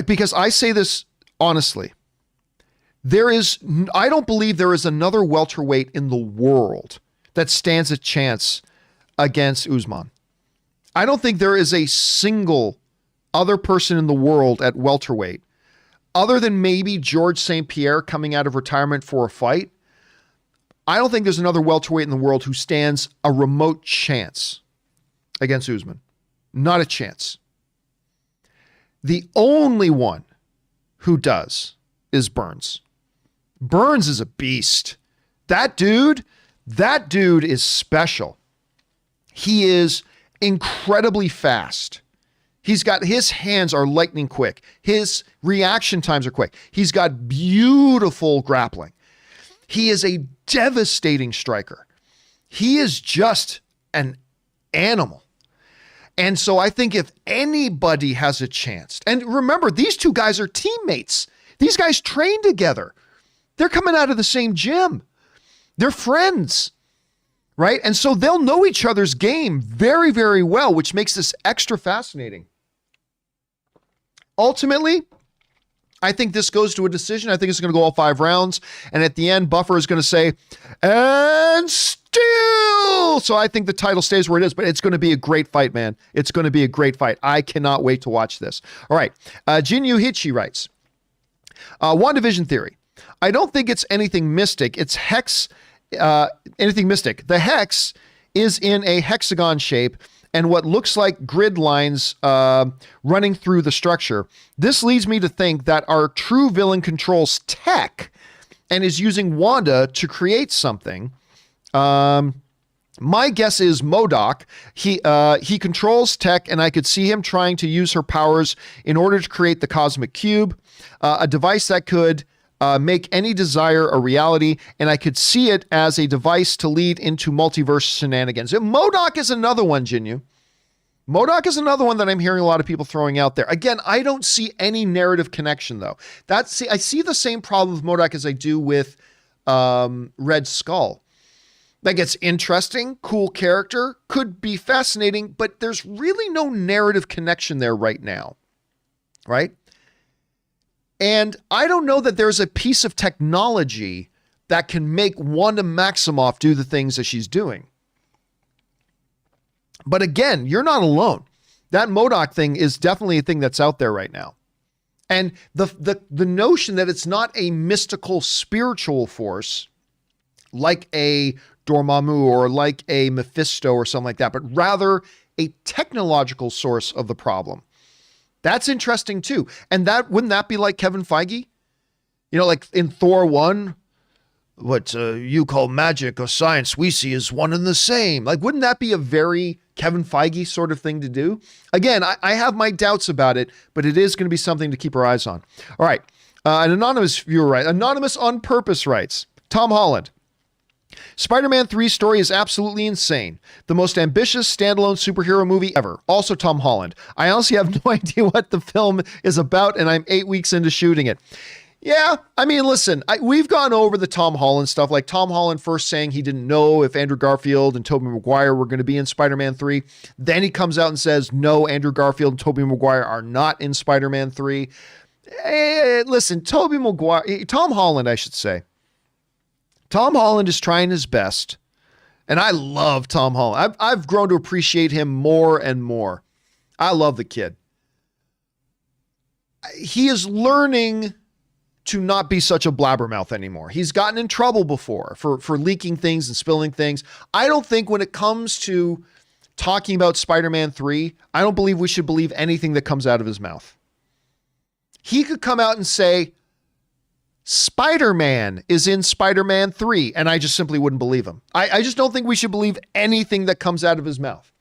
Because I say this honestly, I don't believe there is another welterweight in the world that stands a chance against Usman. I don't think there is a single other person in the world at welterweight, other than maybe George St. Pierre coming out of retirement for a fight. I don't think there's another welterweight in the world who stands a remote chance against Usman. Not a chance. The only one who does is Burns. Burns is a beast. That dude is special. He is incredibly fast. His hands are lightning quick. His reaction times are quick. He's got beautiful grappling. He is a devastating striker. He is just an animal. And so I think if anybody has a chance, and remember, these two guys are teammates. These guys train together. They're coming out of the same gym. They're friends, right? And so they'll know each other's game very, very well, which makes this extra fascinating. Ultimately, I think this goes to a decision. I think it's going to go all 5 rounds. And at the end, Buffer is going to say, and still. So I think the title stays where it is, but it's going to be a great fight, man. It's going to be a great fight. I cannot wait to watch this. All right. Jinyu Hichi writes, WandaVision theory. I don't think it's anything mystic. It's hex, anything mystic. The hex is in a hexagon shape and what looks like grid lines running through the structure. This leads me to think that our true villain controls tech and is using Wanda to create something. My guess is MODOK. He controls tech, and I could see him trying to use her powers in order to create the cosmic cube, a device that could make any desire a reality, and I could see it as a device to lead into multiverse shenanigans. MODOK is another one, Jinyu. MODOK is another one that I'm hearing a lot of people throwing out there. Again, I don't see any narrative connection, though. I see the same problem with MODOK as I do with Red Skull. Like, it's interesting, cool character, could be fascinating, but there's really no narrative connection there right now, right? And I don't know that there's a piece of technology that can make Wanda Maximoff do the things that she's doing. But again, you're not alone. That MODOK thing is definitely a thing that's out there right now. And the notion that it's not a mystical spiritual force like a Dormammu or like a Mephisto or something like that, but rather a technological source of the problem. That's interesting too. And wouldn't that be like Kevin Feige? You know, like in Thor 1, what you call magic or science we see is one and the same. Like, wouldn't that be a very Kevin Feige sort of thing to do? Again, I have my doubts about it, but it is going to be something to keep our eyes on. All right. An anonymous viewer writes, Anonymous on Purpose writes, Tom Holland. Spider-Man 3 story is absolutely insane. The most ambitious standalone superhero movie ever. Also Tom Holland. I honestly have no idea what the film is about, and I'm 8 weeks into shooting it. Yeah, I mean, listen, we've gone over the Tom Holland stuff, like Tom Holland first saying he didn't know if Andrew Garfield and Tobey Maguire were going to be in Spider-Man 3. Then he comes out and says, no, Andrew Garfield and Tobey Maguire are not in Spider-Man 3. Listen, Tom Holland, I should say. Tom Holland is trying his best, and I love Tom Holland. I've grown to appreciate him more and more. I love the kid. He is learning to not be such a blabbermouth anymore. He's gotten in trouble before for leaking things and spilling things. I don't think when it comes to talking about Spider-Man 3, I don't believe we should believe anything that comes out of his mouth. He could come out and say, Spider-Man is in Spider-Man 3, and I just simply wouldn't believe him. I just don't think we should believe anything that comes out of his mouth.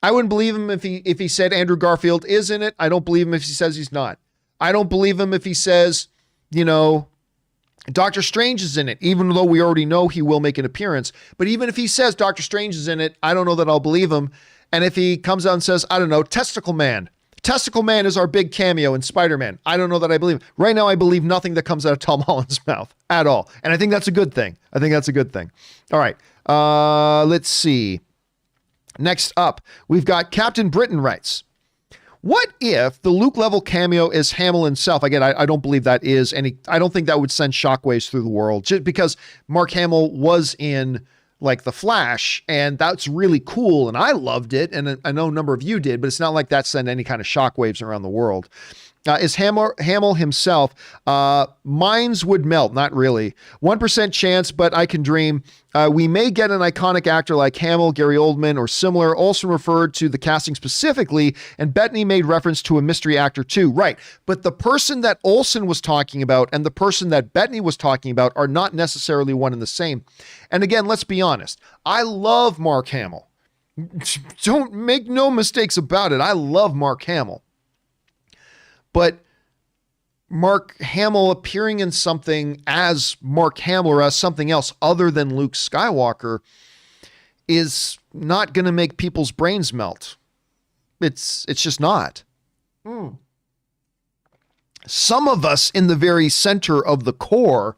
I wouldn't believe him if he said Andrew Garfield is in it. I don't believe him if he says he's not. I don't believe him if he says, Doctor Strange is in it, even though we already know he will make an appearance. But even if he says Doctor Strange is in it, I don't know that I'll believe him. And if he comes out and says, I don't know, Testicle Man is our big cameo in Spider-Man, I don't know that I believe him. Right now, I believe nothing that comes out of Tom Holland's mouth at all. And I think that's a good thing. All right. Let's see. Next up, we've got Captain Britain writes, what if the Luke level cameo is Hamill himself? Again, I don't believe that is any, I don't think that would send shockwaves through the world, just because Mark Hamill was in like The Flash, and that's really cool, and I loved it, and I know a number of you did, but it's not like that sent any kind of shockwaves around the world. Is Hamill himself? Minds would melt. Not really. 1% chance, but I can dream. We may get an iconic actor like Hamill, Gary Oldman, or similar. Olsen referred to the casting specifically, and Bettany made reference to a mystery actor too. Right. But the person that Olsen was talking about and the person that Bettany was talking about are not necessarily one and the same. And again, let's be honest. I love Mark Hamill. Don't make no mistakes about it. I love Mark Hamill. But Mark Hamill appearing in something as Mark Hamill or as something else other than Luke Skywalker is not going to make people's brains melt. It's just not. Some of us in the very center of the core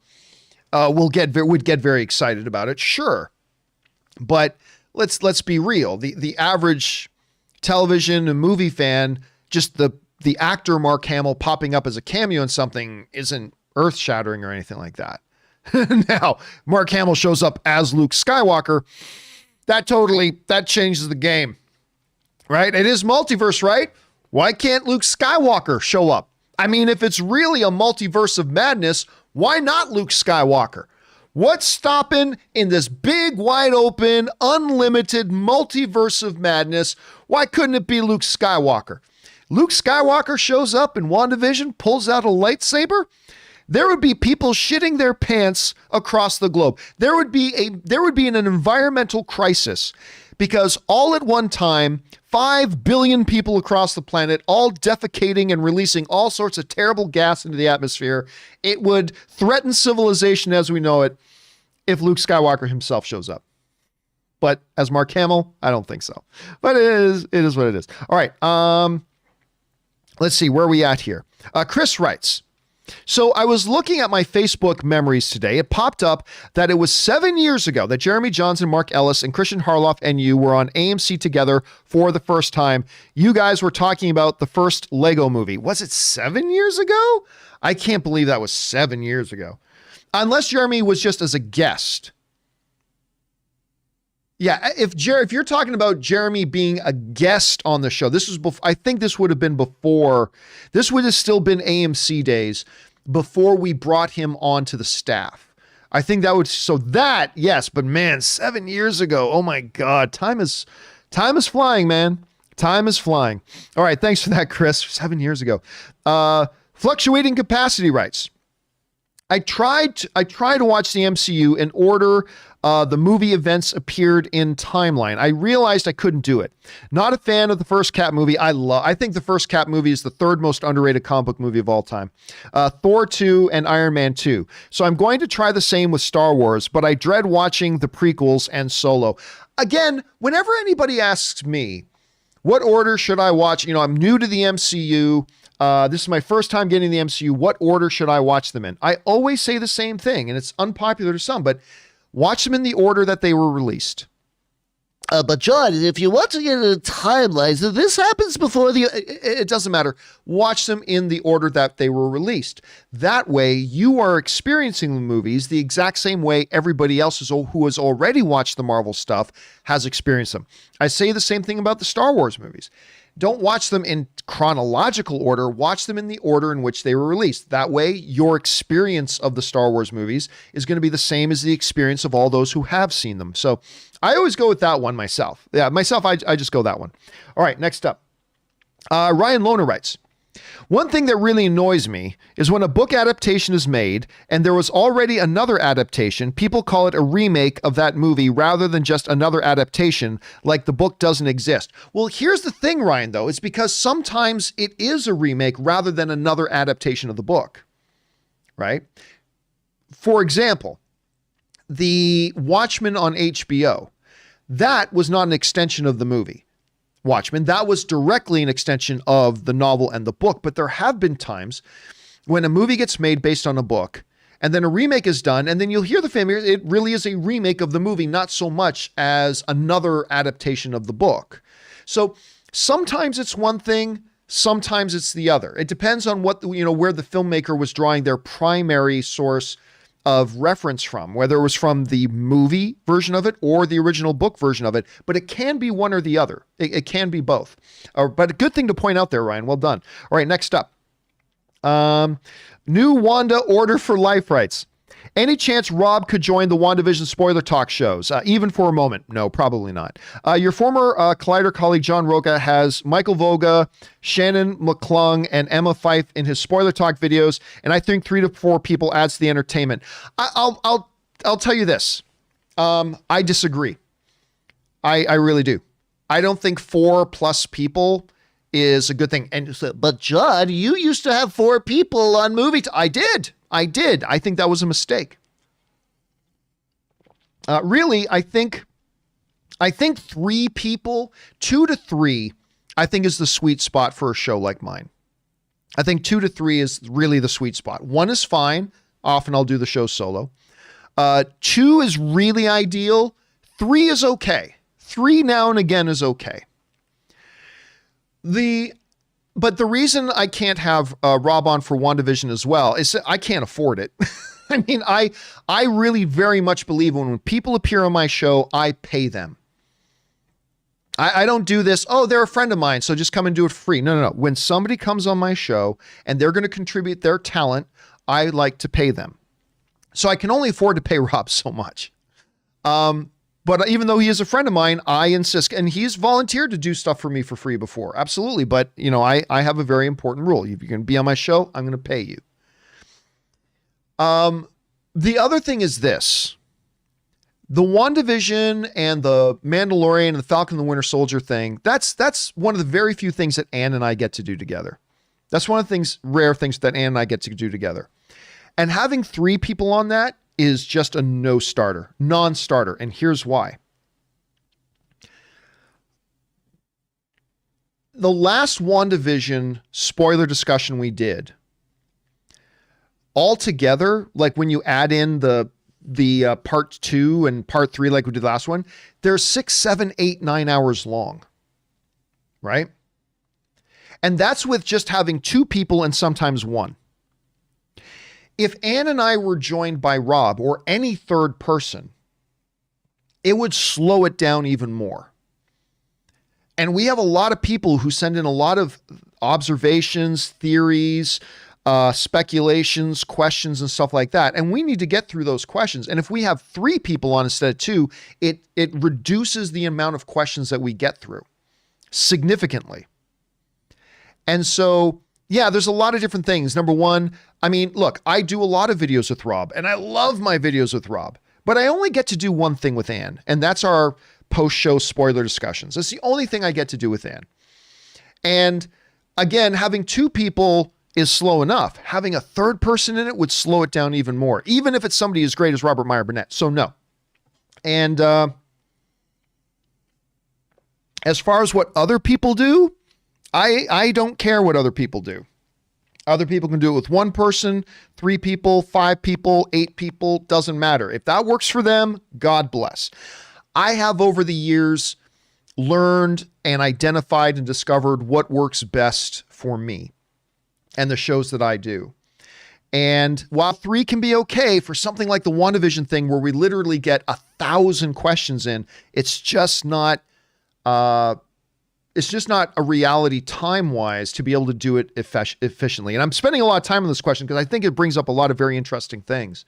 would get very excited about it, sure. But let's be real. The average television and movie fan, just the actor Mark Hamill popping up as a cameo in something isn't earth-shattering or anything like that. Now, Mark Hamill shows up as Luke Skywalker. That changes the game, right? It is multiverse, right? Why can't Luke Skywalker show up? I mean, if it's really a multiverse of madness, why not Luke Skywalker? What's stopping in this big, wide open, unlimited multiverse of madness? Why couldn't it be Luke Skywalker? Luke Skywalker shows up in WandaVision, pulls out a lightsaber. There would be people shitting their pants across the globe. There would be an environmental crisis because all at one time, 5 billion people across the planet, all defecating and releasing all sorts of terrible gas into the atmosphere. It would threaten civilization as we know it if Luke Skywalker himself shows up. But as Mark Hamill, I don't think so. But it is what it is. All right. Let's see, where are we at here? Chris writes, so I was looking at my Facebook memories today. It popped up that it was 7 years ago that Jeremy Johnson, Mark Ellis, and Christian Harloff and you were on AMC together for the first time. You guys were talking about the first Lego movie. Was it 7 years ago? I can't believe that was 7 years ago. Unless Jeremy was just as a guest. Yeah, if you're talking about Jeremy being a guest on the show, this was before, I think this would have been before, this would have still been AMC days before we brought him onto the staff. I think that would, so that, yes, but man, 7 years ago, oh my God, time is flying, man. Time is flying. All right, thanks for that, Chris. 7 years ago. Fluctuating Capacity writes, I tried to watch the MCU in order the movie events appeared in timeline. I realized I couldn't do it. Not a fan of the first Cap movie. I think the first Cap movie is the third most underrated comic book movie of all time. Thor 2 and Iron Man 2. So I'm going to try the same with Star Wars, but I dread watching the prequels and Solo. Again, whenever anybody asks me, what order should I watch? You know, I'm new to the MCU. This is my first time getting the MCU. What order should I watch them in? I always say the same thing, and it's unpopular to some, but watch them in the order that they were released. But John, if you want to get a timeline, so this happens before it doesn't matter. Watch them in the order that they were released. That way, you are experiencing the movies the exact same way everybody else who has already watched the Marvel stuff has experienced them. I say the same thing about the Star Wars movies. Don't watch them in chronological order. Watch them in the order in which they were released. That way, your experience of the Star Wars movies is going to be the same as the experience of all those who have seen them. So I always go with that one myself. Yeah, myself, I just go that one. All right, next up. Ryan Lohner writes, one thing that really annoys me is when a book adaptation is made and there was already another adaptation, people call it a remake of that movie rather than just another adaptation, like the book doesn't exist. Well, here's the thing, Ryan, though. It's because sometimes it is a remake rather than another adaptation of the book, right? For example, the Watchmen on HBO, that was not an extension of the movie. Watchmen, that was directly an extension of the novel and the book, but there have been times when a movie gets made based on a book and then a remake is done, and then you'll hear the familiar, it really is a remake of the movie, not so much as another adaptation of the book. So sometimes it's one thing, sometimes it's the other. It depends on what, where the filmmaker was drawing their primary source of reference from, whether it was from the movie version of it or the original book version of it, but it can be one or the other. It can be both. But a good thing to point out there, Ryan. Well done. All right, next up. New Wanda Order for Life writes, any chance Rob could join the WandaVision spoiler talk shows, even for a moment? No, probably not. Your former Collider colleague John Roca has Michael Voga, Shannon McClung, and Emma Fife in his spoiler talk videos, and I think 3 to 4 people adds to the entertainment. I'll tell you this. I disagree. I really do. I don't think 4+ people is a good thing. And but Judd, you used to have 4 people on movie. I did. I think that was a mistake. Really, I think 3 people, 2 to 3, I think is the sweet spot for a show like mine. I think 2 to 3 is really the sweet spot. 1 is fine. Often I'll do the show solo. 2 is really ideal. 3 is okay. 3 now and again is okay. But the reason I can't have Rob on for WandaVision as well is I can't afford it. I mean, I really very much believe when people appear on my show, I pay them. I don't do this, oh, they're a friend of mine, so just come and do it for free. No. When somebody comes on my show and they're going to contribute their talent, I like to pay them. So I can only afford to pay Rob so much. But even though he is a friend of mine, I insist, and he's volunteered to do stuff for me for free before. Absolutely. But, you know, I have a very important rule. If you're going to be on my show, I'm going to pay you. The other thing is this. The WandaVision and the Mandalorian and the Falcon and the Winter Soldier thing, that's one of the very few things that Ann and I get to do together. That's one of the rare things that Ann and I get to do together. And having 3 people on that is just a non-starter. And here's why. The last WandaVision spoiler discussion we did, altogether, like when you add in the part 2 and part 3, like we did the last one, they're 6, 7, 8, 9 hours long, right? And that's with just having 2 people and sometimes 1. If Ann and I were joined by Rob or any third person, it would slow it down even more. And we have a lot of people who send in a lot of observations, theories, speculations, questions, and stuff like that. And we need to get through those questions. And if we have 3 people on instead of 2, it reduces the amount of questions that we get through significantly. And so, yeah, there's a lot of different things. Number one, I mean, look, I do a lot of videos with Rob, and I love my videos with Rob, but I only get to do one thing with Ann, and that's our post-show spoiler discussions. That's the only thing I get to do with Ann. And again, having 2 people is slow enough. Having a third person in it would slow it down even more, even if it's somebody as great as Robert Meyer Burnett. So no. And as far as what other people do, I don't care what other people do. Other people can do it with 1 person, 3 people, 5 people, 8 people, doesn't matter. If that works for them, God bless. I have over the years learned and identified and discovered what works best for me and the shows that I do. And while 3 can be okay for something like the WandaVision thing where we literally get 1,000 questions in, it's just not a reality time-wise to be able to do it efficiently. And I'm spending a lot of time on this question because I think it brings up a lot of very interesting things.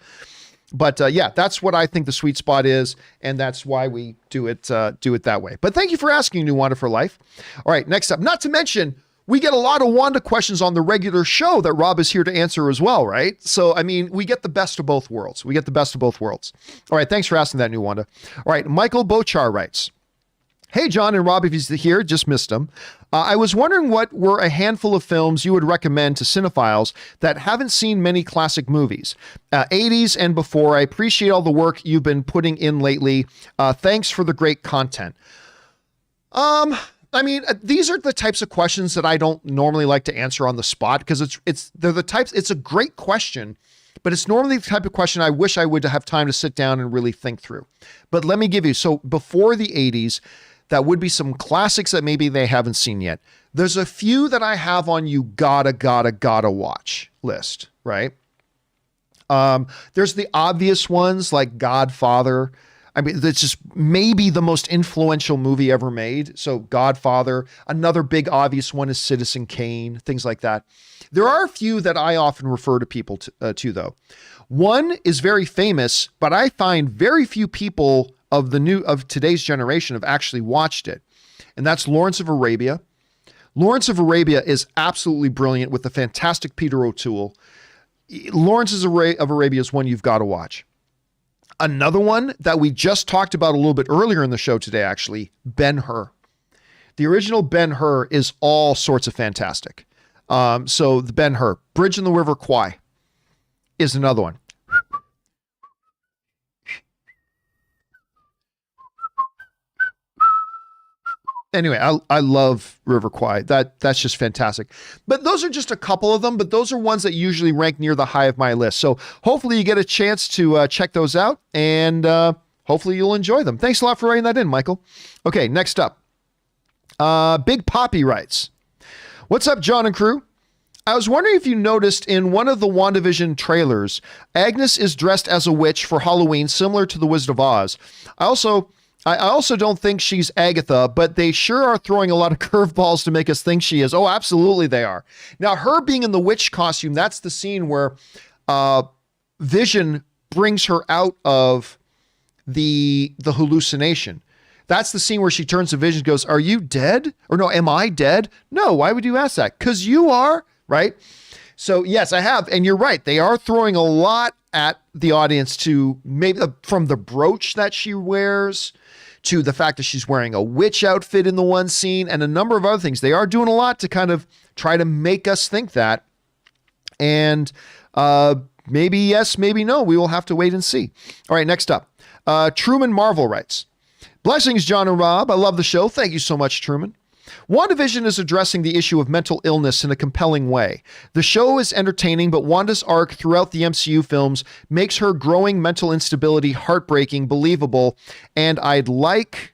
But yeah, that's what I think the sweet spot is, and that's why we do it that way. But thank you for asking, New Wanda for Life. All right, next up. Not to mention, we get a lot of Wanda questions on the regular show that Rob is here to answer as well, right? So, I mean, we get the best of both worlds. All right, thanks for asking that, New Wanda. All right, Michael Bochar writes, hey, John and Rob, if he's here, just missed him. I was wondering what were a handful of films you would recommend to cinephiles that haven't seen many classic movies, 80s and before. I appreciate all the work you've been putting in lately. Thanks for the great content. I mean, these are the types of questions that I don't normally like to answer on the spot because it's a great question, but it's normally the type of question I wish I would have time to sit down and really think through. But let me give you, so before the 80s, that would be some classics that maybe they haven't seen yet. There's a few that I have on you gotta watch list, right? There's the obvious ones like Godfather. I mean, that's just maybe the most influential movie ever made. So Godfather. Another big obvious one is Citizen Kane, things like that. There are a few that I often refer to people to though. One is very famous, but I find very few people of today's generation have actually watched it. And that's Lawrence of Arabia. Lawrence of Arabia is absolutely brilliant with the fantastic Peter O'Toole. Lawrence of Arabia is one you've got to watch. Another one that we just talked about a little bit earlier in the show today, actually, Ben-Hur. The original Ben-Hur is all sorts of fantastic. So the Ben-Hur, Bridge in the River Kwai is another one. Anyway, I love River Kwai. That's just fantastic. But those are just a couple of them, but those are ones that usually rank near the high of my list. So hopefully you get a chance to check those out, and hopefully you'll enjoy them. Thanks a lot for writing that in, Michael. Okay, next up. Big Poppy writes, "What's up, John and crew? I was wondering if you noticed in one of the WandaVision trailers, Agnes is dressed as a witch for Halloween, similar to the Wizard of Oz. I also don't think she's Agatha, but they sure are throwing a lot of curveballs to make us think she is. Oh, absolutely they are. Now, her being in the witch costume, that's the scene where Vision brings her out of the hallucination. That's the scene where she turns to Vision and goes, "Are you dead?" Or no, "Am I dead?" No, why would you ask that? Because you are, right? So yes, I have. And you're right. They are throwing a lot at the audience to maybe from the brooch that she wears to the fact that she's wearing a witch outfit in the one scene and a number of other things. They are doing a lot to kind of try to make us think that. And maybe yes, maybe no. We will have to wait and see. All right, next up. Truman Marvel writes, "Blessings, John and Rob. I love the show. Thank you so much, Truman. WandaVision is addressing the issue of mental illness in a compelling way. The show is entertaining, but Wanda's arc throughout the MCU films makes her growing mental instability heartbreaking, believable, and I'd like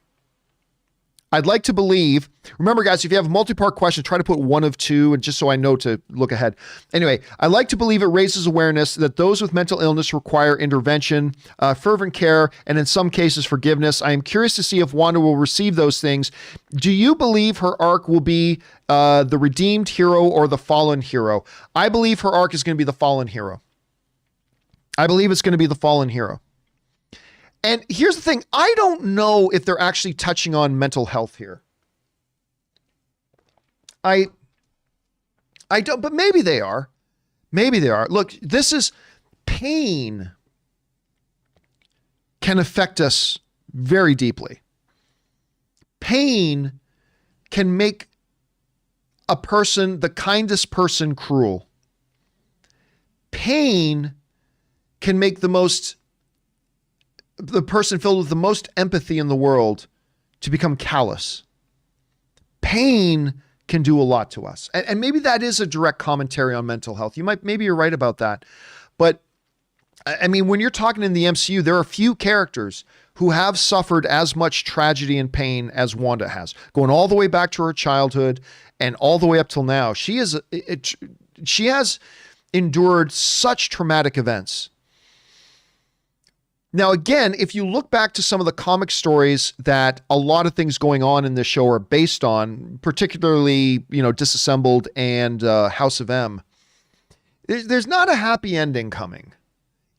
to believe," remember guys, if you have a multi-part question, try to put one of two, and just so I know to look ahead. Anyway, "I'd like to believe it raises awareness that those with mental illness require intervention, fervent care, and in some cases forgiveness. I am curious to see if Wanda will receive those things. Do you believe her arc will be the redeemed hero or the fallen hero?" I believe her arc is going to be the fallen hero. I believe it's going to be the fallen hero. And here's the thing. I don't know if they're actually touching on mental health here. I don't, but maybe they are. Maybe they are. Look, this is pain can affect us very deeply. Pain can make a person, the kindest person, cruel. Pain can make the person filled with the most empathy in the world to become callous. Pain can do a lot to us. And maybe that is a direct commentary on mental health. Maybe you're right about that. But I mean, when you're talking in the MCU, there are a few characters who have suffered as much tragedy and pain as Wanda has, going all the way back to her childhood and all the way up till now. She has endured such traumatic events. Now, again, if you look back to some of the comic stories that a lot of things going on in this show are based on, particularly, Disassembled and House of M, there's not a happy ending coming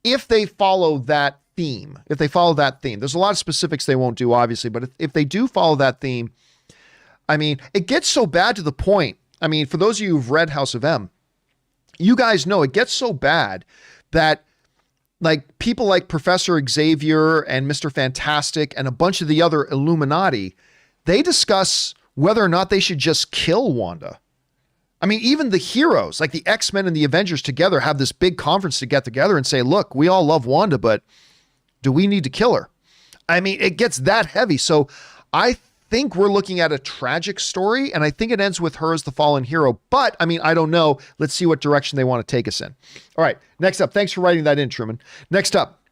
if they follow that theme. There's a lot of specifics they won't do, obviously, but if they do follow that theme, I mean, it gets so bad to the point. I mean, for those of you who've read House of M, you guys know it gets so bad that like people like Professor Xavier and Mr. Fantastic and a bunch of the other Illuminati, they discuss whether or not they should just kill Wanda. I mean, even the heroes, like the X-Men and the Avengers together, have this big conference to get together and say, look, we all love Wanda, but do we need to kill her? I mean, it gets that heavy. So I think we're looking at a tragic story, and I think it ends with her as the fallen hero. But I mean, I don't know. Let's see what direction they want to take us in. All right, next up. Thanks for writing that in, Truman. Next up,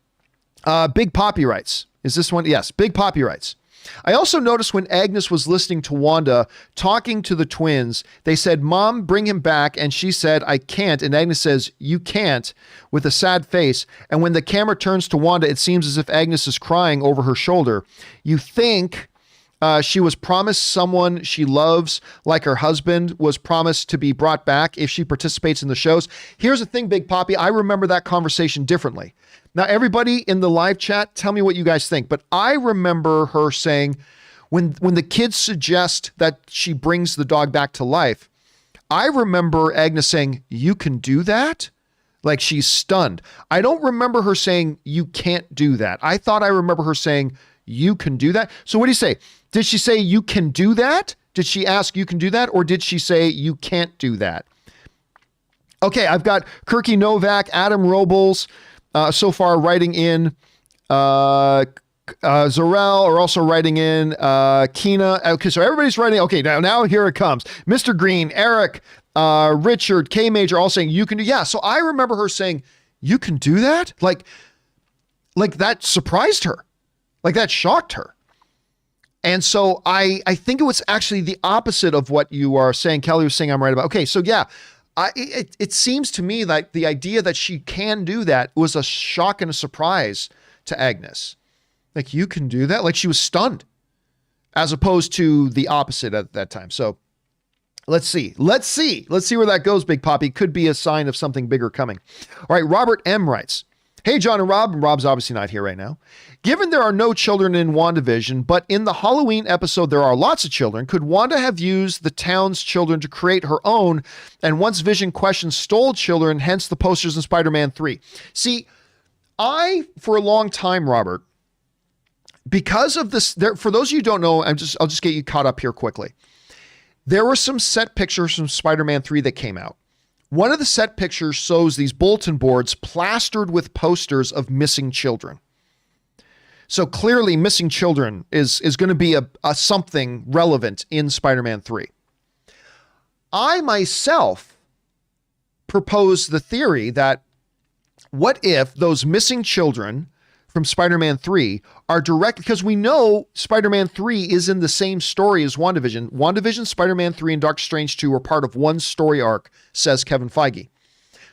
Big Poppy writes. Is this one? Yes, Big Poppy writes. I also noticed when Agnes was listening to Wanda talking to the twins, they said, "Mom, bring him back." And she said, "I can't." And Agnes says, "You can't," with a sad face. And when the camera turns to Wanda, it seems as if Agnes is crying over her shoulder. You think she was promised someone she loves, like her husband was promised to be brought back if she participates in the shows. Here's the thing, Big Poppy. I remember that conversation differently. Now, everybody in the live chat, tell me what you guys think. But I remember her saying, when the kids suggest that she brings the dog back to life, I remember Agnes saying, "You can do that?" Like she's stunned. I don't remember her saying, "You can't do that." I thought I remember her saying, "You can do that." So what do you say? Did she say, "You can do that"? Did she ask, "You can do that"? Or did she say, "You can't do that"? Okay, I've got Kirky Novak, Adam Robles, so far writing in. Zorel are also writing in. Kina. Okay, so everybody's writing. Okay, now here it comes. Mr. Green, Eric, Richard, K Major, all saying, "You can do." Yeah, so I remember her saying, "You can do that"? Like that surprised her. Like that shocked her. And so I think it was actually the opposite of what you are saying. Kelly was saying I'm right about. Okay, so yeah, it seems to me like the idea that she can do that was a shock and a surprise to Agnes. Like, you can do that? Like she was stunned, as opposed to the opposite at that time. So let's see where that goes, Big Poppy. Could be a sign of something bigger coming. All right, Robert M writes, "Hey, John and Rob," and Rob's obviously not here right now. "Given there are no children in WandaVision, but in the Halloween episode there are lots of children, could Wanda have used the town's children to create her own, and once Vision questioned, stole children, hence the posters in Spider-Man 3? See, for a long time, Robert, because of this, for those of you who don't know, I'll just get you caught up here quickly. There were some set pictures from Spider-Man 3 that came out. One of the set pictures shows these bulletin boards plastered with posters of missing children. So clearly missing children is going to be a something relevant in Spider-Man 3. I myself proposed the theory that what if those missing children from Spider-Man 3 are direct, because we know Spider-Man 3 is in the same story as WandaVision. WandaVision, Spider-Man 3, and Doctor Strange 2 are part of one story arc, says Kevin Feige.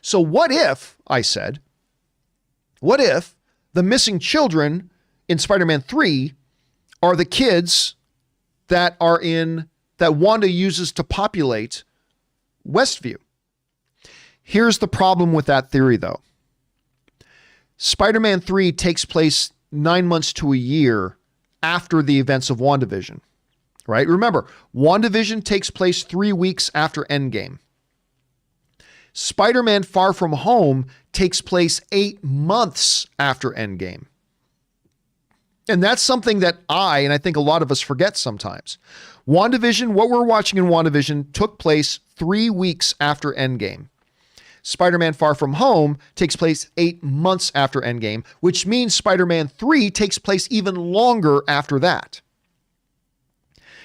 So what if, I said, what if the missing children in Spider-Man 3 are the kids that Wanda uses to populate Westview? Here's the problem with that theory, though. Spider-Man 3 takes place 9 months to a year after the events of WandaVision, right? Remember, WandaVision takes place 3 weeks after Endgame. Spider-Man Far From Home takes place 8 months after Endgame. And that's something that I think a lot of us forget sometimes. WandaVision, what we're watching in WandaVision, took place 3 weeks after Endgame. Spider-Man Far From Home takes place 8 months after Endgame, which means Spider-Man 3 takes place even longer after that.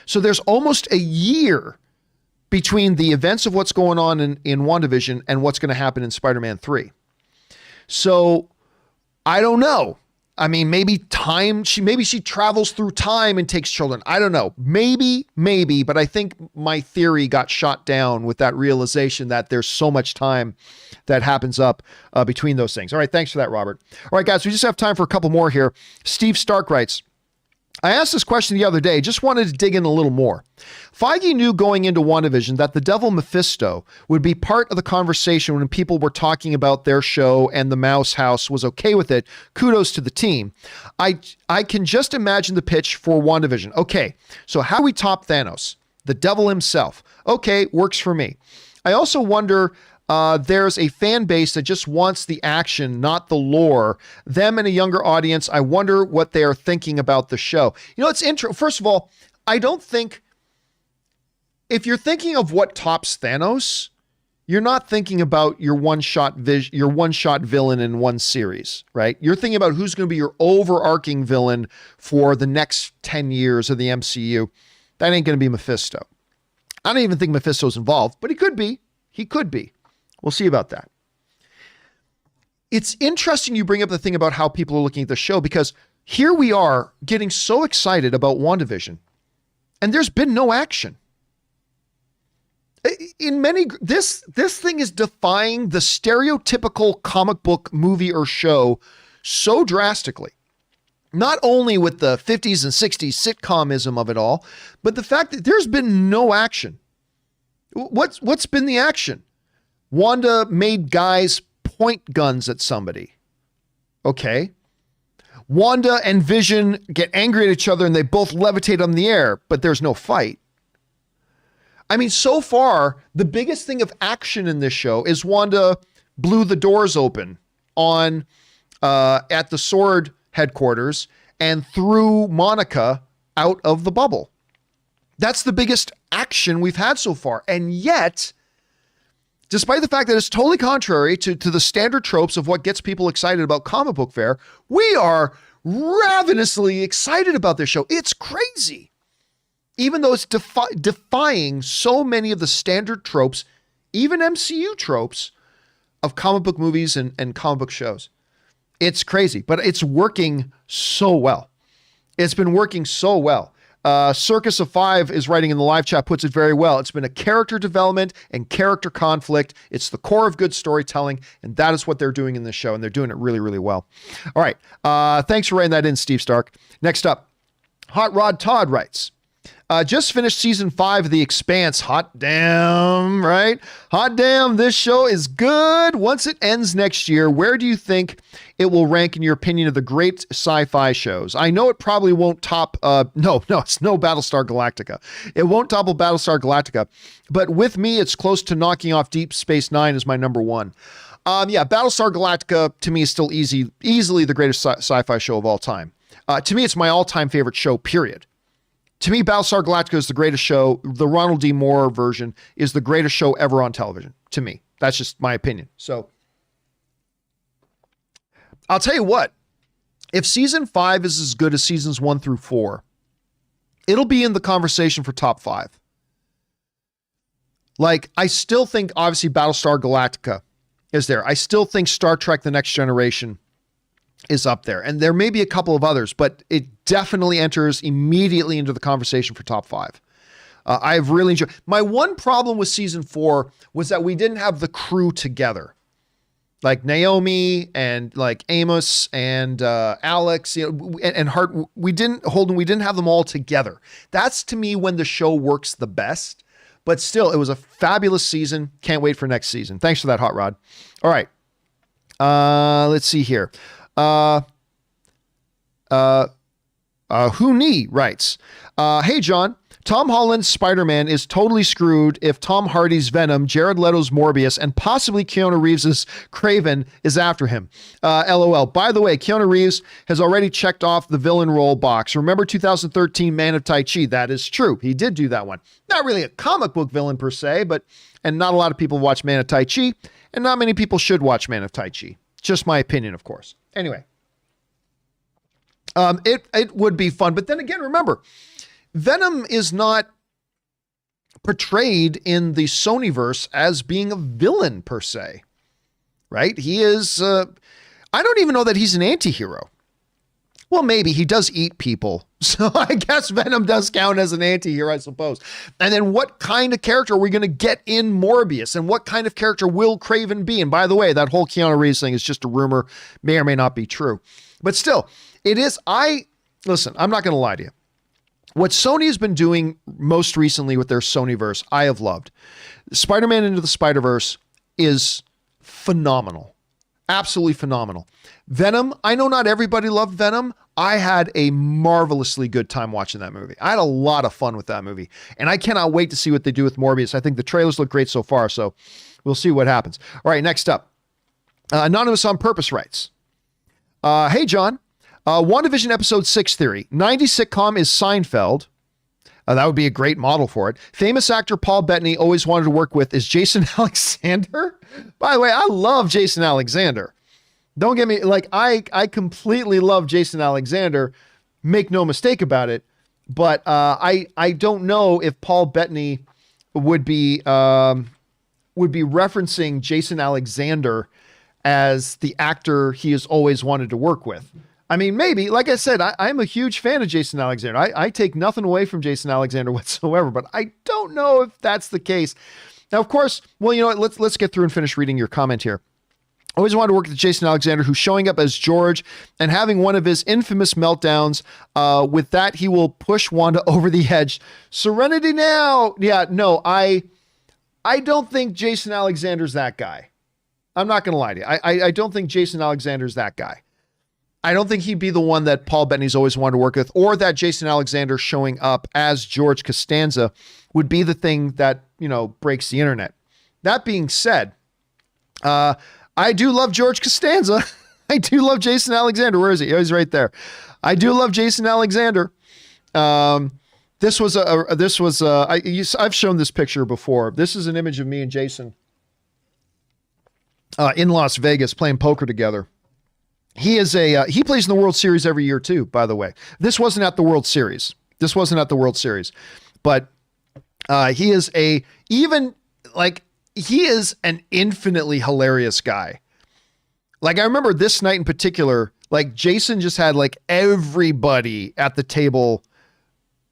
So there's almost a year between the events of what's going on in WandaVision and what's going to happen in Spider-Man 3. So I don't know. I mean, maybe she travels through time and takes children. I don't know. Maybe, but I think my theory got shot down with that realization that there's so much time that happens up between those things. All right, thanks for that, Robert. All right, guys, we just have time for a couple more here. Steve Stark writes, I asked this question the other day, just wanted to dig in a little more. Feige knew going into WandaVision that the devil Mephisto would be part of the conversation when people were talking about their show, and the Mouse House was okay with it. Kudos to the team. I can just imagine the pitch for WandaVision. Okay, so how do we top Thanos? The devil himself. Okay, works for me. I also wonder, there's a fan base that just wants the action, not the lore. Them and a younger audience, I wonder what they are thinking about the show. You know, it's interesting. First of all, I don't think, if you're thinking of what tops Thanos, you're not thinking about your one-shot villain in one series, right? You're thinking about who's going to be your overarching villain for the next 10 years of the MCU. That ain't going to be Mephisto. I don't even think Mephisto's involved, but he could be. He could be. We'll see about that. It's interesting you bring up the thing about how people are looking at the show, because here we are getting so excited about WandaVision, and there's been no action. This thing is defying the stereotypical comic book movie or show so drastically. Not only with the 50s and 60s sitcomism of it all, but the fact that there's been no action. What's been the action? Wanda made guys point guns at somebody. Okay. Wanda and Vision get angry at each other and they both levitate on the air, but there's no fight. I mean, so far, the biggest thing of action in this show is Wanda blew the doors open on at the Sword headquarters and threw Monica out of the bubble. That's the biggest action we've had so far. And yet, despite the fact that it's totally contrary to the standard tropes of what gets people excited about comic book fare, we are ravenously excited about this show. It's crazy. Even though it's defying so many of the standard tropes, even MCU tropes of comic book movies and comic book shows. It's crazy, but it's working so well. It's been working so well. Circus of Five is writing in the live chat, puts it very well. It's been a character development and character conflict. It's the core of good storytelling, and that is what they're doing in this show, and they're doing it really, really well. All right. Thanks for writing that in, Steve Stark. Next up, Hot Rod Todd writes, just finished season 5 of The Expanse. Hot damn, right? Hot damn, this show is good. Once it ends next year, where do you think it will rank in your opinion of the great sci-fi shows? I know it probably won't top, it's no Battlestar Galactica. It won't topple Battlestar Galactica, but with me, it's close to knocking off Deep Space Nine as my number one. Battlestar Galactica to me is still easily the greatest sci-fi show of all time. To me, it's my all-time favorite show, period. To me, Battlestar Galactica is the greatest show. The Ronald D. Moore version is the greatest show ever on television. To me, that's just my opinion. So I'll tell you what, if season 5 is as good as seasons 1 through 4, it'll be in the conversation for top 5. Like, I still think obviously Battlestar Galactica is there. I still think Star Trek: The Next Generation is up there. And there may be a couple of others, but it definitely enters immediately into the conversation for top 5. I've really enjoyed. My one problem with season 4 was that we didn't have the crew together. Like Naomi and like Amos and Alex, and Hart. We didn't have them all together. That's to me when the show works the best. But still, it was a fabulous season. Can't wait for next season. Thanks for that, Hot Rod. All right. Let's see here. Huni writes, hey, John, Tom Holland's Spider-Man is totally screwed if Tom Hardy's Venom, Jared Leto's Morbius, and possibly Keanu Reeves' Kraven is after him. LOL. By the way, Keanu Reeves has already checked off the villain role box. Remember 2013 Man of Tai Chi? That is true. He did do that one. Not really a comic book villain per se, and not a lot of people watch Man of Tai Chi, and not many people should watch Man of Tai Chi. Just my opinion, of course. Anyway, it would be fun. But then again, remember, Venom is not portrayed in the Sonyverse as being a villain per se, right? He is, I don't even know that he's an anti-hero. Well, maybe he does eat people. So I guess Venom does count as an anti-hero, I suppose. And then what kind of character are we going to get in Morbius? And what kind of character will Kraven be? And by the way, that whole Keanu Reeves thing is just a rumor, may or may not be true. But still, it is, listen, I'm not going to lie to you. What Sony has been doing most recently with their Sonyverse, I have loved. Spider-Man Into the Spider-Verse is phenomenal. Absolutely phenomenal. Venom, I know not everybody loved Venom. I had a marvelously good time watching that movie. I had a lot of fun with that movie. And I cannot wait to see what they do with Morbius. I think the trailers look great so far, so we'll see what happens. All right, next up. Anonymous on Purpose writes, hey, John. WandaVision episode 6 theory. 90s sitcom is Seinfeld. That would be a great model for it. Famous actor Paul Bettany always wanted to work with is Jason Alexander. By the way, I love Jason Alexander. Don't get me, like, I completely love Jason Alexander. Make no mistake about it. But I don't know if Paul Bettany would be referencing Jason Alexander as the actor he has always wanted to work with. I mean, maybe, like I said, I'm a huge fan of Jason Alexander. I take nothing away from Jason Alexander whatsoever, but I don't know if that's the case. Now, of course, well, you know what? Let's get through and finish reading your comment here. I always wanted to work with Jason Alexander, who's showing up as George and having one of his infamous meltdowns. With that, he will push Wanda over the edge. Serenity now. Yeah, no, I don't think Jason Alexander's that guy. I'm not going to lie to you. I don't think Jason Alexander's that guy. I don't think he'd be the one that Paul Bettany's always wanted to work with, or that Jason Alexander showing up as George Costanza would be the thing that, you know, breaks the internet. That being said, I do love George Costanza. I do love Jason Alexander. Where is he? Oh, he's right there. I do love Jason Alexander. I've shown this picture before. This is an image of me and Jason in Las Vegas playing poker together. He is he plays in the World Series every year too, by the way. This wasn't at the World Series, but he is an infinitely hilarious guy. Like, I remember this night in particular, like Jason just had like everybody at the table,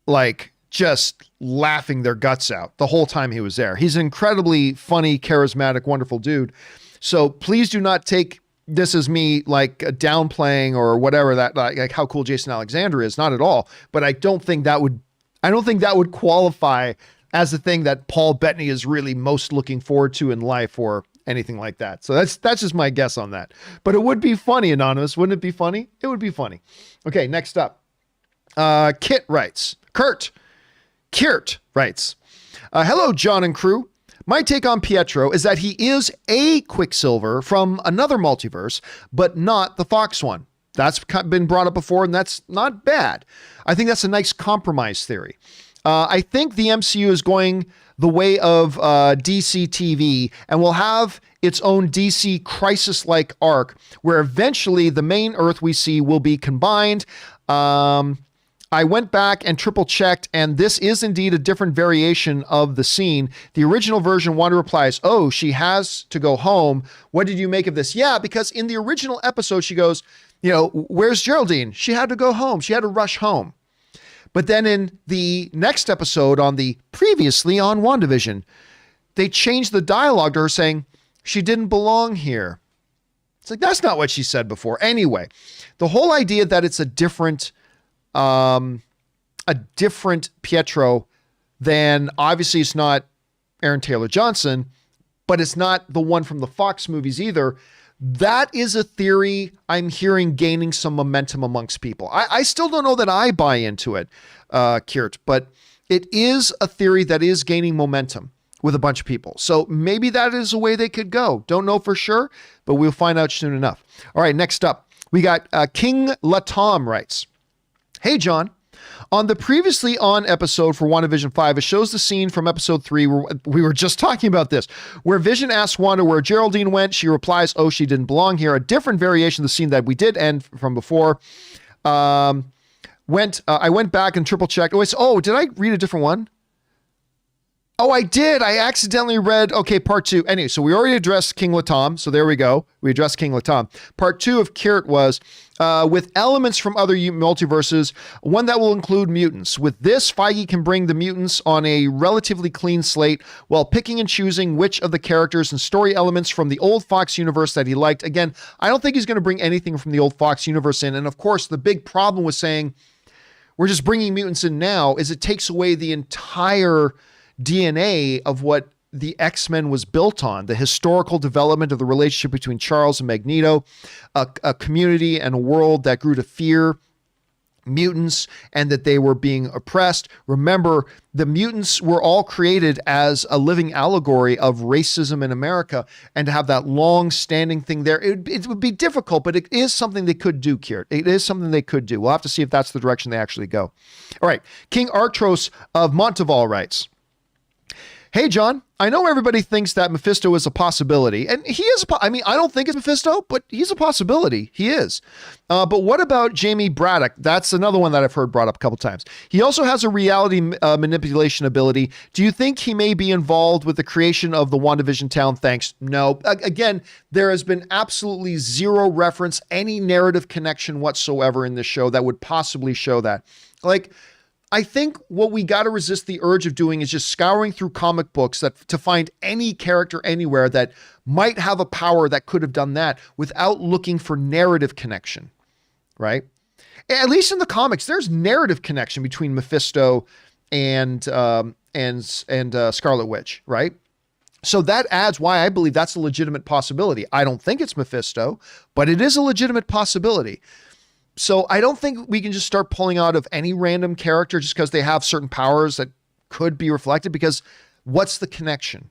like just laughing their guts out the whole time he was there. He's an incredibly funny, charismatic, wonderful dude. So please do not take this as me like downplaying or whatever that like how cool Jason Alexander is. Not at all. But I don't think that would qualify as the thing that Paul Bettany is really most looking forward to in life or anything like that. So that's just my guess on that. But it would be funny, Anonymous. Wouldn't it be funny? It would be funny. Okay, next up. Kurt writes, hello, John and crew. My take on Pietro is that he is a Quicksilver from another multiverse, but not the Fox one. That's been brought up before, and that's not bad. I think that's a nice compromise theory. I think the MCU is going the way of DC TV and will have its own DC crisis-like arc where eventually the main Earth we see will be combined. I went back and triple checked, and this is indeed a different variation of the scene. The original version, Wanda replies, "Oh, she has to go home. What did you make of this?" Yeah, because in the original episode, she goes, you know, "Where's Geraldine?" She had to go home. She had to rush home. But then in the next episode on the previously on WandaVision, they changed the dialogue to her saying, "She didn't belong here." It's like, that's not what she said before. Anyway, the whole idea that it's a different Pietro, then obviously it's not Aaron Taylor Johnson, but it's not the one from the Fox movies either. That is a theory I'm hearing gaining some momentum amongst people. I still don't know that I buy into it, Kirt, but it is a theory that is gaining momentum with a bunch of people. So maybe that is a way they could go. Don't know for sure, but we'll find out soon enough. All right, next up, we got King Latom writes, "Hey, John. On the previously on episode for WandaVision 5, it shows the scene from episode 3 where we were just talking about this, where Vision asks Wanda where Geraldine went. She replies, "Oh, she didn't belong here." A different variation of the scene that we did end from before. I went back and triple checked. Did I read a different one? Oh, I did. I accidentally read, part 2. Anyway, so we already addressed King Latom. So there we go. We addressed King Latom. Part 2 of Kirt was with elements from other multiverses, one that will include mutants. With this, Feige can bring the mutants on a relatively clean slate while picking and choosing which of the characters and story elements from the old Fox universe that he liked. Again, I don't think he's going to bring anything from the old Fox universe in. And of course, the big problem with saying we're just bringing mutants in now is it takes away the entire DNA of what the X-Men was built on, the historical development of the relationship between Charles and Magneto, a community and a world that grew to fear mutants and that they were being oppressed. Remember, the mutants were all created as a living allegory of racism in America, and to have that long-standing thing there, it would be difficult, but it is something they could do, Kirt. It is something they could do. We'll have to see if that's the direction they actually go. All right, King Artros of Monteval writes, Hey, John, I know everybody thinks that Mephisto is a possibility, and he is. I don't think it's Mephisto, but he's a possibility. He is. But what about Jamie Braddock? That's another one that I've heard brought up a couple times. He also has a reality manipulation ability. Do you think he may be involved with the creation of the WandaVision town? Thanks. No. Again, there has been absolutely zero reference, any narrative connection whatsoever in this show that would possibly show that. Like, I think what we got to resist the urge of doing is just scouring through comic books to find any character anywhere that might have a power that could have done that without looking for narrative connection, right? At least in the comics, there's narrative connection between Mephisto and Scarlet Witch, right? So that adds why I believe that's a legitimate possibility. I don't think it's Mephisto, but it is a legitimate possibility. So I don't think we can just start pulling out of any random character just because they have certain powers that could be reflected, because what's the connection?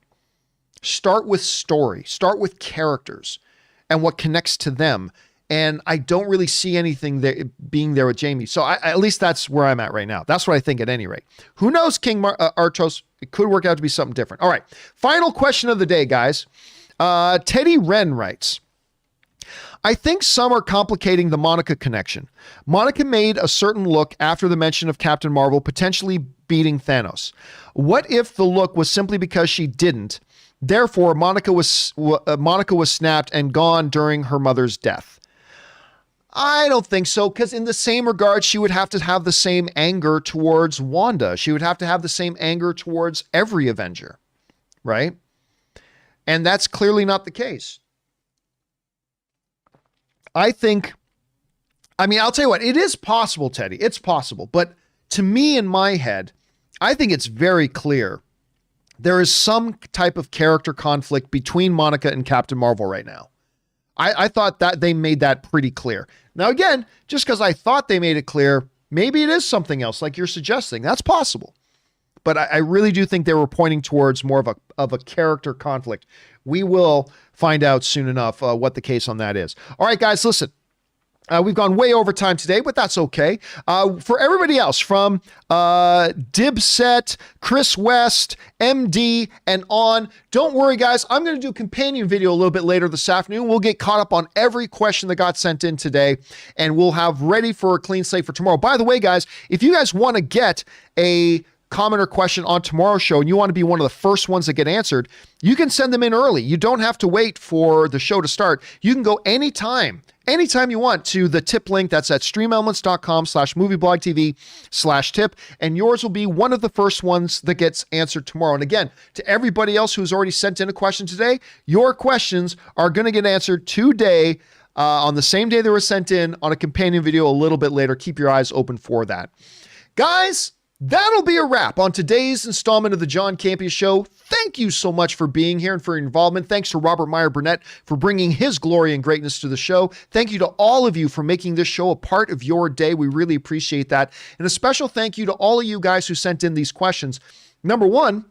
Start with story, start with characters and what connects to them. And I don't really see anything there being there with Jamie. So at least that's where I'm at right now. That's what I think at any rate. Who knows, King Archos? It could work out to be something different. All right. Final question of the day, guys. Teddy Wren writes, I think some are complicating the Monica connection. Monica made a certain look after the mention of Captain Marvel potentially beating Thanos. What if the look was simply because she didn't? Therefore, Monica was snapped and gone during her mother's death. I don't think so, because in the same regard, she would have to have the same anger towards Wanda. She would have to have the same anger towards every Avenger, right? And that's clearly not the case. I'll tell you what, it is possible, Teddy. It's possible. But to me, in my head, I think it's very clear there is some type of character conflict between Monica and Captain Marvel right now. I thought that they made that pretty clear. Now, again, just because I thought they made it clear, maybe it is something else like you're suggesting. That's possible. But I really do think they were pointing towards more of a character conflict. We will find out soon enough what the case on that is. All right, guys, listen. We've gone way over time today, but that's okay. For everybody else, from Dibset, Chris West, MD, and on, don't worry, guys. I'm going to do a companion video a little bit later this afternoon. We'll get caught up on every question that got sent in today, and we'll have ready for a clean slate for tomorrow. By the way, guys, if you guys want to get a comment or question on tomorrow's show and you want to be one of the first ones that get answered, you can send them in early. You don't have to wait for the show to start. You can go anytime you want to the tip link that's at streamelements.com/movieblogtv/tip, and yours will be one of the first ones that gets answered tomorrow. And again, to everybody else who's already sent in a question today, your questions are going to get answered today on the same day they were sent in on a companion video a little bit later. Keep your eyes open for that. Guys, that'll be a wrap on today's installment of the John Campea Show. Thank you so much for being here and for your involvement. Thanks to Robert Meyer Burnett for bringing his glory and greatness to the show. Thank you to all of you for making this show a part of your day. We really appreciate that. And a special thank you to all of you guys who sent in these questions. Number one,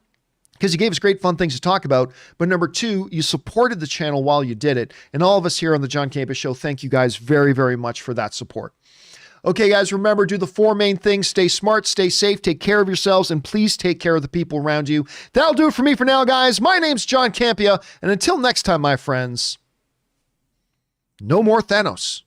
because you gave us great fun things to talk about. But number two, you supported the channel while you did it. And all of us here on the John Campea Show, thank you guys very, very much for that support. Okay, guys, remember, do the four main things. Stay smart, stay safe, take care of yourselves, and please take care of the people around you. That'll do it for me for now, guys. My name's John Campea, and until next time, my friends, no more Thanos.